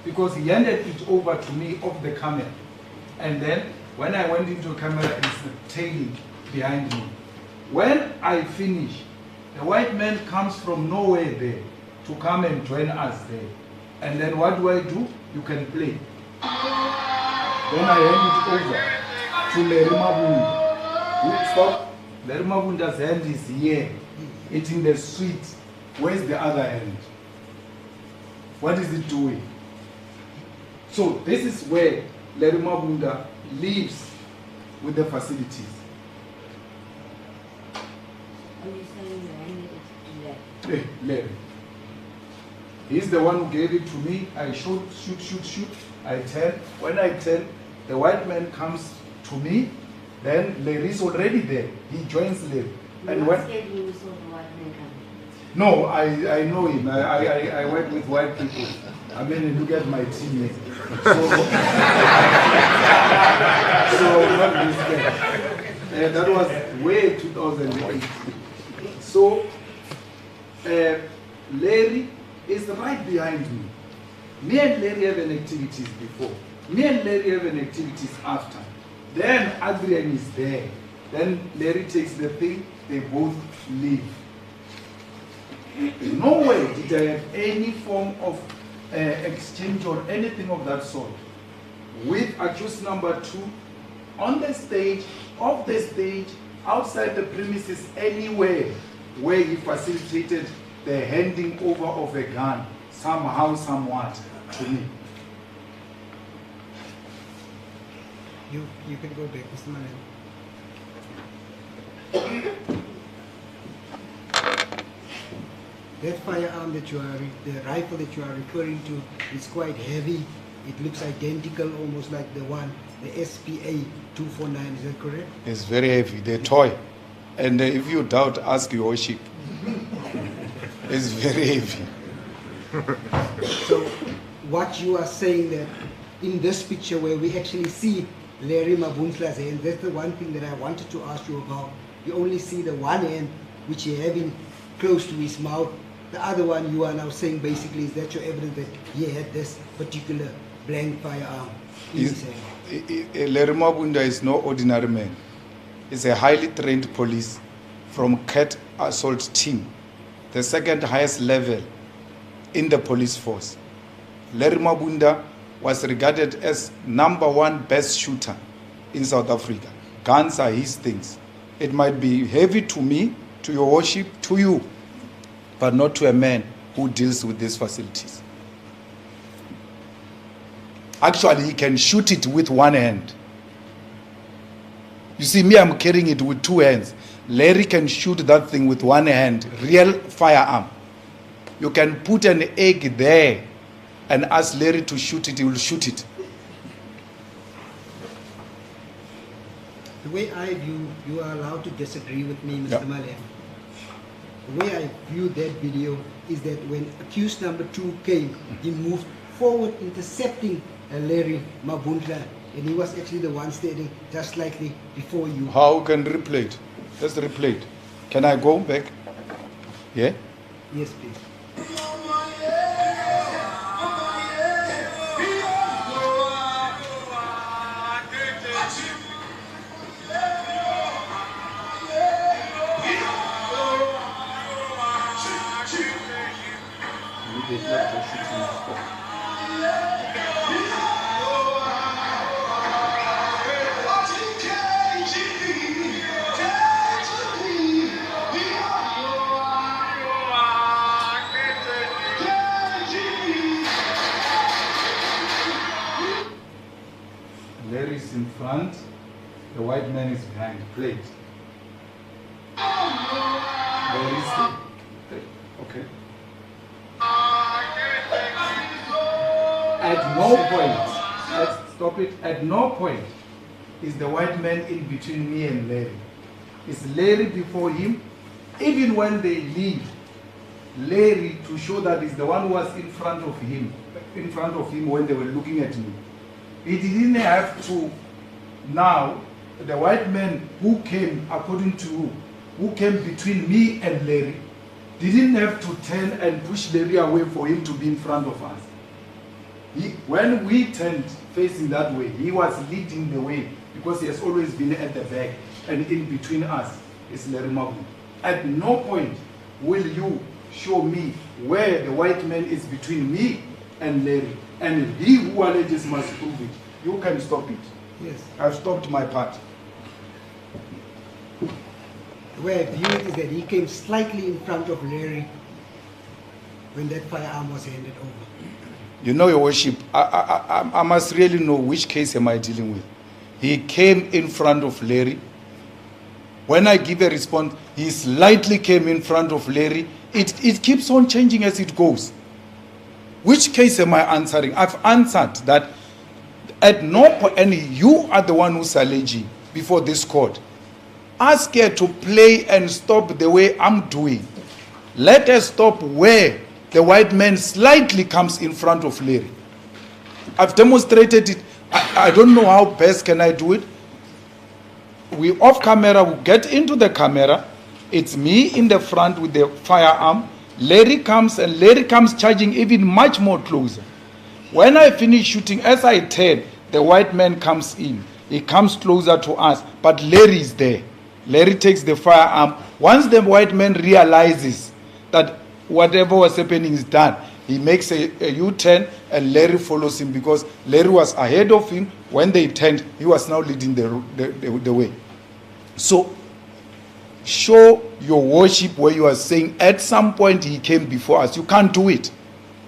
Because he handed it over to me off the camera. And then when I went into the camera, it's tailing behind me. When I finish, the white man comes from nowhere there to come and join us there. And then what do? You can play. Then I hand it over to Larry Mabunda. Stop. Larry Mabunda's hand is here. It's in the street. Where's the other hand? What is it doing? So this is where Larry Mabunda leaves with the facilities. Are you saying you handed it to that? Larry. He's the one who gave it to me. I shoot. I turn. When I turn, the white man comes to me. Then Larry's already there. He joins Larry. You were scared when you saw the white man coming? No, I know him. I work with white people. I mean, look at my team here. So not this guy. That was way 2008. So Larry is right behind me. Me and Larry have an activities before. Me and Larry have an activities after. Then Adrian is there. Then Larry takes the thing. They both leave. No way did I have any form of exchange or anything of that sort with accused number 2 on the stage, off the stage, outside the premises, anywhere where he facilitated the handing over of a gun, somehow, somewhat, to me. You can go back, Mr. Malema. That firearm that the rifle that you are referring to is quite heavy. It looks identical, almost like the one, the SPA 249, is that correct? It's very heavy, the toy. And if you doubt, ask your worship. It's very heavy. So what you are saying that in this picture where we actually see Larry Mabunsla's hand, that's the one thing that I wanted to ask you about. You only see the one hand which he having close to his mouth. The other one you are now saying basically is that your evidence that he had this particular blank firearm in his hand. Larry Mabunda is no ordinary man. He's a highly trained police from CAT assault team, the second highest level in the police force. Larry Mabunda was regarded as #1 best shooter in South Africa. Guns are his things. It might be heavy to me, to your worship, to you, but not to a man who deals with these facilities. Actually, he can shoot it with one hand. You see, me, I'm carrying it with 2 hands. Larry can shoot that thing with one hand, real firearm. You can put an egg there and ask Larry to shoot it, he will shoot it. The way I view, you are allowed to disagree with me, Mr. Yep. Malema. The way I view that video is that when accused number 2 came, he moved forward intercepting Larry Mabundla, and he was actually the one standing just slightly before you. How can replay it? Let's replay it. Can I go back? Yeah? Yes, please. Larry is in front, the white man is behind. Plate. There is okay. At no point, stop it. At no point is the white man in between me and Larry. It's Larry before him. Even when they leave, Larry, to show that he's the one who was in front of him when they were looking at me. He didn't have to. Now, the white man who came, according to you, who came between me and Larry, didn't have to turn and push Larry away for him to be in front of us. When we turned facing that way, he was leading the way because he has always been at the back, and in between us is Larry Mabu. At no point will you show me where the white man is between me and Larry. And he who alleges must prove it. You can stop it. Yes. I've stopped my part. The way I view it is that he came slightly in front of Larry when that firearm was handed over. You know, your worship, I must really know which case am I dealing with. He came in front of Larry. When I give a response, he slightly came in front of Larry. It keeps on changing as it goes. Which case am I answering? I've answered that at no point, and you are the one who's alleging before this court. Ask her to play and stop the way I'm doing. Let her stop where the white man slightly comes in front of Larry. I've demonstrated it. I don't know how best can I do it. We off camera, we get into the camera. It's me in the front with the firearm. Larry comes charging even much more closer. When I finish shooting, as I turn, the white man comes in. He comes closer to us, but Larry is there. Larry takes the firearm. Once the white man realizes that whatever was happening is done, he makes a U-turn and Larry follows him because Larry was ahead of him. When they turned, he was now leading the way. So, show your worship where you are saying at some point he came before us. You can't do it.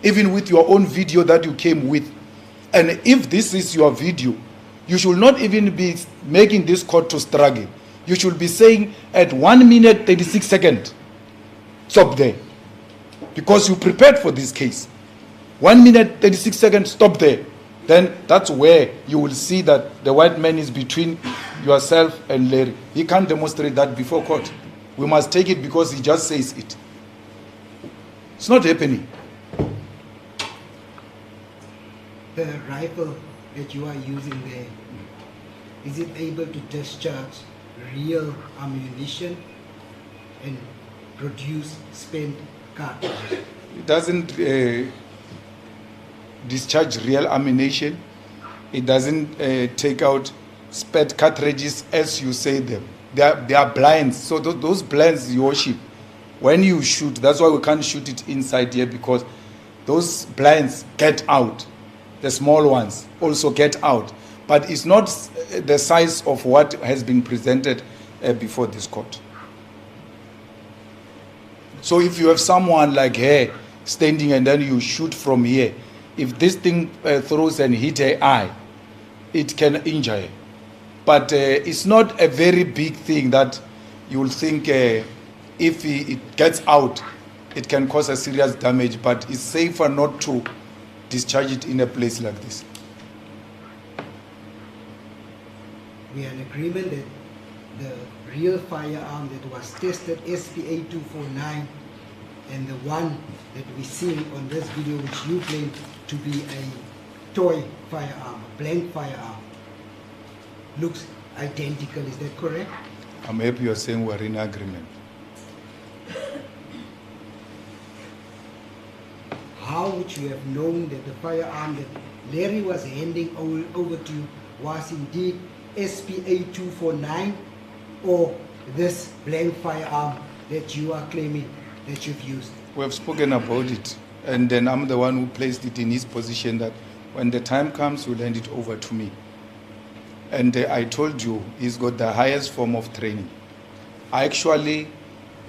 Even with your own video that you came with. And if this is your video, you should not even be making this court to struggle. You should be saying at 1 minute 36 seconds, stop there. Because you prepared for this case. 1 minute 36 seconds, stop there. Then that's where you will see that the white man is between yourself and Larry. He can't demonstrate that before court. We must take it because he just says it. It's not happening. The rifle that you are using there, is it able to discharge real ammunition and produce spent cartridges? It doesn't discharge real ammunition. It doesn't take out spent cartridges as you say them. They are blinds. So those blinds, your worship, when you shoot, that's why we can't shoot it inside here because those blinds get out. The small ones also get out. But it's not the size of what has been presented before this court. So if you have someone like her standing and then you shoot from here, if this thing throws and hit her eye, it can injure her. But it's not a very big thing that you will think if it gets out, it can cause a serious damage. But it's safer not to discharge it in a place like this. We are in agreement that the real firearm that was tested, SPA 249, and the one that we see on this video, which you claim to be a toy firearm, a blank firearm, looks identical. Is that correct? I'm happy you're saying we're in agreement. How would you have known that the firearm that Larry was handing over to you was indeed SPA 249 or this blank firearm that you are claiming that you've used? We have spoken about it, and then I'm the one who placed it in his position that when the time comes, he'll hand it over to me. And I told you, he's got the highest form of training. I actually,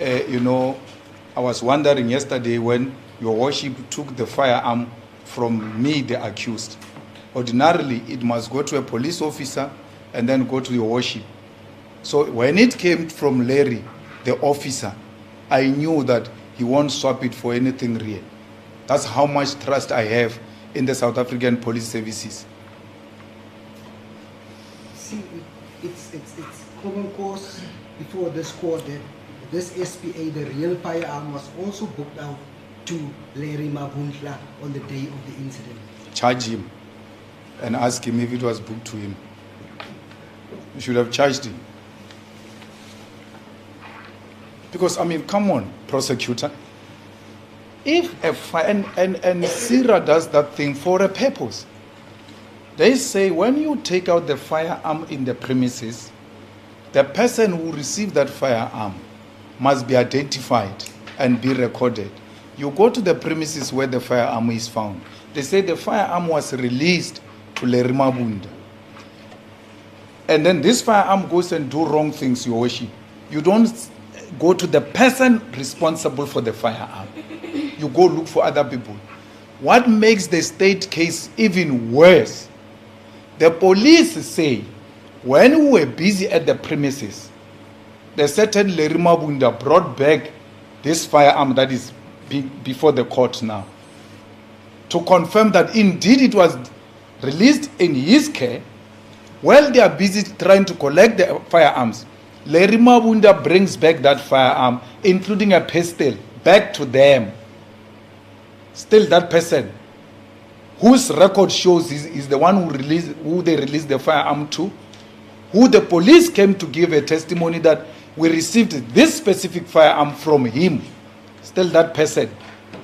I was wondering yesterday when your worship took the firearm from me, the accused. Ordinarily, it must go to a police officer and then go to your worship. So when it came from Larry, the officer, I knew that he won't swap it for anything real. That's how much trust I have in the South African police services. See, it's common cause before this court that this SPA, the real firearm, was also booked out to Larry Mabundla on the day of the incident. Charge him and ask him if it was booked to him. You should have charged him. Because, come on, prosecutor. If and Sira does that thing for a purpose. They say when you take out the firearm in the premises, the person who received that firearm must be identified and be recorded. You go to the premises where the firearm is found. They say the firearm was released to Larry Mabunda. And then this firearm goes and do wrong things, your worship. You don't go to the person responsible for the firearm. You go look for other people. What makes the state case even worse? The police say When we were busy at the premises, the certain Larry Mabunda brought back this firearm that is before the court now to confirm that indeed it was released in his care. While they are busy trying to collect the firearms, Larry Mabunda brings back that firearm, including a pistol, back to them. Still that person whose record shows is the one who they released the firearm to, who the police came to give a testimony that we received this specific firearm from him. Still that person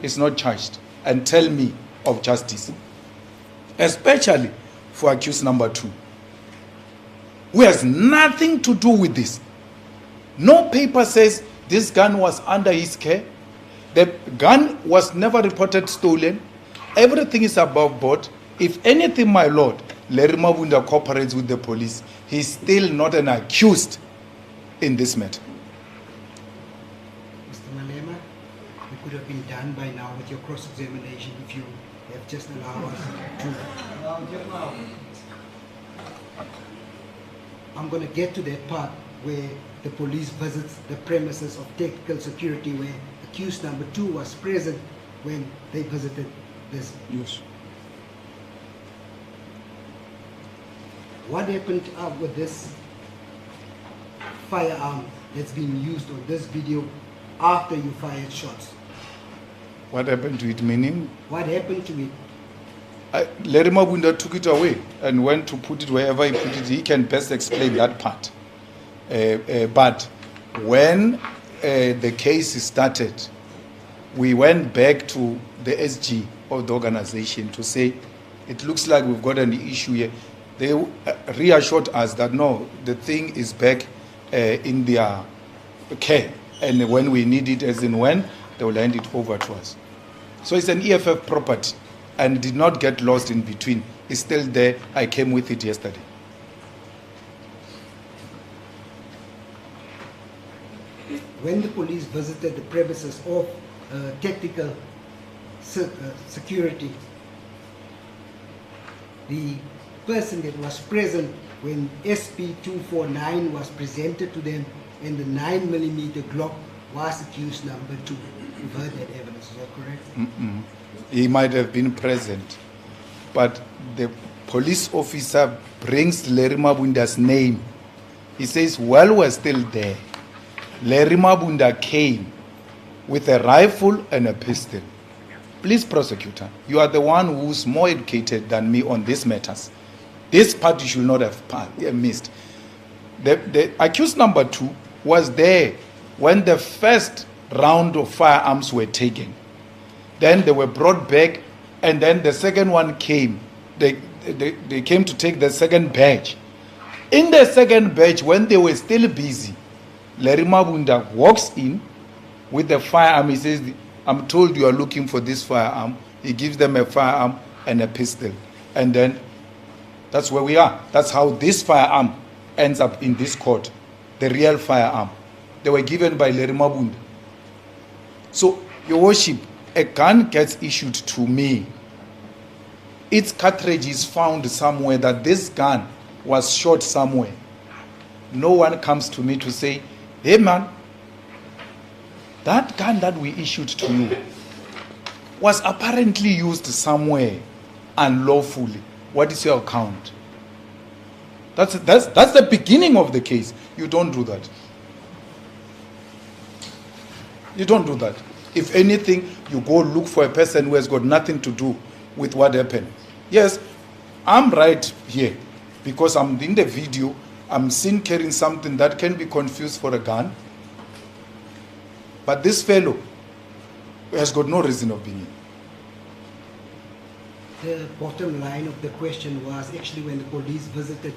is not charged. And tell me of justice. Especially for accused number 2, who has nothing to do with this. No paper says this gun was under his care. The gun was never reported stolen. Everything is above board. If anything, my lord, Larry Mabunda cooperates with the police. He's still not an accused in this matter. Mr. Malema, it could have been done by now with your cross-examination if you have just allowed us to. I'm going to get to that part where the police visits the premises of technical security where accused number 2 was present when they visited this. Yes. What happened with this firearm that's been used on this video after you fired shots? What happened to it, meaning? What happened to it? Larry Mabunda took it away and went to put it wherever he put it. He can best explain that part. But when the case started, we went back to the SG of the organization to say, it looks like we've got an issue here. They reassured us that no, the thing is back in their care. And when we need it, as in when, they will hand it over to us. So it's an EFF property and did not get lost in between. It's still there. I came with it yesterday. When the police visited the premises of technical security, the person that was present when SP-249 was presented to them and the 9mm Glock was accused number 2. You've heard that evidence, is that correct? He might have been present, but the police officer brings Larry Mabunda's name. He says, while we're still there, Larry Mabunda came with a rifle and a pistol. Please, prosecutor, you are the one who's more educated than me on these matters. This part you should not have missed. The accused number 2 was there when the first round of firearms were taken. Then they were brought back, and then the second one came. They came to take the second batch. In the second batch, when they were still busy, Larry Mabunda walks in with the firearm. He says, I'm told you are looking for this firearm. He gives them a firearm and a pistol. And then that's where we are. That's how this firearm ends up in this court. The real firearm. They were given by Larry Mabunda. So, Your Worship, a gun gets issued to me. Its cartridge is found somewhere that this gun was shot somewhere. No one comes to me to say, hey man, that gun that we issued to you was apparently used somewhere unlawfully. What is your account? That's the beginning of the case. You don't do that. You don't do that. If anything, you go look for a person who has got nothing to do with what happened. Yes, I'm right here because I'm in the video. I'm seen carrying something that can be confused for a gun. But this fellow has got no reason of being here. The bottom line of the question was actually when the police visited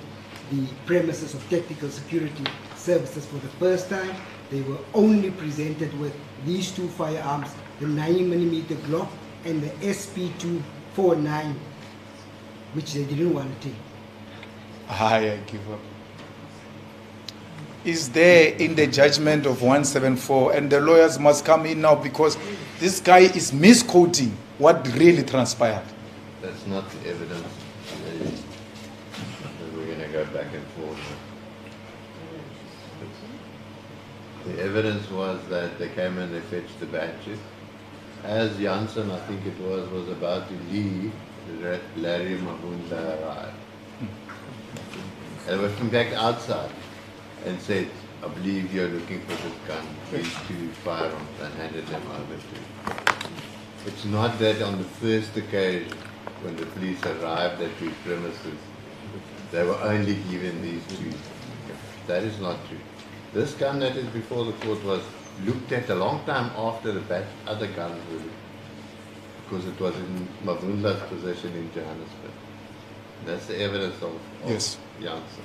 the premises of technical security services for the first time, they were only presented with these 2 firearms, the 9mm Glock and the SP-249, which they didn't want to take. I give up. Is there in the judgment of 174, and the lawyers must come in now because this guy is misquoting what really transpired. That's not the evidence that we're going to go back and forth. The evidence was that they came and they fetched the badges. As Janssen, I think it was about to leave, Larry Mavunda arrived. And was back outside and said, I believe you're looking for this gun, these two firearms, and handed them over to him. It's not that on the first occasion, when the police arrived at the premises, they were only given these two. That is not true. This gun that is before the court was looked at a long time after the other guns were looked, because it was in Mavunda's possession in Johannesburg. That's the evidence of Yes. Janssen.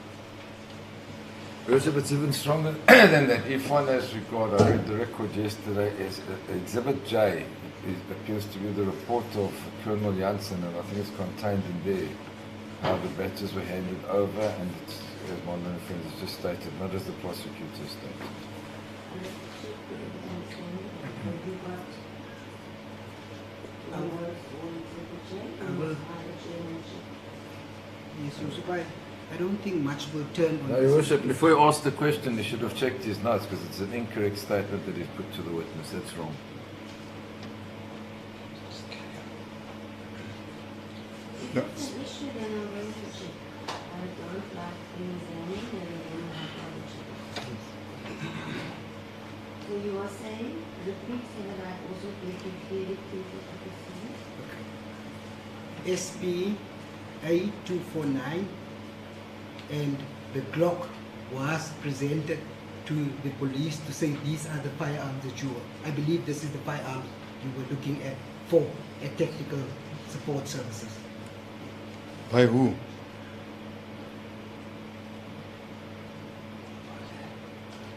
Joseph, it's even stronger than that. If one has regard, I read the record yesterday, is Exhibit J. It appears to be the report of Colonel Janssen, and I think it's contained in there how the badges were handed over, and it's, as my learned friend has just stated, not as the prosecutor stated. Yes, Yusuf, I don't think much will turn on No, Your Worship, before you ask the question, he should have checked his notes, because it's an incorrect statement that he's put to the witness. That's wrong. If it's an issue, then I'm going to check. I don't like things running, and then I have to check. So you are saying the police have right also taken clearly people to the scene? SB A249, and the Glock was presented to the police to say these are the firearms that you were. I believe this is the firearms you were looking at for a technical support services. By who?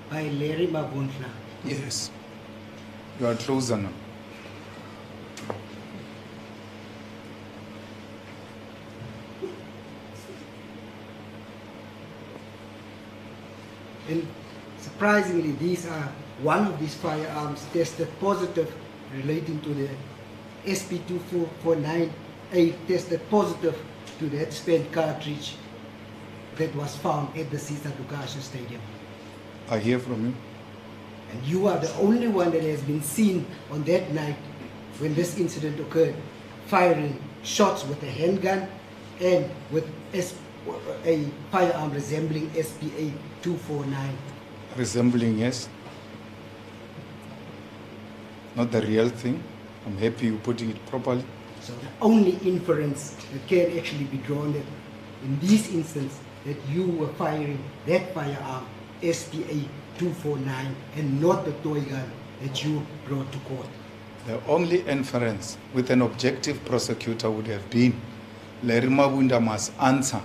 By Larry Mavundla. Yes. You are closer now. And surprisingly, these are one of these firearms tested positive relating to the SP2449A, tested positive to that spent cartridge that was found at the Caesar Lukasha Stadium. I hear from you. And you are the only one that has been seen on that night when this incident occurred, firing shots with a handgun and with a firearm resembling SPA 249. Resembling, yes. Not the real thing. I'm happy you're putting it properly. So the only inference that can actually be drawn that in this instance that you were firing that firearm SPA 249 and not the toy gun that you brought to court. The only inference with an objective prosecutor would have been Larry Mavunda must answer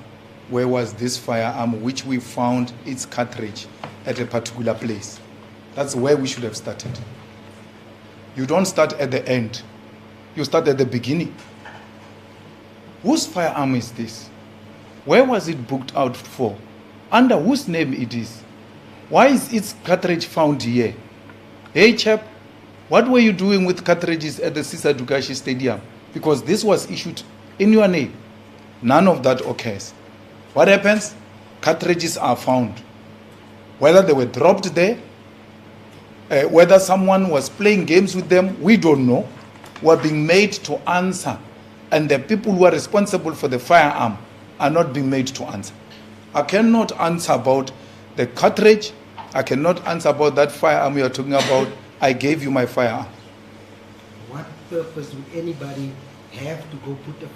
where was this firearm which we found its cartridge at a particular place. That's where we should have started. You don't start at the end. You start at the beginning. Whose firearm is this? Where was it booked out for? Under whose name it is? Why is its cartridge found here? Hey chap, what were you doing with cartridges at the Caesar Lukasha Stadium? Because this was issued in your name. None of that occurs. What happens? Cartridges are found. Whether they were dropped there, whether someone was playing games with them, we don't know. Were being made to answer. And the people who are responsible for the firearm are not being made to answer. I cannot answer about the cartridge. I cannot answer about that firearm you are talking about. I gave you my firearm. What purpose would anybody have to go put a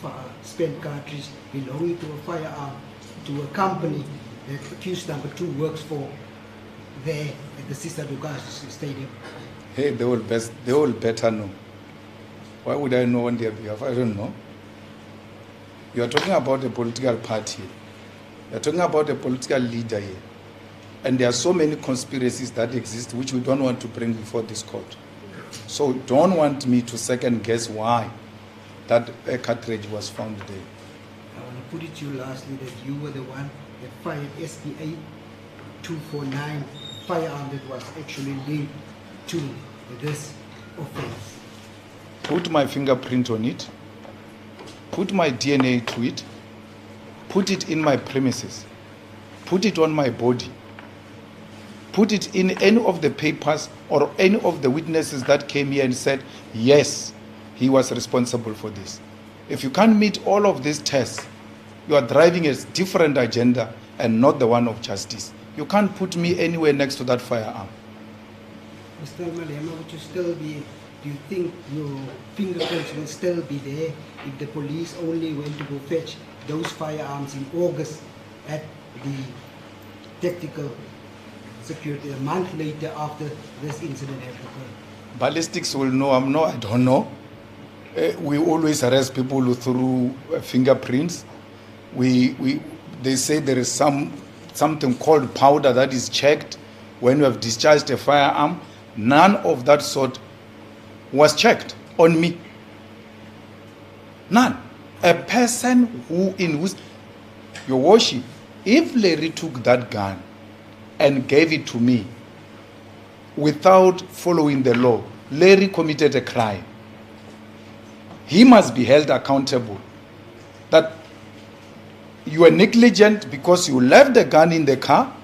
spent cartridge belonging to a firearm to a company that accused number 2 works for there at the Caesar Lukasha Stadium? Hey, they will better know. Why would I know on their behalf? I don't know. You are talking about a political party. You are talking about a political leader here. And there are so many conspiracies that exist which we don't want to bring before this court. So don't want me to second guess why that a cartridge was found there. I want to put it to you lastly that you were the one that fired SPA 249 firearm that was actually linked to this offense. Put my fingerprint on it, put my DNA to it, put it in my premises. put it on my body, put it in any of the papers or any of the witnesses that came here and said, yes, he was responsible for this. If you can't meet all of these tests, you are driving a different agenda and not the one of justice. You can't put me anywhere next to that firearm. Mr. Malema, would you still be, do you think your fingerprints will still be there if the police only went to go fetch those firearms in August at the tactical security, a month later after this incident had occurred? Ballistics will know, I don't know. We always arrest people through fingerprints. They say there is something called powder that is checked when you have discharged a firearm. None of that sort was checked on me. None. A person who, in whose, your worship, if Larry took that gun and gave it to me without following the law, Larry committed a crime. He must be held accountable. That you were negligent because you left the gun in the car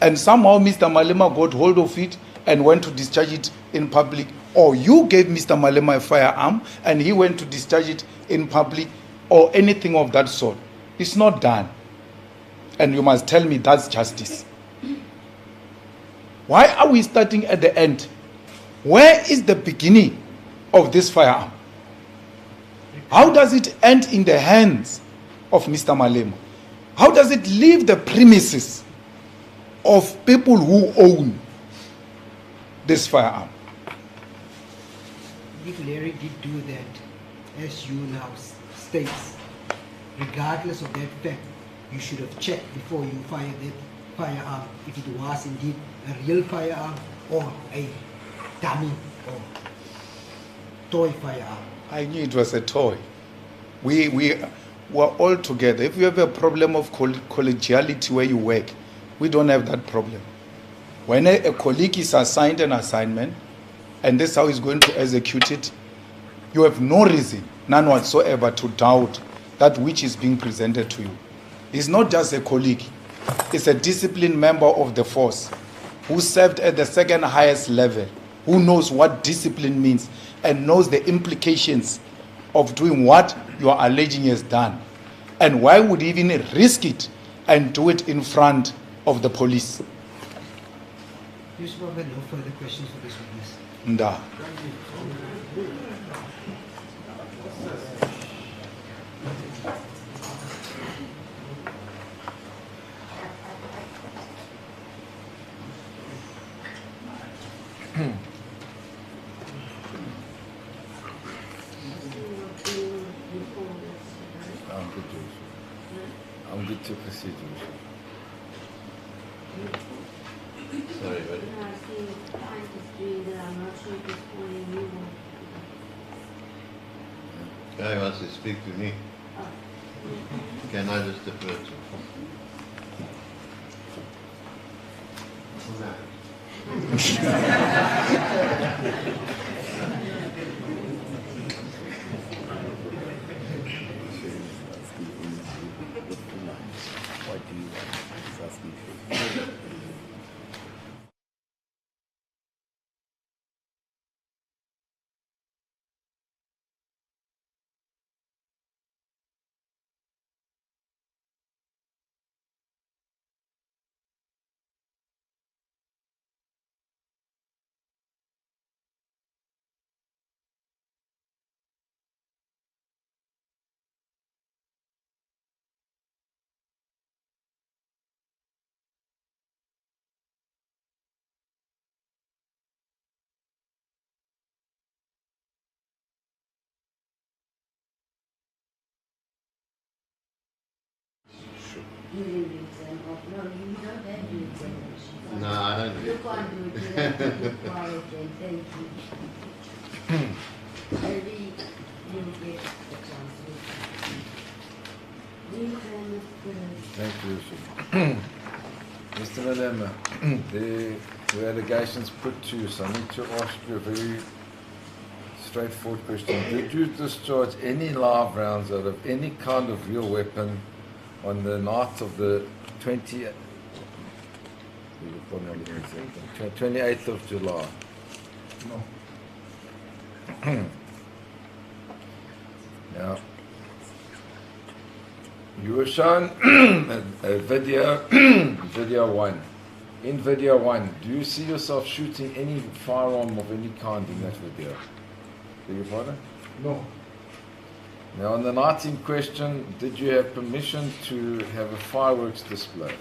and somehow Mr. Malema got hold of it and went to discharge it in public, or you gave Mr. Malema a firearm and he went to discharge it in public, or anything of that sort. It's not done. And you must tell me that's justice. Why are we starting at the end? Where is the beginning of this firearm? How does it end in the hands of Mr. Malema? How does it leave the premises of people who own this firearm? If Larry did do that, as you now states, regardless of that fact, you should have checked before you fired that firearm if it was indeed a real firearm or a dummy or toy firearm. I knew it was a toy. We were all together. If you have a problem of collegiality where you work, we don't have that problem. When a colleague is assigned an assignment, and this is how he's going to execute it, you have no reason, none whatsoever, to doubt that which is being presented to you. It's not just a colleague. It's a disciplined member of the force who served at the second highest level, who knows what discipline means and knows the implications of doing what you are alleging he has done. And why would he even risk it and do it in front of the police? You should have no further questions for this witness. Nda. I'm good to proceed. Sorry, buddy. No, I see time is doing that. I'm not sure if it's calling you. Guy wants to speak to me. Can I just defer to You didn't do exam. No, you don't have to do examination. No, I don't do You it. can't do it. You have to be quiet and thank you. Maybe you'll get the chance to. You can Thank you, Mr. Malema, the allegations put to you, so I need to ask you a very straightforward question. Did you discharge any live rounds out of any kind of real weapon on the night of the 28th of July. No. Now, you were shown a video, video 1. In video 1, do you see yourself shooting any firearm of any kind in that video? Beg your pardon? No. Now, on the night in question, did you have permission to have a fireworks display?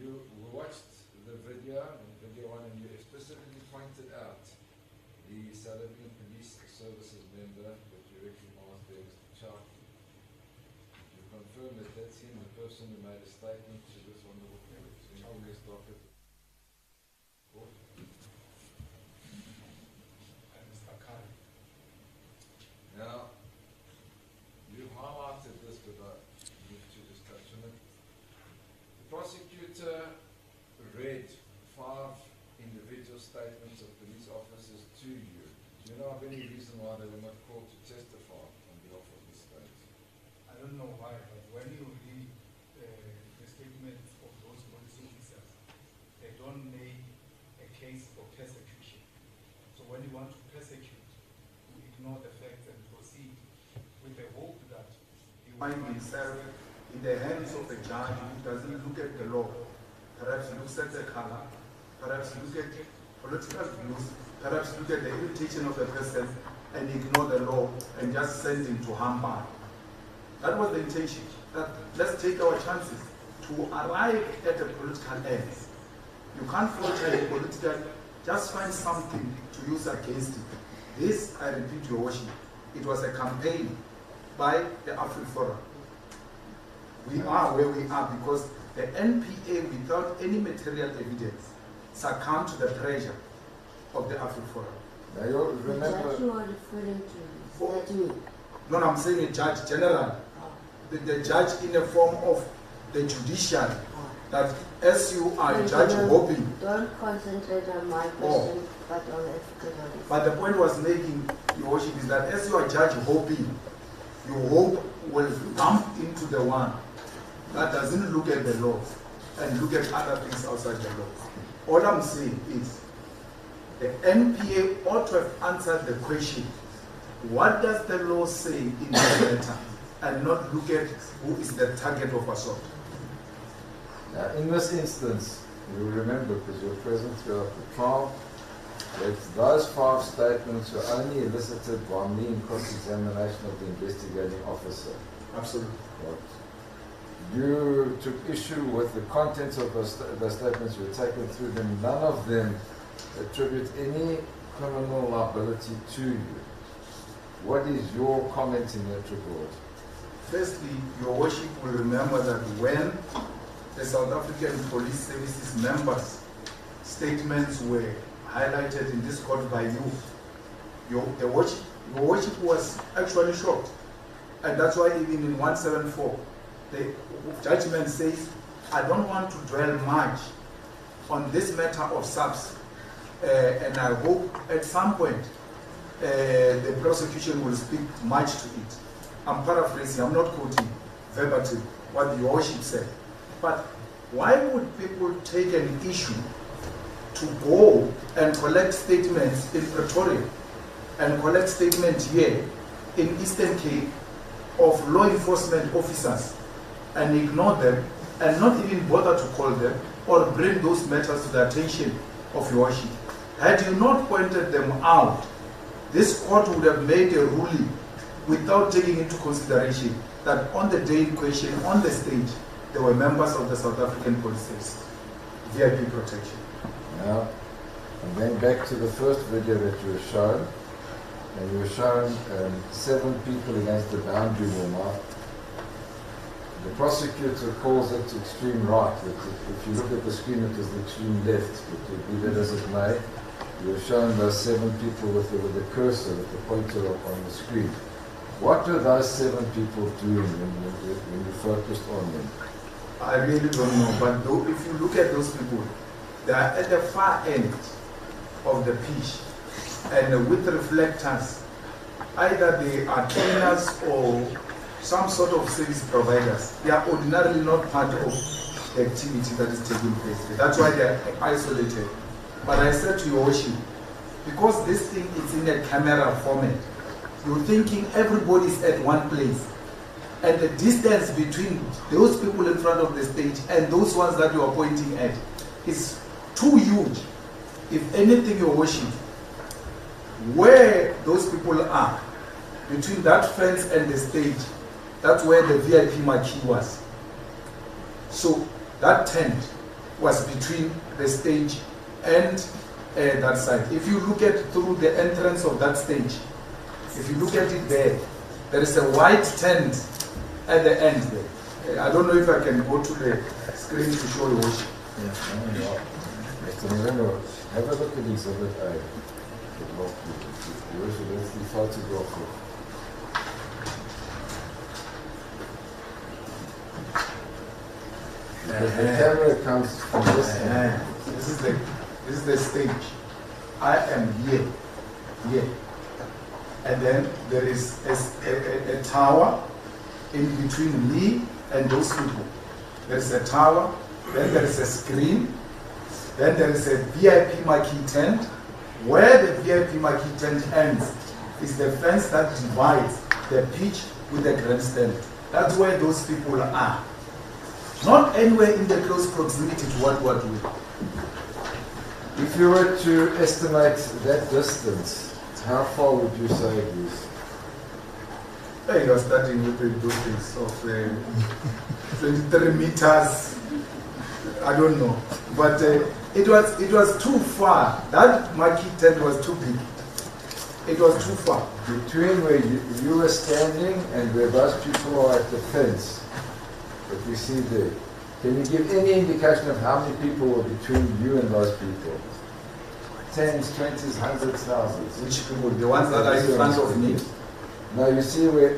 You watched the video, video 1, and you specifically pointed out the South African Police Services member that you recognized there was the child. You confirm that that's him, the person who made a statement to this wonderful parent. So you always talk at the court. Now, you highlighted this, but I need to just touch on it. The prosecutor read 5 individual statements of police officers to you. Do you know of any reason why they were not called to testify on behalf of the state? I don't know why, but when you read the statements of those police officers, they don't make a case for persecution. So when you want to persecute, you ignore the facts and proceed with the hope that he will find himself in the hands of a judge who doesn't look at the law. Perhaps looks at the color, perhaps look at political views, perhaps look at the irritation of the person and ignore the law and just send him to Hamburg. That was the intention. That let's take our chances to arrive at a political end. You can't forge a political, just find something to use against it. This, I repeat, Your Worship, it was a campaign by the Afri Forum. We are where we are because the NPA, without any material evidence, succumbed to the pressure of the Afri Forum. Now you The remember, judge you are referring to, not me. No, I'm saying a judge general. The judge in the form of the judiciary. That as you are a judge hoping. Don't concentrate on my question, but on everybody. But the point was making, Your Worship, is that as you are judge hoping, your hope will bump into the one that doesn't look at the law and look at other things outside the law. All I'm saying is the NPA ought to have answered the question, what does the law say in this matter, and not look at who is the target of assault. now in this instance, you remember, because you were present throughout the trial, that those 5 statements were only elicited by me in cross-examination of the investigating officer. Absolutely. Right. You took issue with the contents of those statements, you were taken through them. None of them attribute any criminal liability to you. What is your comment in that regard? Firstly, Your Worship will remember that when the South African Police Services members' statements were highlighted in this court by you, Your Worship was actually shocked. And that's why even in 174, the judgment says, I don't want to dwell much on this matter of SAPS, and I hope at some point the prosecution will speak much to it. I'm paraphrasing, I'm not quoting verbatim what the Your Worship said. But why would people take an issue to go and collect statements in Pretoria and collect statements here in Eastern Cape of law enforcement officers and ignore them and not even bother to call them or bring those matters to the attention of Your Worship? Had you not pointed them out, this court would have made a ruling without taking into consideration that on the day in question, on the stage, there were members of the South African Police Service, VIP protection. Now, and then back to the first video that you were shown, and you were shown 7 people against the boundary wall. Now, The prosecutor calls it extreme right. If you look at the screen, it is the extreme left. But be that as it may, you have shown those 7 people with the cursor, with the pointer on the screen. What were those 7 people doing when you focused on them? I really don't know, but if you look at those people, they are at the far end of the pitch, and with reflectors, either they are trainers or some sort of service providers. They are ordinarily not part of the activity that is taking place. That's why they are isolated. But I said to your worship, because this thing is in a camera format, you're thinking everybody's at one place. And the distance between those people in front of the stage and those ones that you are pointing at is too huge. If anything, your worship, where those people are, between that fence and the stage, that's where the VIP marquee was. So that tent was between the stage and that side. If you look at through the entrance of that stage, if you look at it there is a white tent at the end there. I don't know if I can go to the screen to show you. Yeah, Mr. Malema, have a look at Exhibit A. That's the photograph. Because the camera comes from this end. This is the stage. I am here, and then there is a tower in between me and those people. There is a tower, then there is a screen, then there is a VIP marquee tent. Where the VIP marquee tent ends is the fence that divides the pitch with the grandstand. That's where those people are. Not anywhere in the close proximity to what we're doing. If you were to estimate that distance, how far would you say it is? Hey, you're starting with the distance of 23 meters. I don't know, but it was too far. That marquee tent was too big. It was too far. Between where you were standing and where those people are at the fence that we see there, can you give any indication of how many people were between you and those people? Tens, 20s, hundreds, thousands. Which people? The ones that are in front of me? Now you see where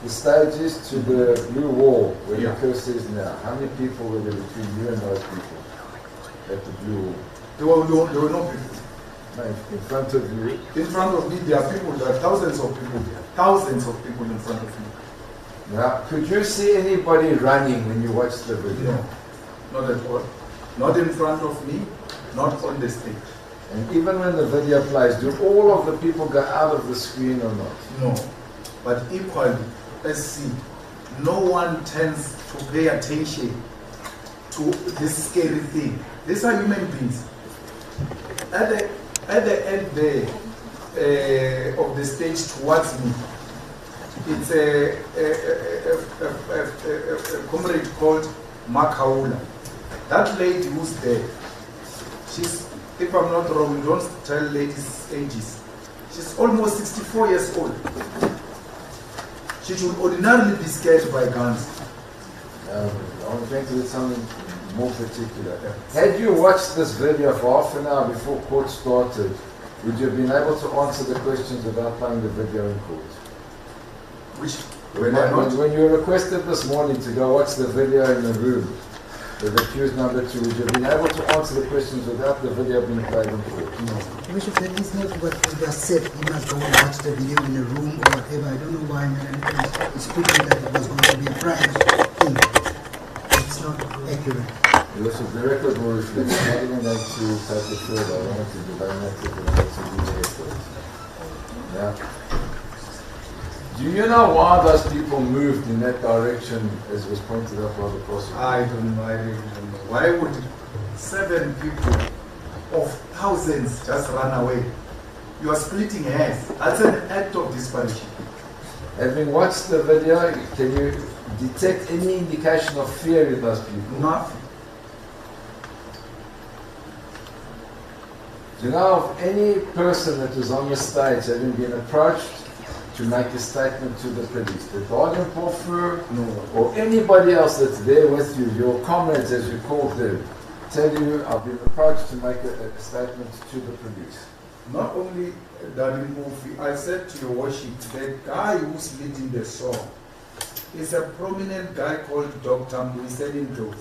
the stage is to the blue wall, where the cursor is now. How many people were there between you and those people at the blue wall? There were no people. No, in front of you? In front of me, there are people. There are thousands of people there. Thousands of people in front of me. Now, could you see anybody running when you watched the video? No, not at all. Not in front of me, not on the stage. And even when the video plays, do all of the people go out of the screen or not? No. But equally, let's see, no one tends to pay attention to this scary thing. These are human beings. At the end there of the stage towards me, it's a comrade called Mkweli. That lady who's there, she's, if I'm not wrong, we don't tell ladies' ages. She's almost 64 years old. She should ordinarily be scared by guns. I'm going to do something more particular. Had you watched this video for half an hour before court started, would you have been able to answer the questions without playing the video in court? Which, when you were requested this morning to go watch the video in the room with accused number 2, would you have been able to answer the questions without the video being played in court? No. Bishop, that is not what we just said. You must go and watch the video in a room or whatever. I don't know why Melanie is speaking that it was going to be a private thing. It's not accurate. Listen, the record will reflect. I'm not even going to take it further. I wanted to delay that to the record. Yeah. Do you know why those people moved in that direction, as was pointed out by the prosecutor? I don't know. I really don't know. Why would 7 people of thousands just run away? You are splitting hairs. That's an act of desperation. Having watched the video, can you detect any indication of fear in those people? Nothing. Do you know of any person that was on the stage having been approached, to make a statement to the police? Did Baden-Powell or anybody else that's there with you, your comrades as you call them, tell you I've been approached to make a statement to the police? Not only Darling Murphy, I said to your worship, the guy who's leading the song is a prominent guy called Dr. Mkweli,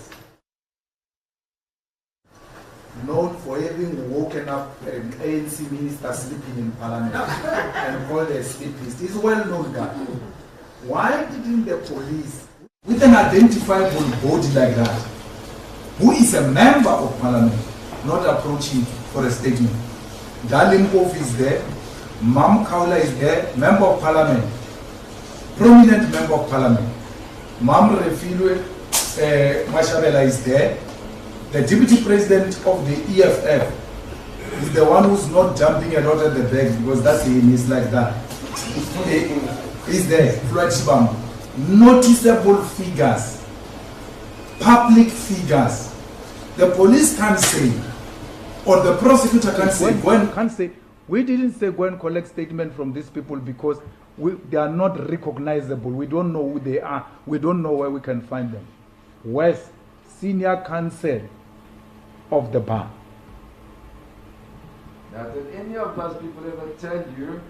known for having woken up an ANC minister sleeping in parliament and called a sleepist. He's a well-known guy. Why didn't the police, with an identifiable body like that, who is a member of parliament, not approach him for a statement? Darling Murphy is there, Mam Kaula is there, member of parliament, prominent member of parliament. Mam Refilwe Mashabela is there. The deputy president of the EFF is the one who's not jumping a lot at the back because that's him, he's like that. He's there, Floyd Shibam. Noticeable figures, public figures. The police can't say, or the prosecutor can't say. Can't say. We didn't say go and collect statement from these people because they are not recognizable. We don't know who they are. We don't know where we can find them. West Senior Counsel of the bar. Now, did any of those people ever tell you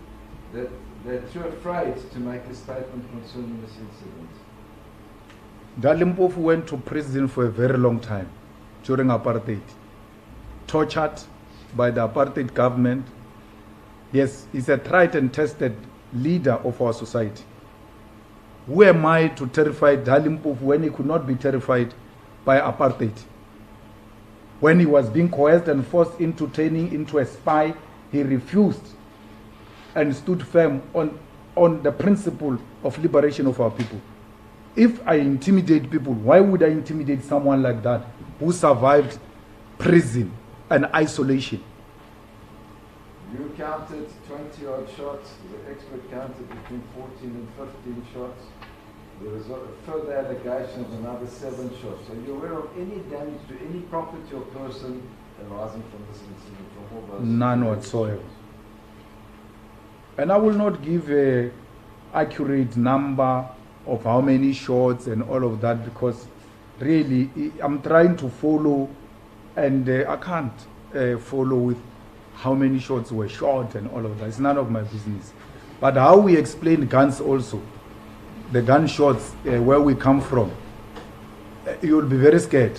that they're too afraid to make a statement concerning this incident? Dalimpofu went to prison for a very long time during apartheid. Tortured by the apartheid government. Yes, he's a tried and tested leader of our society. Who am I to terrify Dalimpofu when he could not be terrified by apartheid? When he was being coerced and forced into turning into a spy, he refused and stood firm on the principle of liberation of our people. If I intimidate people, why would I intimidate someone like that who survived prison and isolation? You counted 20-odd shots. The expert counted between 14 and 15 shots. There was a further allegation of another 7 shots. Are you aware of any damage to any property or person arising from this incident? From all those? None whatsoever. And I will not give an accurate number of how many shots and all of that because really I'm trying to follow and I can't follow with how many shots were shot and all of that. It's none of my business. But how we explain guns also, the gunshots, where we come from, you'll be very scared.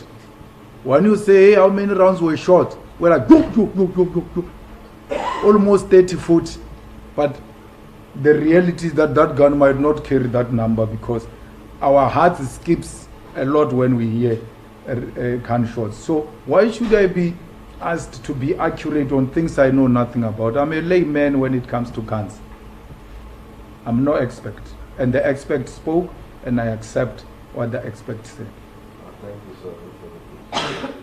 When you say, hey, how many rounds were shot? We're like, doop, doop, doop, doop, doop, doop. Almost 30 foot. But the reality is that that gun might not carry that number because our heart skips a lot when we hear gunshots. So why should I be asked to be accurate on things I know nothing about? I'm a layman when it comes to guns. I'm no expert. And the expert spoke, and I accept what the expert said. Thank you, sir, for the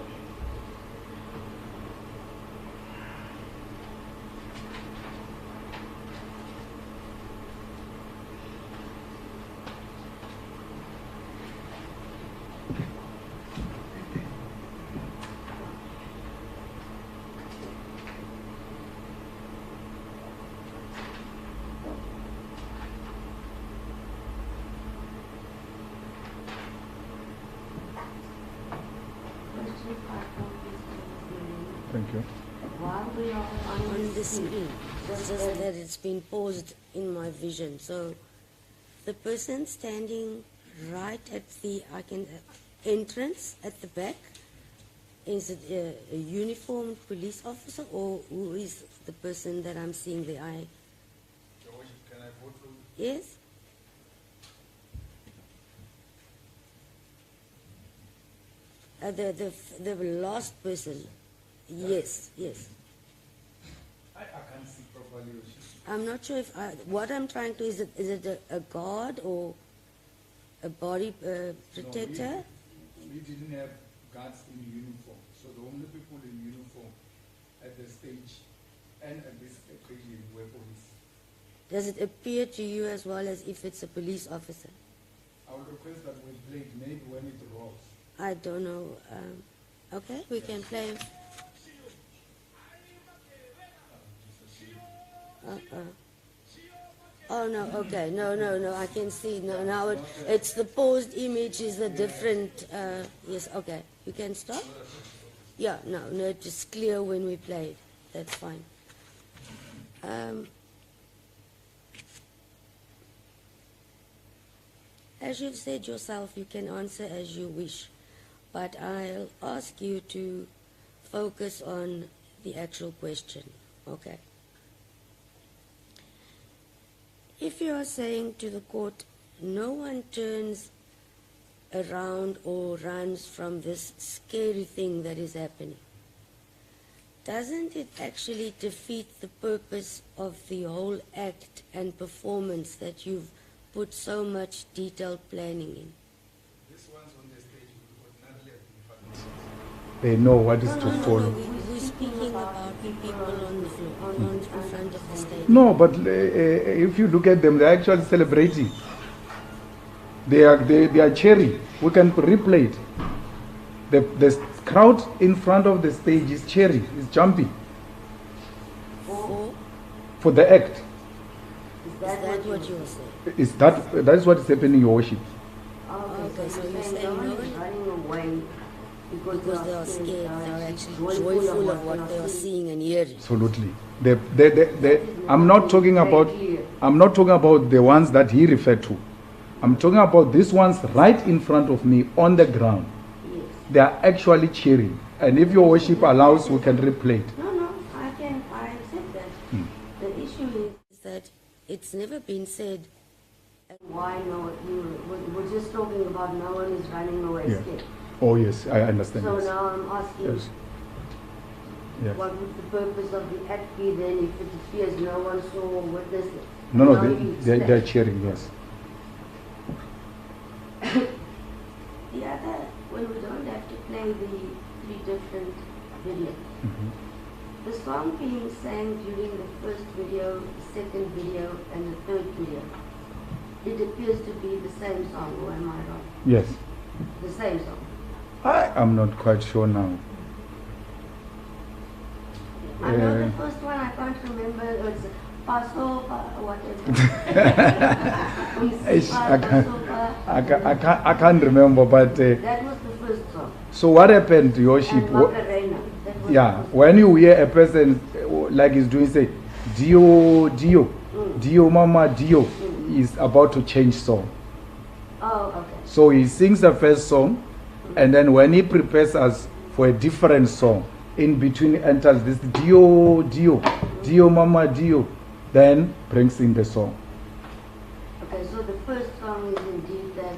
Thank you. While we are on the screen, it's just that it's been paused in my vision. So the person standing right at the entrance at the back, is it a uniformed police officer or who is the person that I'm seeing there? George, can I go through? Yes? The last person. Yes, yes. I can't see properly. I'm not sure if what I'm trying to is it a guard or a body protector? No, we didn't have guards in uniform, so the only people in uniform at the stage and at this occasion were police. Does it appear to you as well as if it's a police officer? I would request that we play it maybe when it rolls. I don't know. Okay, we can play. Oh no, okay, no, I can see, no, now it's the paused image is a different, yes, okay, you can stop? Yeah, no, it's clear when we played, that's fine. As you've said yourself, you can answer as you wish, but I'll ask you to focus on the actual question, okay? If you are saying to the court, no one turns around or runs from this scary thing that is happening, doesn't it actually defeat the purpose of the whole act and performance that you've put so much detailed planning in? This one's on the stage they know what is to follow. We're speaking about the people on the floor, in front of the stage. No, but if you look at them, they're actually celebrating. They are cheering. We can replay it. The crowd in front of the stage is cheering, is jumping for the act. Is that what you were saying? That's what is happening, Your Worship. Okay, so you're saying no one is running away because they are scared, they are actually joyful of what they are seeing and hearing. Absolutely. I'm not talking about the ones that he referred to. I'm talking about these ones right in front of me on the ground. Yes. They are actually cheering. And if Your Worship allows, we can replay it. No, I accept that. The issue is that it's never been said why no, we're just talking about no one is running away scared. Oh yes, I understand. So yes. now I'm asking, Yes. Yes. what would the purpose of the act be then if it appears no one saw or witnessed it? No, Now you they're expect. cheering, yes. The other, when we don't have to play the 3 different videos. The song being sang during the first video, the second video, and the third video, it appears to be the same song, or am I wrong? Yes. The same song. I'm not quite sure now. I know the first one, I can't remember, it's Paso, whatever. I can't remember, but That was the first song. so what happened, Your Worship? And Macarena. That was Yeah, when you hear a person like he's doing, say, Dio, Dio, Dio, Mama, Dio, is about to change song. Oh, okay. So he sings the first song, and then when he prepares us for a different song, in between enters this Dio, Dio, Dio, Mama, Dio, then brings in the song. Okay, so the first song is indeed that.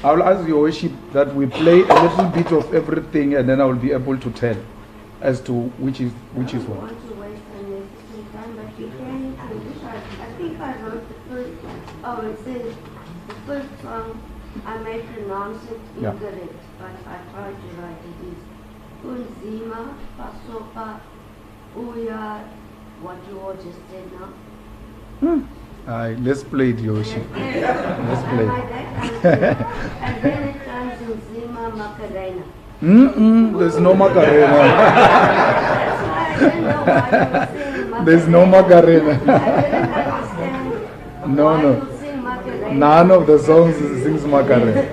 I will ask Your Worship that we play a little bit of everything, and then I will be able to tell as to which is I what. don't want to waste unnecessary time, but you can. I think I wrote the first. Oh, it says the first song. I may pronounce it Yeah. incorrect, but I tried to write it. Is Unzima, Pasopa, Uya, what you all just said now. Let's play it, Your Worship. Let's play And it. like that, and then it comes Unzima, Macarena. There's no Macarena. That's why I didn't know why you were saying Macarena. There's no Macarena. I didn't understand No, why no. you sing Macarena. None of the songs sings Macarena.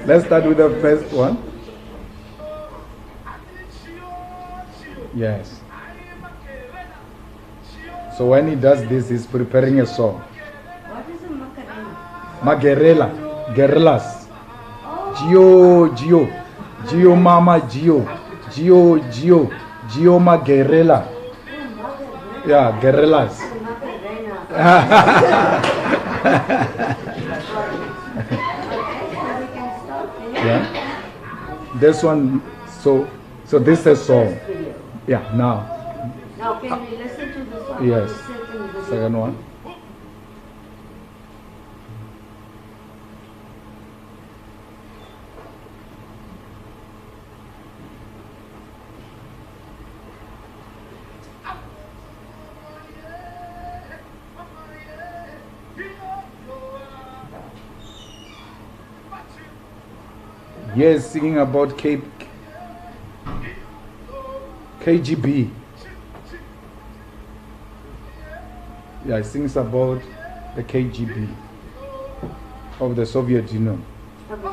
Let's start with the first one. Yes. So when he does this, he's preparing a song. What is a Macarena? Magarela, guerrillas. Gio, Gio, Gio Mama, Gio, Gio, Gio, Gio Magarela. Yeah, guerrillas. Yeah. This one, so this is a song. Yeah, now. Now can we listen to the song? Yes. The second video? Second one. Yes, singing about KGB. Yeah, it sings about the KGB of the Soviet Union. Okay,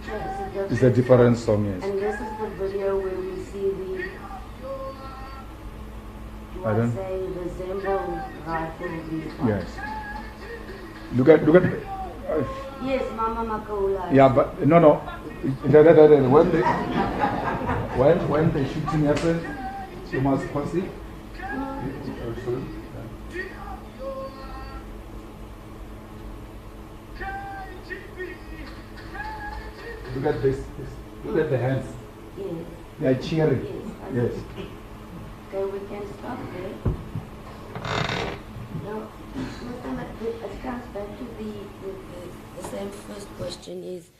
so It's a different song, yes. And this is the video where we see the, I don't- say, the Zembo rifle being fired. Yes. Look at. Yes, Mama Makaula. Yeah, but no. When the shooting happens, you must pause it. Look at this. Look at the hands. Yes. They are cheering. Yes. Yes. Okay, we can stop there. Now, it comes back to the same first question is,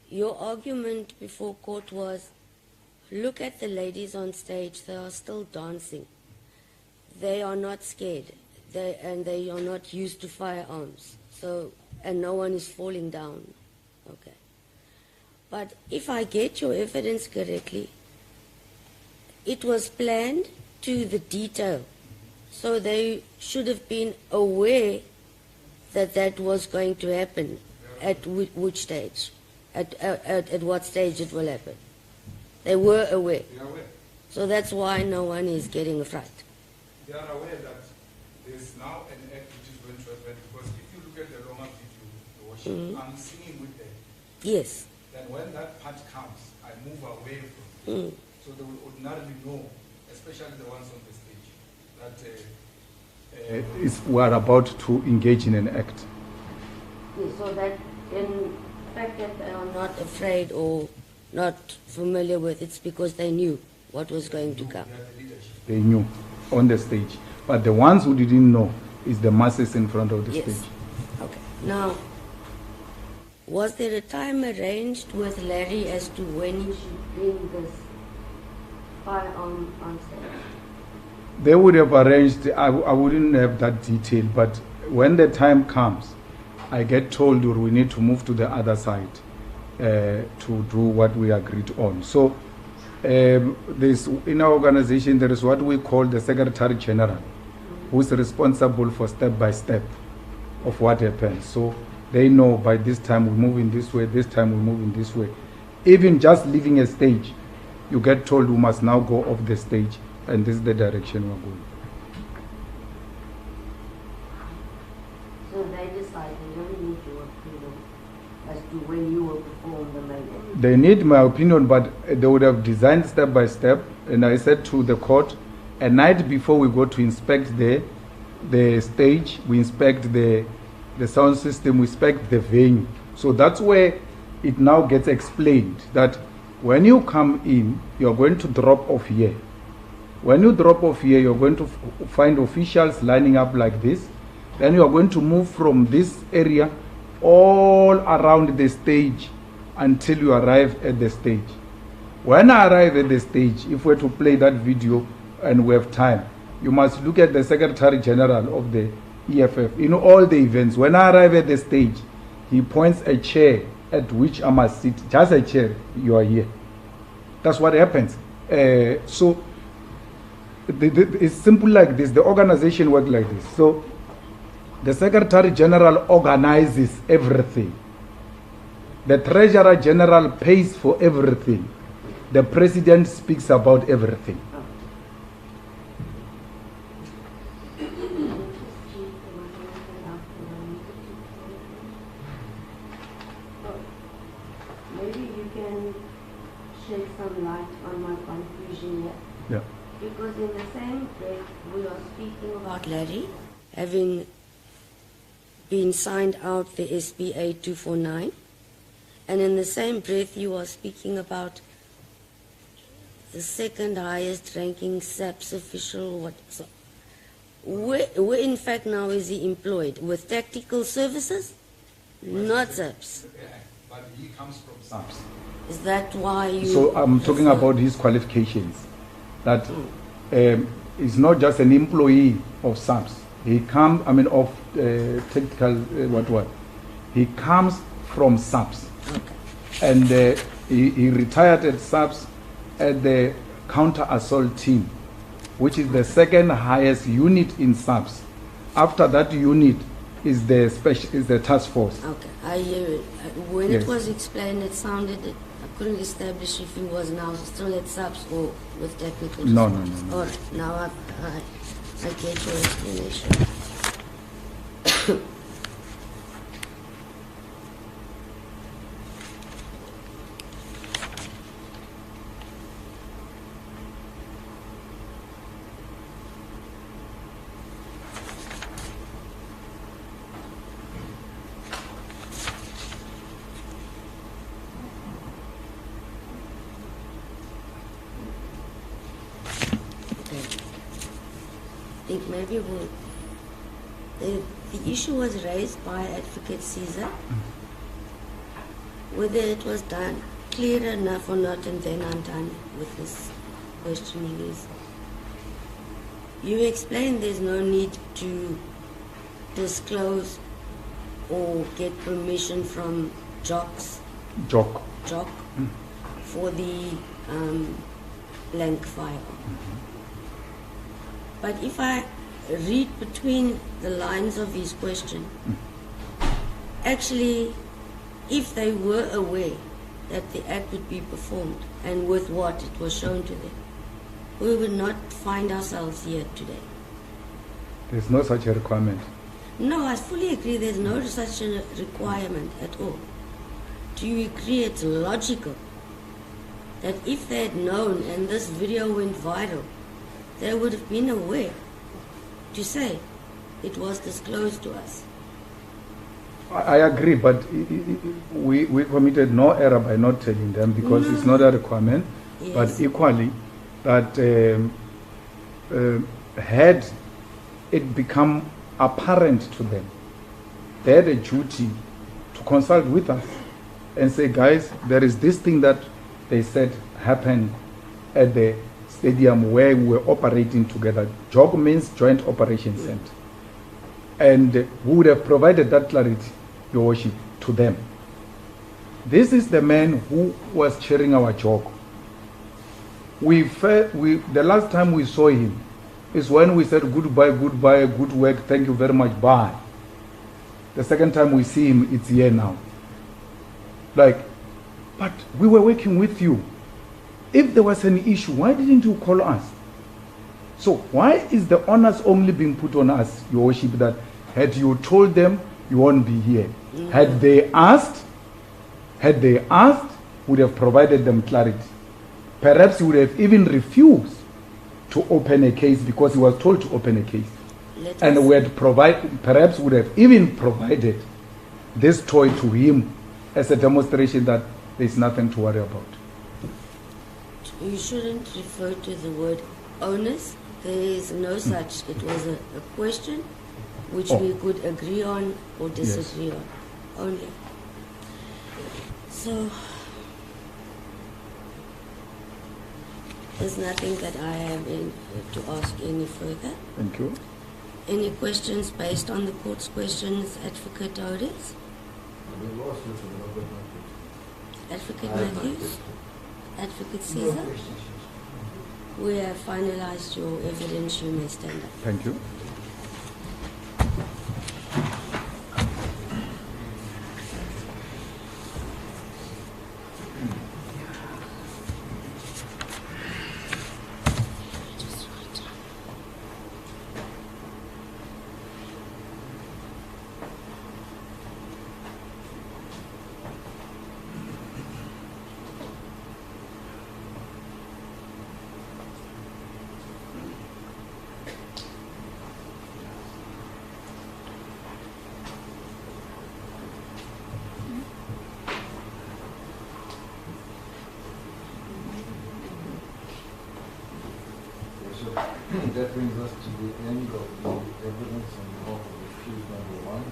your argument before court was, look at the ladies on stage, they are still dancing. They are not scared, and they are not used to firearms, and no one is falling down. Okay. But if I get your evidence correctly, it was planned to the detail. So they should have been aware that that was going to happen. At which stage? At what stage it will happen? They were aware. They are aware. So that's why no one is getting a fright. They are aware that there's now an act which is going to happen, because if you look at the longer video, the worship, I'm singing with them. Yes. Then when that part comes, I move away from it. So they will ordinarily know, especially the ones on the stage, that We are about to engage in an act. Yes, so that in fact that they are not afraid or not familiar with, it's because they knew what was going to come. They knew on the stage. But the ones who didn't know is the masses in front of the Yes. stage. Okay. Now, was there a time arranged with Larry as to when he should bring this firearm on stage? They would have arranged, I wouldn't have that detail, but when the time comes, I get told we need to move to the other side to do what we agreed on. So there's, in our organization, there is what we call the Secretary General, who is responsible for step by step of what happens. So they know by this time we move in this way, this time we move in this way. Even just leaving a stage, you get told we must now go off the stage, and this is the direction we're going. So they decided they don't need your opinion as to when you will perform the main act. They need my opinion, but they would have designed step by step. And I said to the court, a night before we go to inspect the stage, we inspect the sound system, we inspect the venue. So that's where it now gets explained that when you come in, you're going to drop off here. When you drop off here, you're going to find officials lining up like this. Then you're going to move from this area all around the stage until you arrive at the stage. When I arrive at the stage, if we're to play that video and we have time, you must look at the Secretary General of the EFF. In all the events, when I arrive at the stage, he points a chair at which I must sit. Just a chair, you are here. That's what happens. So it's simple like this. The organization works like this. So the Secretary General organizes everything. The Treasurer General pays for everything. The President speaks about everything. Maybe you can shed some light on my confusion here. Yeah. Because in the same breath, we are speaking about Larry having been signed out the SBA 249, and in the same breath you are speaking about the second highest ranking SAPS official. Where in fact now is he employed? With tactical services? Not SAPS. but he comes from SAPS. Is that why you... So I'm talking about his qualifications. That is not just an employee of SAPS. He comes, of technical, He comes from SAPS. Okay. And he retired at SAPS at the counter assault team, which is the second highest unit in SAPS. After that unit is the task force. Okay, I hear it. When Yes. it was explained, it sounded that I couldn't establish if he was now still at subs or with technical. No, response. no, no, no. All right, now I get your explanation. I think maybe the issue was raised by Advocate Caesar. Whether it was done clear enough or not, and then I'm done with this questioning is, you explained there's no need to disclose or get permission from Jock for the blank file. But if I read between the lines of his question, actually, if they were aware that the act would be performed and with what it was shown to them, we would not find ourselves here today. There's no such a requirement. No, I fully agree there's no such a requirement at all. Do you agree it's logical that if they had known and this video went viral, they would have been aware to say it was disclosed to us? I agree, but we committed no error by not telling them because it's not a requirement. Yes. But equally, that had it become apparent to them, they had a duty to consult with us and say, guys, there is this thing that they said happened at the stadium where we were operating together. JOG means Joint Operations Center. And we would have provided that clarity, Your Worship, to them. This is the man who was chairing our JOG. The last time we saw him is when we said goodbye, good work, thank you very much, bye. The second time we see him, it's here now. Like, but we were working with you. If there was an issue, why didn't you call us? So why is the onus only being put on us, Your Worship, that had you told them, you won't be here? Had they asked, would have provided them clarity. Perhaps he would have even refused to open a case because he was told to open a case. And we had perhaps would have even provided this toy to him as a demonstration that there's nothing to worry about. You shouldn't refer to the word onus. There is no such. It was a question which we could agree on or disagree on only. So there's nothing that I have to ask any further. Thank you. Any questions based on the court's questions, Advocate Otis? Advocate Matthews? Advocate Caesar? We have finalized your evidence. You may stand up. Thank you. That brings us to the end of the evidence on behalf of accused number 1,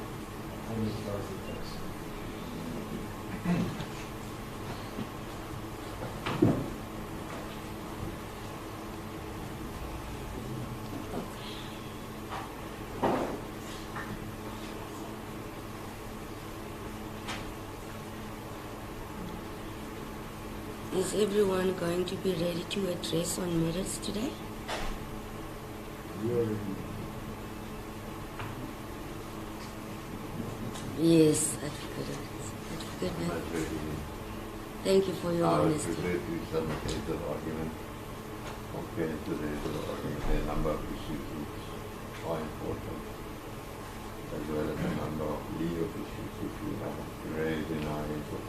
and Ms. Darcy Jackson. Is everyone going to be ready to address on merits today? Yes, Advocate. Advocate. That's very Thank you for your I would honesty. prefer to submit the argument compared to the argument. The number of issues which are important, as well as the number of legal issues which we have raised in our input.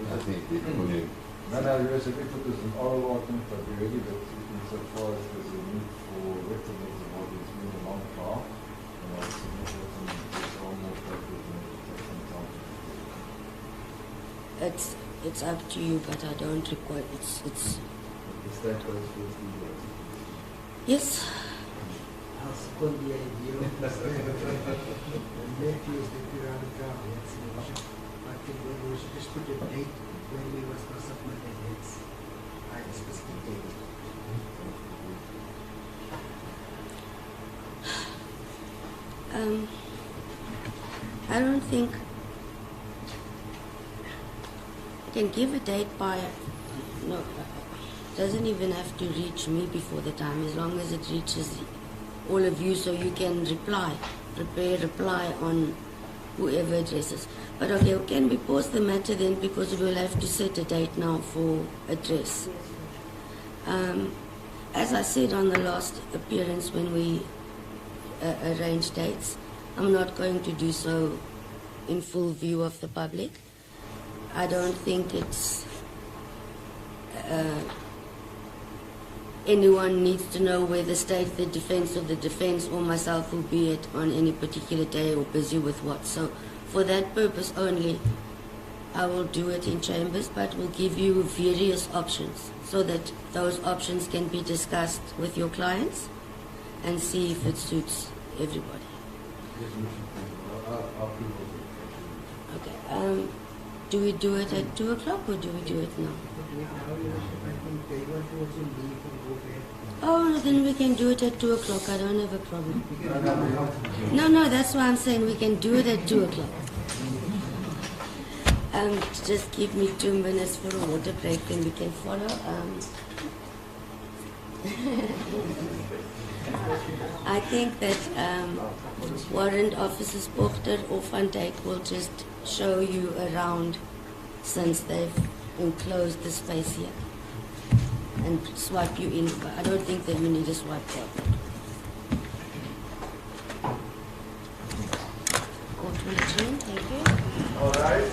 I think we fully. No, yes, I think it is an oral argument, but we really that insofar as there's a need for recognizing what is in the non-car, and I submit that and it's all more appropriate than it takes some time. It's up to you, but I don't require it's Is that what it's supposed to be? yes. I'll support the idea of this. The nephews that we are the I think we should just put a date when we must submit the dates. I specific date. I don't think I can give a date by no. It doesn't even have to reach me before the time, as long as it reaches all of you, so you can reply on whoever addresses. But okay, can we pause the matter then, because we'll have to set a date now for address. As I said on the last appearance when we arranged dates, I'm not going to do so in full view of the public. I don't think it's anyone needs to know whether state the defense or the defense or myself will be it on any particular day or busy with what. So for that purpose only, I will do it in chambers, but will give you various options so that those options can be discussed with your clients and see if it suits everybody. Okay. Do we do it at 2 o'clock or do we do it now? Oh, then we can do it at 2 o'clock. I don't have a problem. No, that's why I'm saying we can do it at 2 o'clock. Just give me 2 minutes for a water break and we can follow. I think that Warrant Officers Pochter or Van Dijk will just show you around, since they've enclosed the space here, and swipe you in. But I don't think that you need a swipe card. Court will adjourn. Thank you. All right.